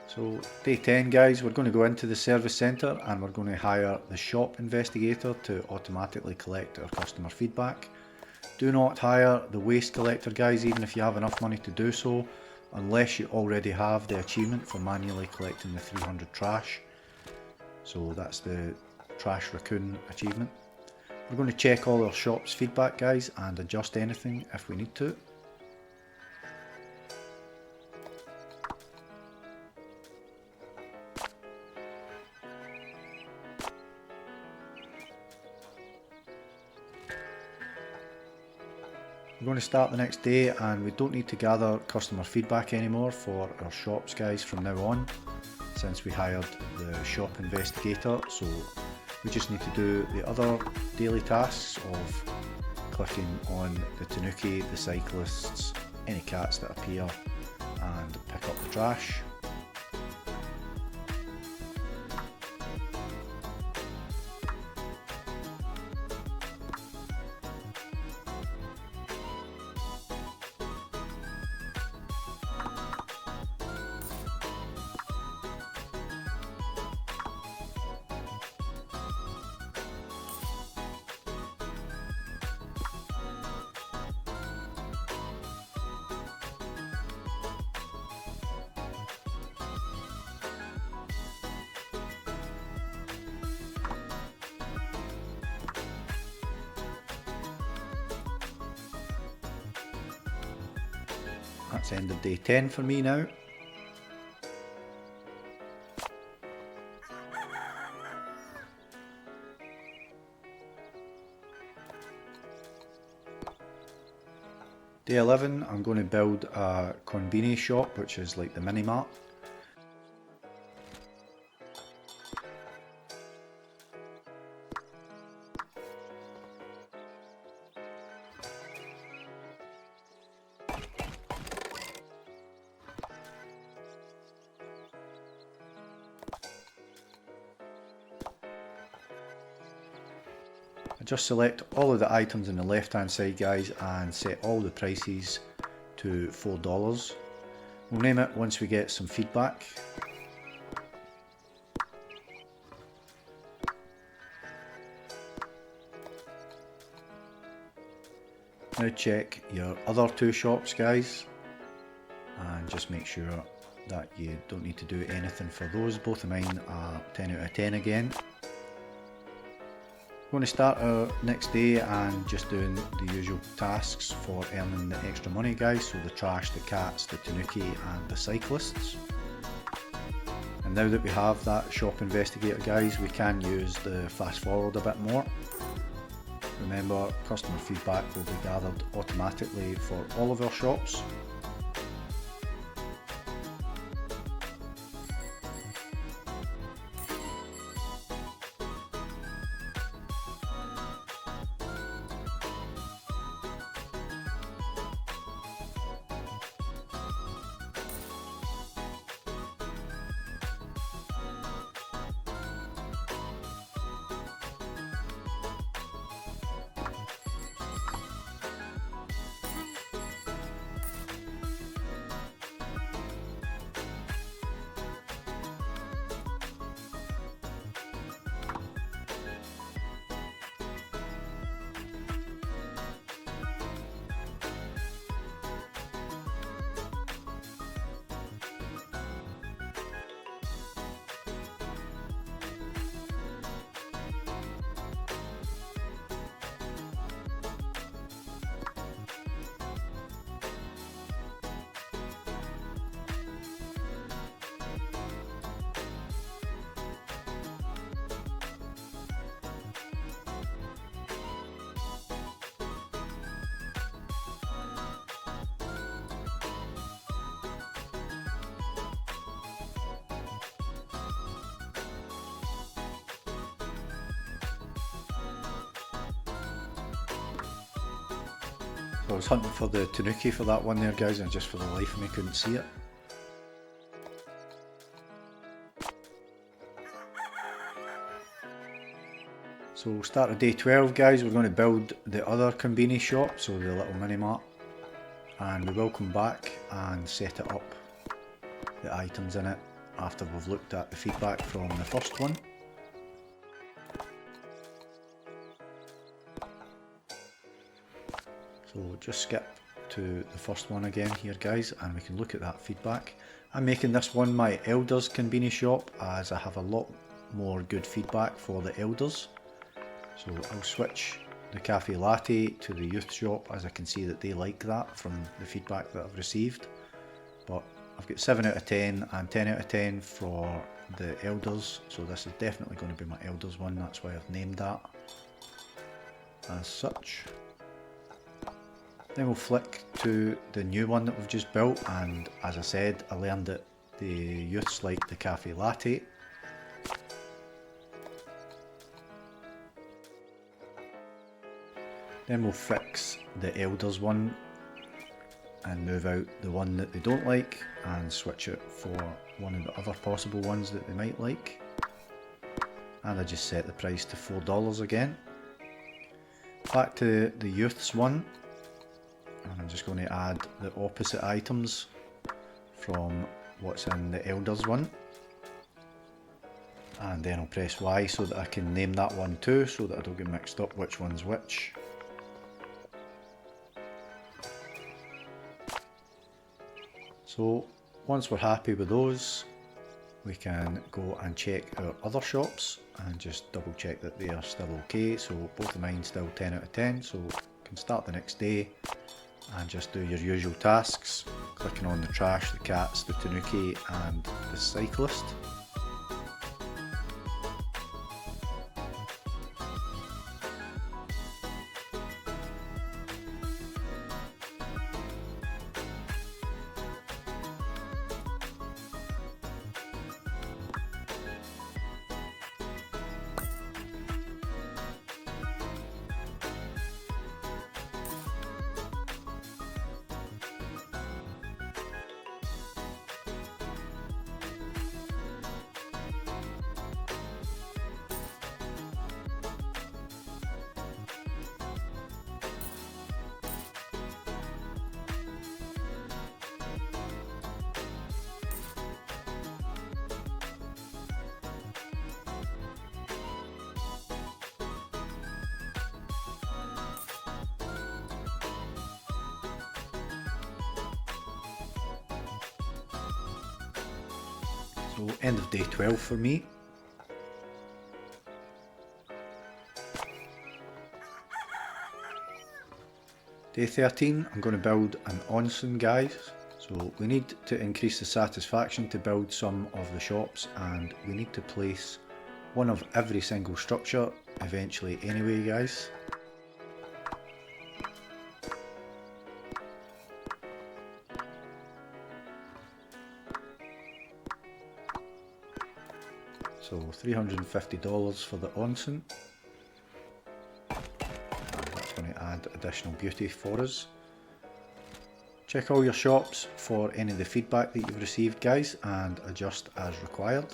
Speaker 1: So day 10, guys, we're going to go into the service centre and we're going to hire the shop investigator to automatically collect our customer feedback. Do not hire the waste collector, guys, even if you have enough money to do so, unless you already have the achievement for manually collecting the 300 trash. So that's the trash Racoon achievement. We're going to check all our shop's feedback, guys, and adjust anything if we need to. We're going to start the next day, and we don't need to gather customer feedback anymore for our shops, guys, from now on, since we hired the shop investigator. So we just need to do the other daily tasks of clicking on the tanuki, the cyclists, any cats that appear, and pick up the trash. That's end of day 10 for me now. Day 11, I'm going to build a convenience shop, which is like the mini mart. I just select all of the items on the left hand side, guys, and set all the prices to $4. We'll name it once we get some feedback. Now check your other two shops, guys, and just make sure that you don't need to do anything for those. Both of mine are 10 out of 10 again. We're going to start our next day and just doing the usual tasks for earning the extra money, guys. So the trash, the cats, the tanuki and the cyclists. And now that we have that shop investigator, guys, we can use the fast forward a bit more. Remember, customer feedback will be gathered automatically for all of our shops. I was hunting for the tanuki for that one there, guys, and just for the life of me couldn't see it. So start of day 12, guys, we're going to build the other convenience shop, so the little mini mart, and we will come back and set it up, the items in it, after we've looked at the feedback from the first one. So just skip to the first one again here, guys, and we can look at that feedback. I'm making this one my elders convenience shop as I have a lot more good feedback for the elders. So I'll switch the cafe latte to the youth shop, as I can see that they like that from the feedback that I've received. But I've got 7 out of 10 and 10 out of 10 for the elders, so this is definitely going to be my elders one, that's why I've named that as such. Then we'll flick to the new one that we've just built, and as I said, I learned that the youths like the cafe latte. Then we'll fix the elders one and move out the one that they don't like and switch it for one of the other possible ones that they might like. And I just set the price to $4 again. Back to the youths one. And I'm just going to add the opposite items from what's in the elders one, and then I'll press Y so that I can name that one too, so that I don't get mixed up which one's which. So once we're happy with those, we can go and check our other shops and just double check that they are still okay. So both of mine still 10 out of 10, so you can start the next day and just do your usual tasks, clicking on the trash, the cats, the tanuki and the cyclist. So end of day 12 for me. Day 13, I'm going to build an onsen, guys. So we need to increase the satisfaction to build some of the shops, and we need to place one of every single structure eventually anyway, guys. So $350 for the onsen. That's going to add additional beauty for us. Check all your shops for any of the feedback that you've received, guys, and adjust as required.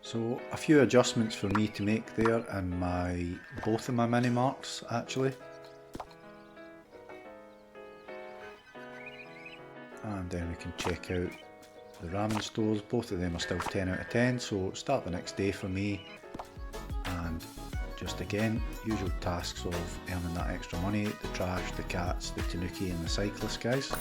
Speaker 1: So a few adjustments for me to make there in both of my mini marts actually. And then we can check out the ramen stores. Both of them are still 10 out of 10, so start the next day for me. And just again, usual tasks of earning that extra money, the trash, the cats, the tanuki and the cyclist, guys.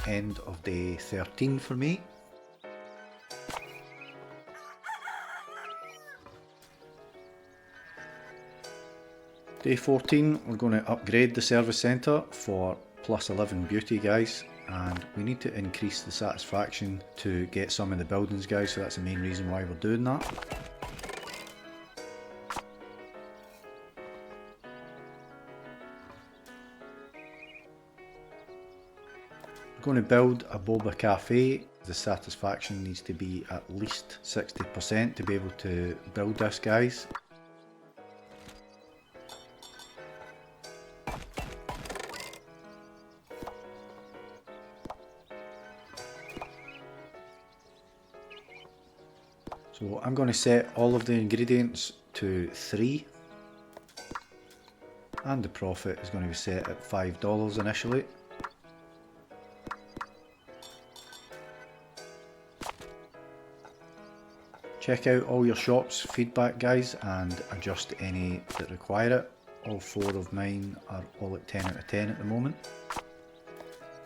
Speaker 1: End of day 13 for me. Day 14, we're going to upgrade the service centre for plus 11 beauty, guys, and we need to increase the satisfaction to get some of the buildings, guys, so that's the main reason why we're doing that. Going to build a boba cafe. The satisfaction needs to be at least 60% to be able to build this, guys. So I'm going to set all of the ingredients to 3, and the profit is going to be set at $5 initially. Check out all your shops' feedback, guys, and adjust any that require it. All 4 of mine are all at 10 out of 10 at the moment.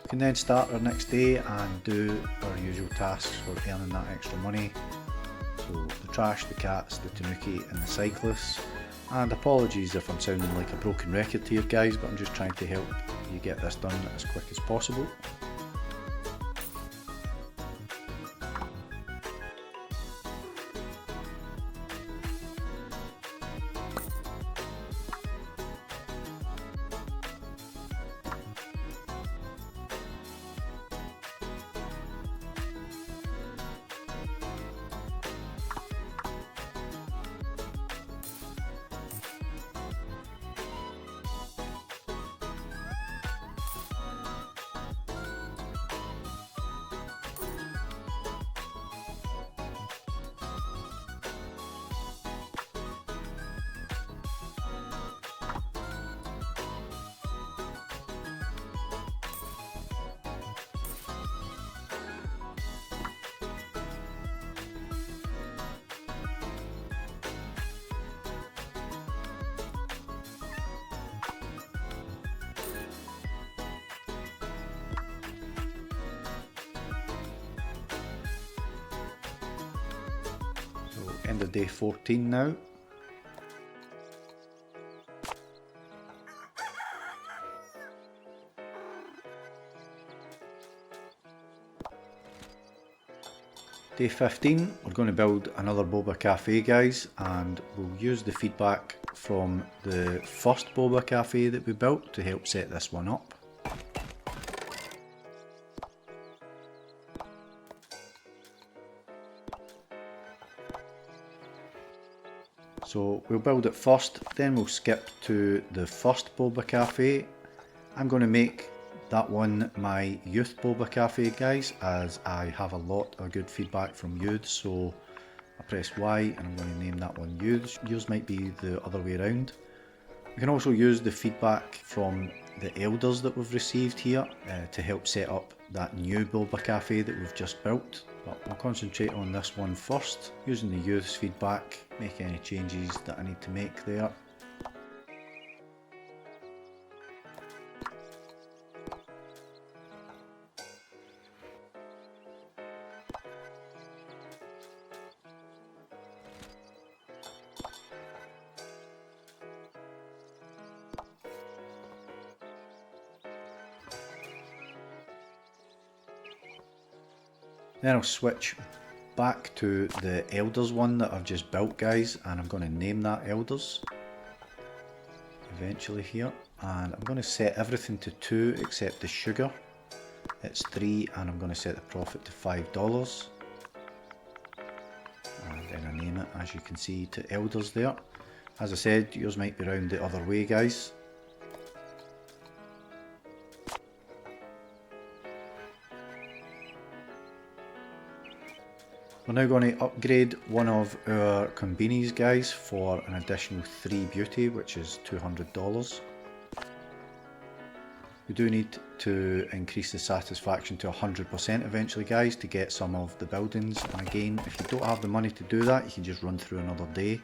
Speaker 1: We can then start our next day and do our usual tasks for earning that extra money. So the trash, the cats, the tanuki and the cyclists. And apologies if I'm sounding like a broken record here guys, but I'm just trying to help you get this done as quick as possible. So end of day 14 now. Day 15, we're going to build another boba cafe guys, and we'll use the feedback from the first boba cafe that we built to help set this one up. So we'll build it first, then we'll skip to the first boba cafe. I'm going to make that one my youth boba cafe guys, as I have a lot of good feedback from youths. So I press Y and I'm going to name that one youths. Yours might be the other way around. We can also use the feedback from the elders that we've received here to help set up that new boba cafe that we've just built. But we'll concentrate on this one first, using the youth's feedback, make any changes that I need to make there. Then I'll switch back to the elders one that I've just built guys, and I'm going to name that elders eventually here, and I'm going to set everything to 2 except the sugar. It's 3, and I'm going to set the profit to $5, and then I name it, as you can see, to elders there. As I said, yours might be round the other way guys. We're now going to upgrade one of our combinis guys for an additional 3 beauty, which is $200. We do need to increase the satisfaction to 100% eventually guys, to get some of the buildings, and again if you don't have the money to do that, you can just run through another day.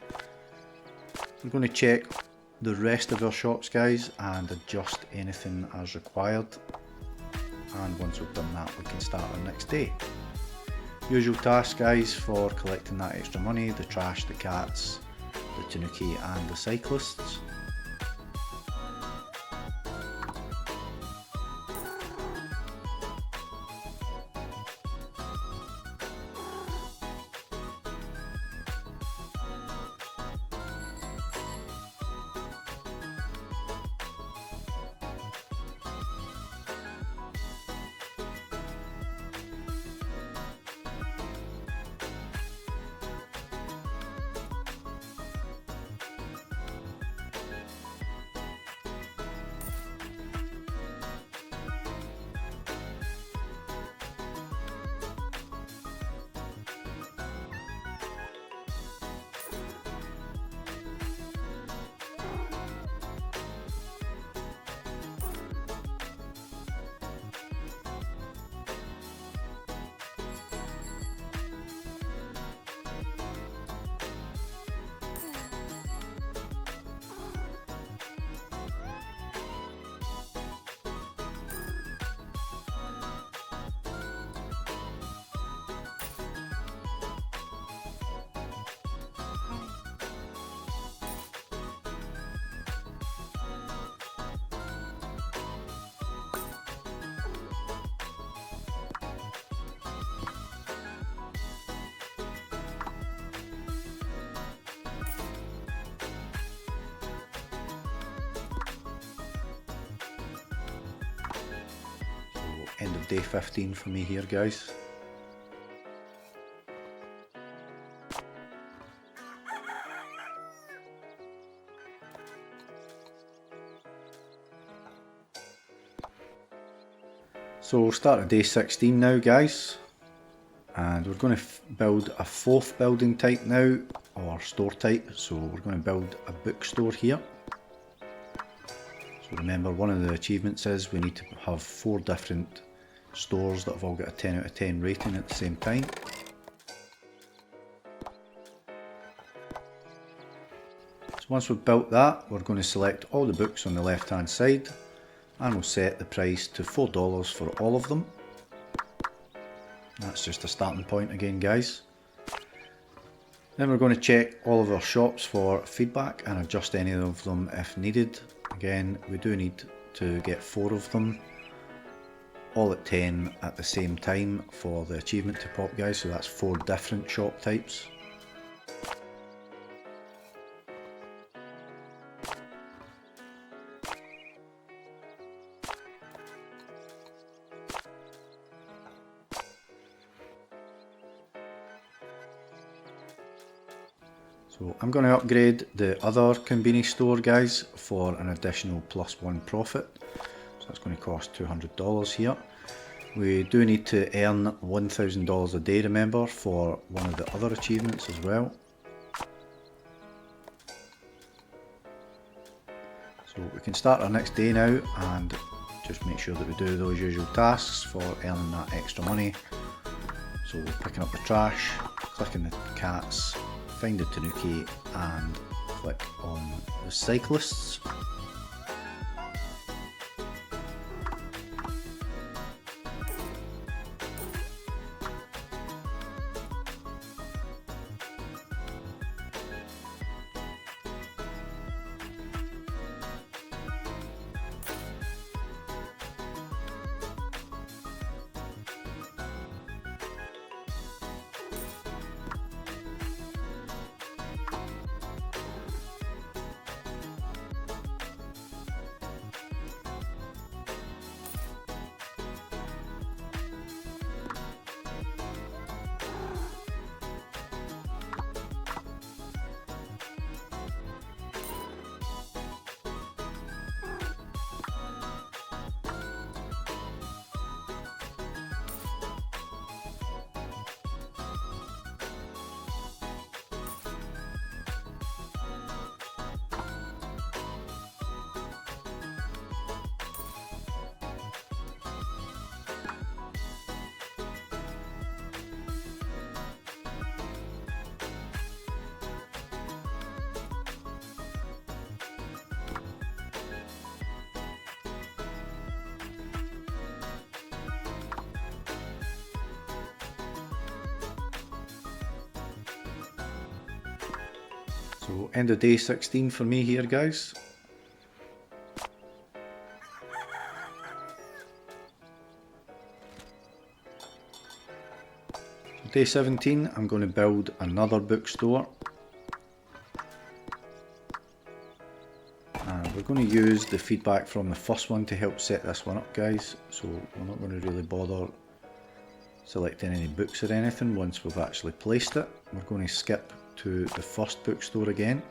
Speaker 1: We're going to check the rest of our shops guys and adjust anything as required, and once we've done that we can start our next day. Usual tasks guys for collecting that extra money: the trash, the cats, the tanuki and the cyclists. end of day 15 for me here, guys. So we'll start at day 16 now, guys, and we're going to build a fourth building type now, or store type. So we're going to build a bookstore here. So remember, one of the achievements is we need to have 4 different stores that have all got a 10 out of 10 rating at the same time. So once we've built that, we're going to select all the books on the left hand side, and we'll set the price to $4 for all of them. That's just a starting point again, guys. Then we're going to check all of our shops for feedback and adjust any of them if needed. Again, we do need to get 4 of them, all at 10 at the same time for the achievement to pop, guys, so that's 4 different shop types. So I'm going to upgrade the other convenience store, guys, for an additional +1 profit. So that's going to cost $200 here. We do need to earn $1,000 a day, remember, for one of the other achievements as well. So we can start our next day now and just make sure that we do those usual tasks for earning that extra money. So picking up the trash, clicking the cats, find the tanuki and click on the cyclists. So end of day 16 for me here, guys. So day 17, I'm going to build another bookstore. And we're going to use the feedback from the first one to help set this one up, guys. So we're not going to really bother selecting any books or anything once we've actually placed it. We're going to skip to the first bookstore again,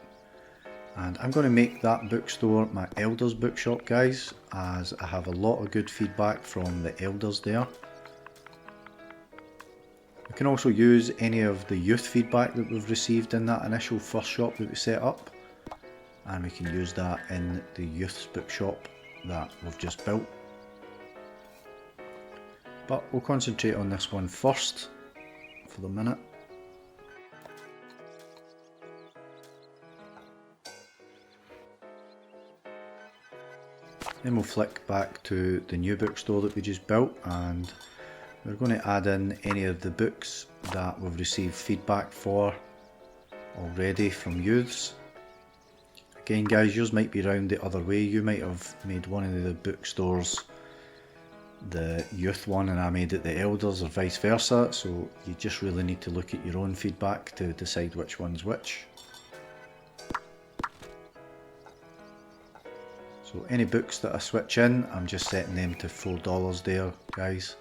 Speaker 1: and I'm going to make that bookstore my elders bookshop, guys, as I have a lot of good feedback from the elders there. We can also use any of the youth feedback that we've received in that initial first shop that we set up, and we can use that in the youth's bookshop that we've just built. But we'll concentrate on this one first for the minute. Then we'll flick back to the new bookstore that we just built, and we're going to add in any of the books that we've received feedback for already from youths. Again, guys, yours might be round the other way. You might have made one of the bookstores the youth one and I made it the elders, or vice versa, so you just really need to look at your own feedback to decide which one's which. So any books that I switch in, I'm just setting them to $4 there, guys.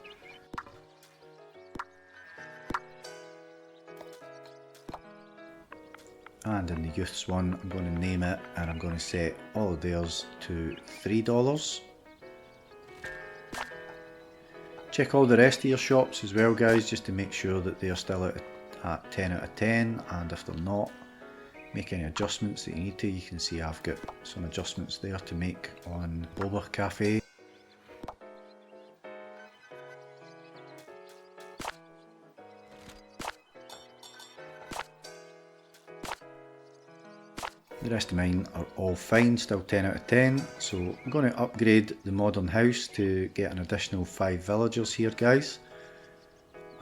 Speaker 1: And in the youths one, I'm going to name it and I'm going to set all of theirs to $3. Check all the rest of your shops as well, guys, just to make sure that they're still at 10 out of 10, and if they're not, make any adjustments that you need to. You can see I've got some adjustments there to make on Boba Cafe. The rest of mine are all fine, still 10 out of 10, so I'm going to upgrade the modern house to get an additional 5 villagers here, guys.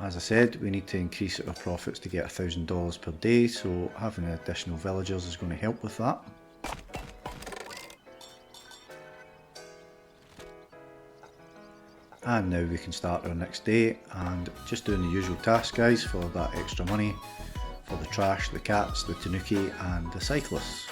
Speaker 1: As I said, we need to increase our profits to get $1,000 per day, so having additional villagers is going to help with that. And now we can start our next day and just doing the usual tasks, guys, for that extra money. For the trash, the cats, the tanuki and the cyclists.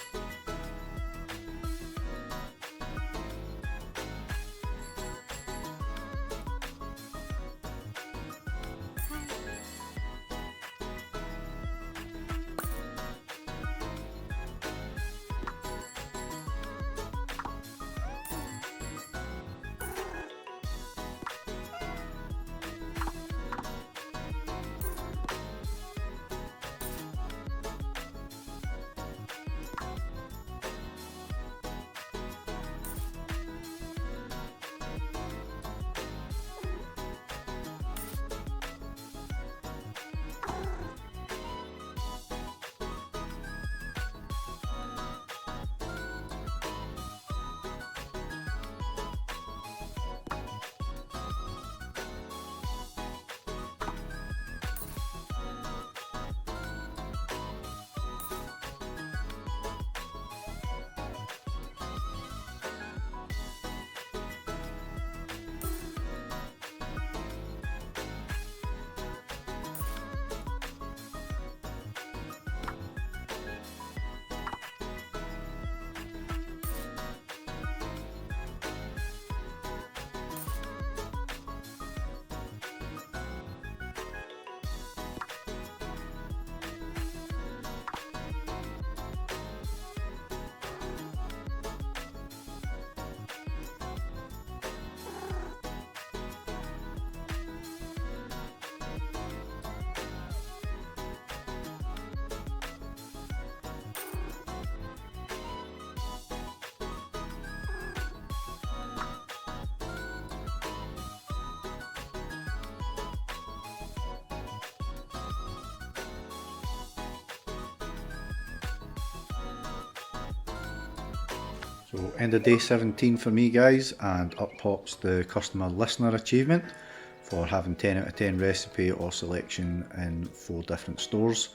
Speaker 1: So end of day 17 for me, guys, and up pops the customer listener achievement for having 10 out of 10 recipe or selection in 4 different stores.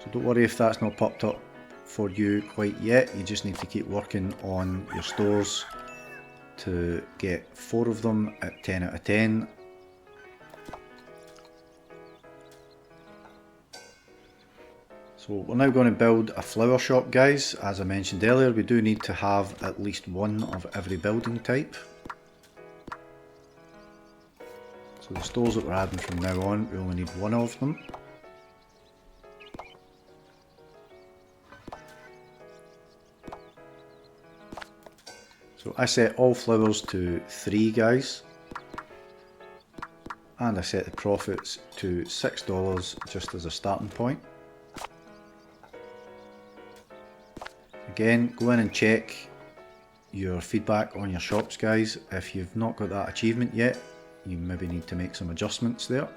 Speaker 1: So don't worry if that's not popped up for you quite yet, you just need to keep working on your stores to get 4 of them at 10 out of 10. So we're now going to build a flower shop, guys. As I mentioned earlier, we do need to have at least one of every building type. So the stores that we're adding from now on, we only need one of them. So I set all flowers to 3, guys. And I set the profits to $6 just as a starting point. Again, go in and check your feedback on your shops, guys. If you've not got that achievement yet, you maybe need to make some adjustments there.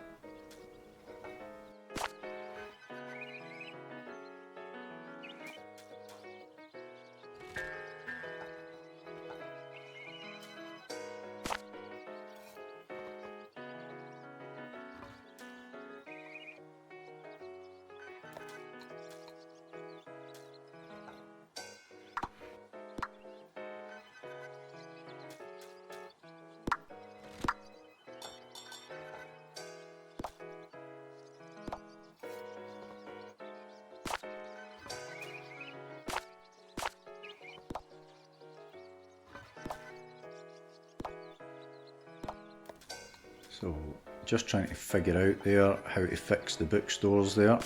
Speaker 1: So just trying to figure out there how to fix the bookstores there.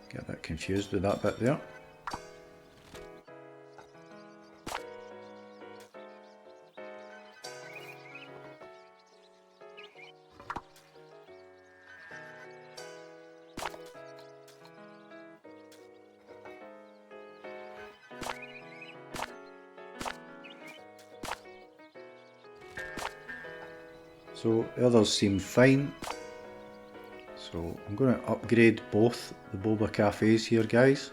Speaker 1: Get a bit confused with that bit there. So the others seem fine. So I'm going to upgrade both the boba cafes here, guys.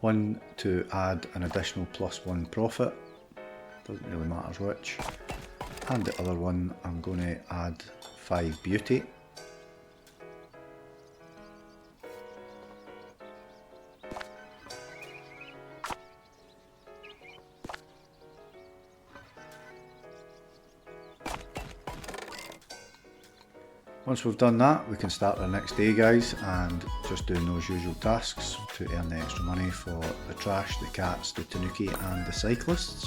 Speaker 1: One to add an additional +1 profit, doesn't really matter which. And the other one I'm going to add 5 beauty. Once we've done that, we can start our next day, guys, and just doing those usual tasks to earn the extra money for the trash, the cats, the tanuki and the cyclists.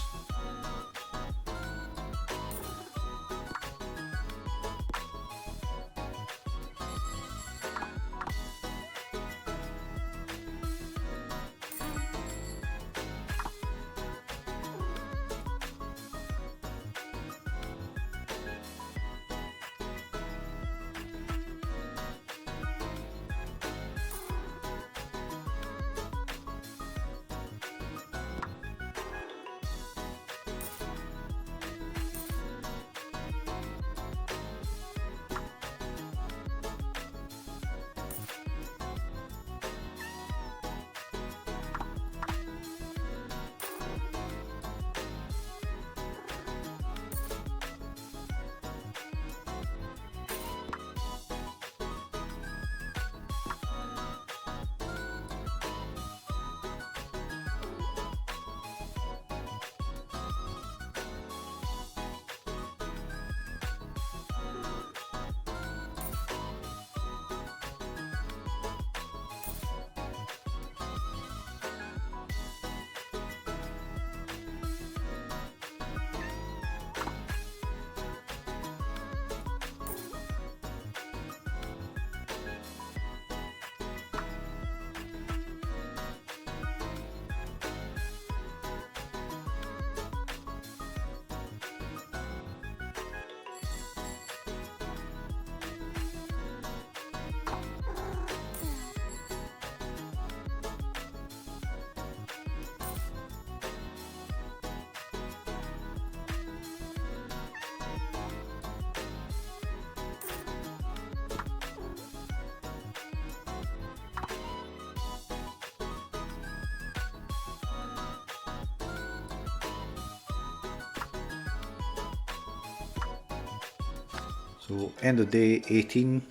Speaker 1: So end of day 18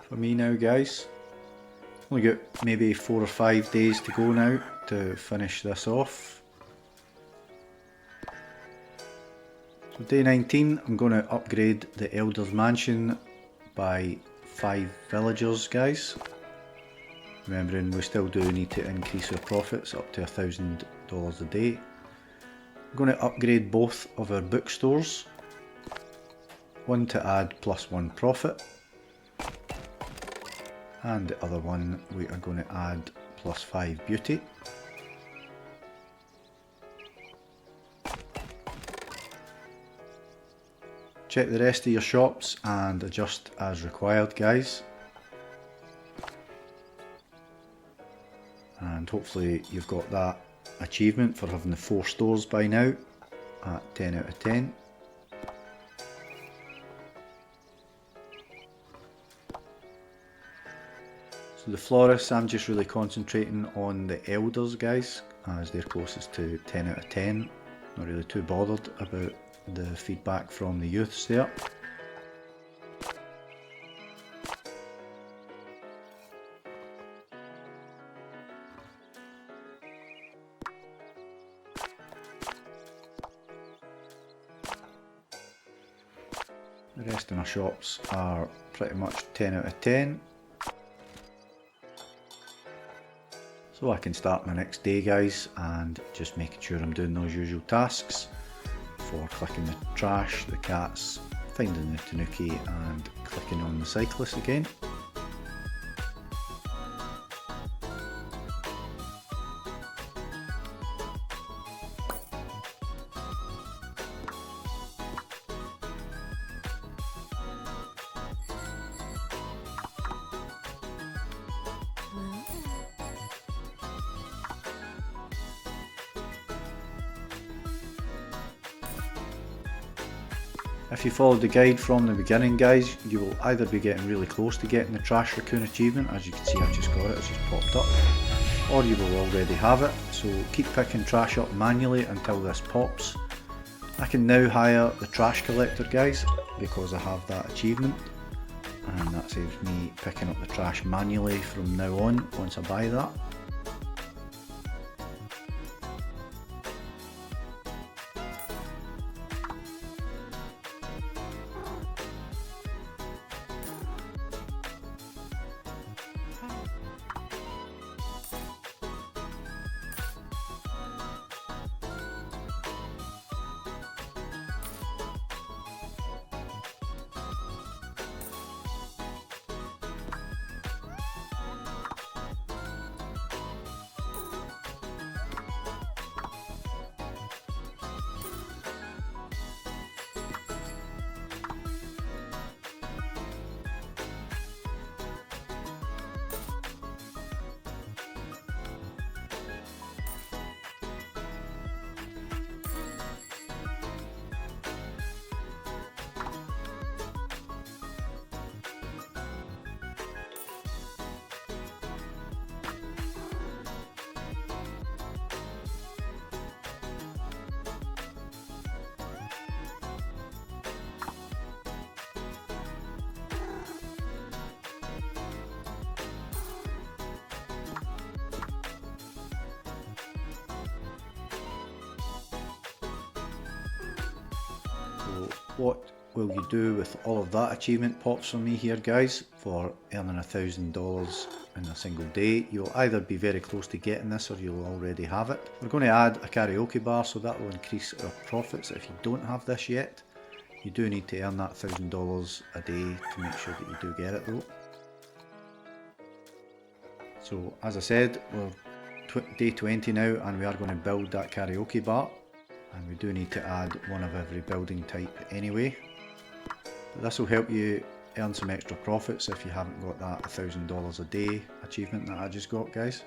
Speaker 1: for me now, guys. Only got maybe 4 or 5 days to go now to finish this off. So day 19, I'm going to upgrade the Elder's Mansion by 5 villagers, guys. Remembering we still do need to increase our profits up to $1,000 a day. I'm going to upgrade both of our bookstores. One to add +1 profit, and the other one we are going to add +5 beauty. Check the rest of your shops and adjust as required, guys. And hopefully you've got that achievement for having the 4 stores by now at 10 out of 10. So the florists, I'm just really concentrating on the elders, guys, as they're closest to 10 out of 10. Not really too bothered about the feedback from the youths there. The rest of my shops are pretty much 10 out of 10. So I can start my next day, guys, and just making sure I'm doing those usual tasks for collecting the trash, the cats, finding the tanuki and clicking on the cyclist again. If you followed the guide from the beginning, guys, you will either be getting really close to getting the Trash Racoon achievement, as you can see I've just got it, it's just popped up, or you will already have it, so keep picking trash up manually until this pops. I can now hire the trash collector, guys, because I have that achievement, and that saves me picking up the trash manually from now on once I buy that. So what will you do with all of that achievement pops for me here, guys, for earning $1,000 in a single day? You'll either be very close to getting this or you'll already have it. We're going to add a karaoke bar, so that will increase our profits if you don't have this yet. You do need to earn that $1,000 a day to make sure that you do get it though. So as I said, we're day 20 now and we are going to build that karaoke bar. And we do need to add one of every building type anyway. But this will help you earn some extra profits if you haven't got that $1,000 a day achievement that I just got, guys.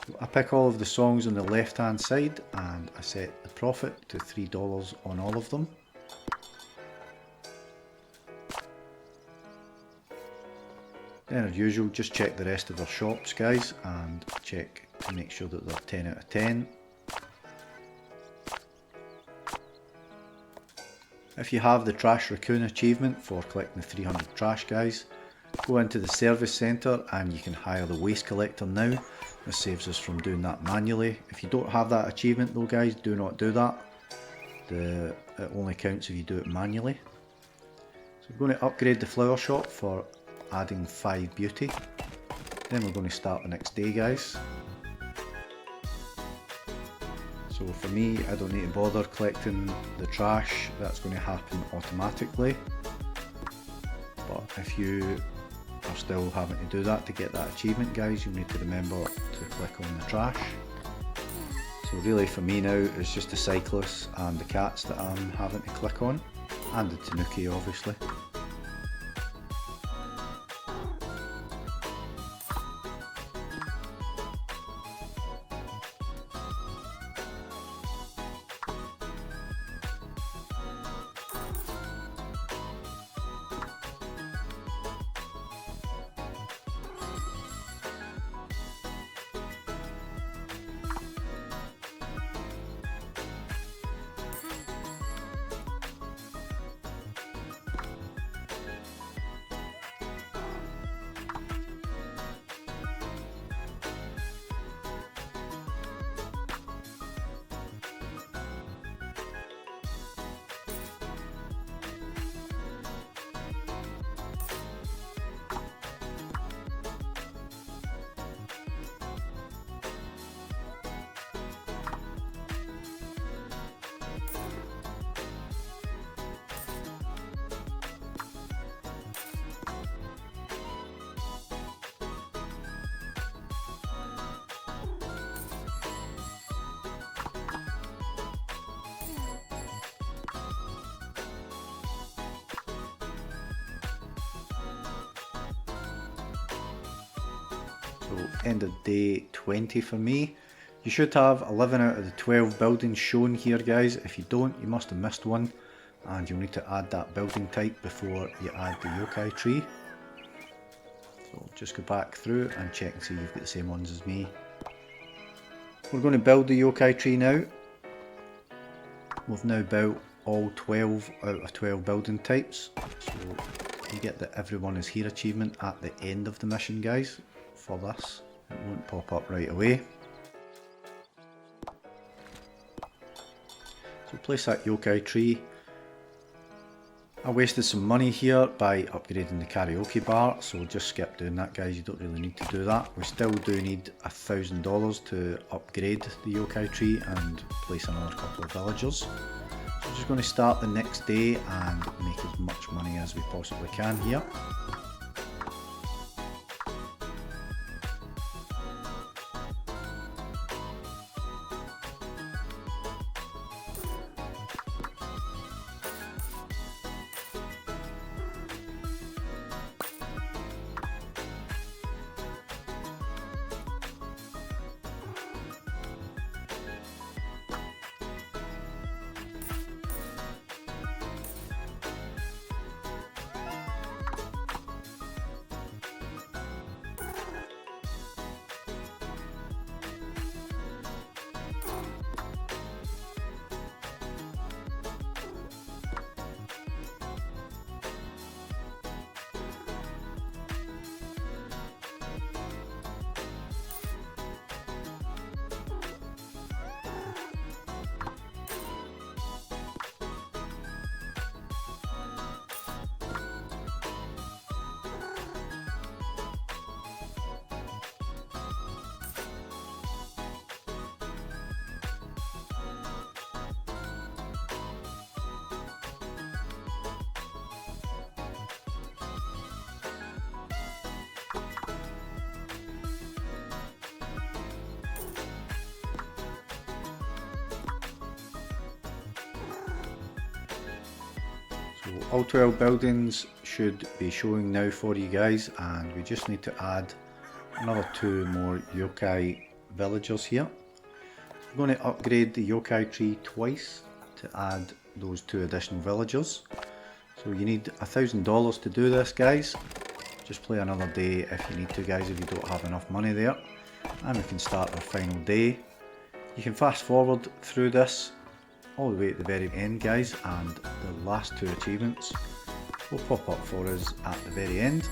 Speaker 1: So I pick all of the songs on the left hand side and I set the profit to $3 on all of them. Then as usual, just check the rest of their shops, guys, and check to make sure that they're 10 out of 10. If you have the Trash Racoon achievement for collecting the 300 trash, guys, go into the service centre and you can hire the waste collector now. This saves us from doing that manually. If you don't have that achievement though, guys, do not do that. It only counts if you do it manually. So we're going to upgrade the flower shop for adding 5 beauty. Then we're going to start the next day, guys. So for me, I don't need to bother collecting the trash, that's going to happen automatically. But if you are still having to do that to get that achievement, guys, you need to remember to click on the trash. So really for me now, it's just the cyclists and the cats that I'm having to click on, and the tanuki obviously. So end of day 20 for me. You should have 11 out of the 12 buildings shown here guys. If you don't, you must have missed one, and you'll need to add that building type before you add the yokai tree. So just go back through and check and see you've got the same ones as me. We're going to build the yokai tree now. We've now built all 12 out of 12 building types. So you get the everyone is here achievement at the end of the mission guys for this. It won't pop up right away. So place that yokai tree. I wasted some money here by upgrading the karaoke bar, so just skip doing that guys, you don't really need to do that. We still do need $1,000 to upgrade the yokai tree and place another couple of villagers. So we're just going to start the next day and make as much money as we possibly can here. So all 12 buildings should be showing now for you guys, and we just need to add another 2 more yokai villagers here. We're going to upgrade the yokai tree twice to add those 2 additional villagers. So you need $1,000 to do this guys. Just play another day if you need to guys, if you don't have enough money there. And we can start our final day. You can fast forward through this all the way at the very end guys, and the last 2 achievements will pop up for us at the very end.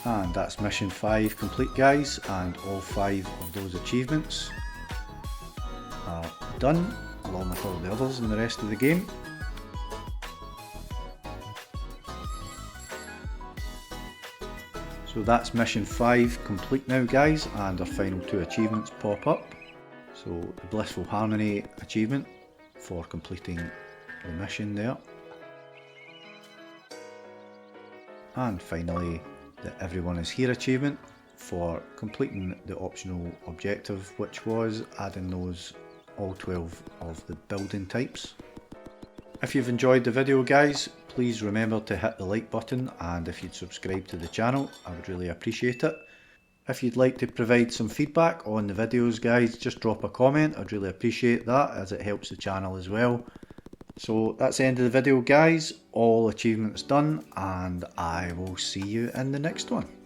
Speaker 1: And that's mission 5 complete guys, and all 5 of those achievements are done, along with all the others in the rest of the game. So that's mission 5 complete now guys, and our final 2 achievements pop up. So the Blissful Harmony achievement for completing the mission there. And finally the Everyone is Here achievement for completing the optional objective, which was adding those all 12 of the building types. If you've enjoyed the video guys, please remember to hit the like button, and if you'd subscribe to the channel, I would really appreciate it. If you'd like to provide some feedback on the videos guys, just drop a comment, I'd really appreciate that as it helps the channel as well. So that's the end of the video guys, all achievements done, and I will see you in the next one.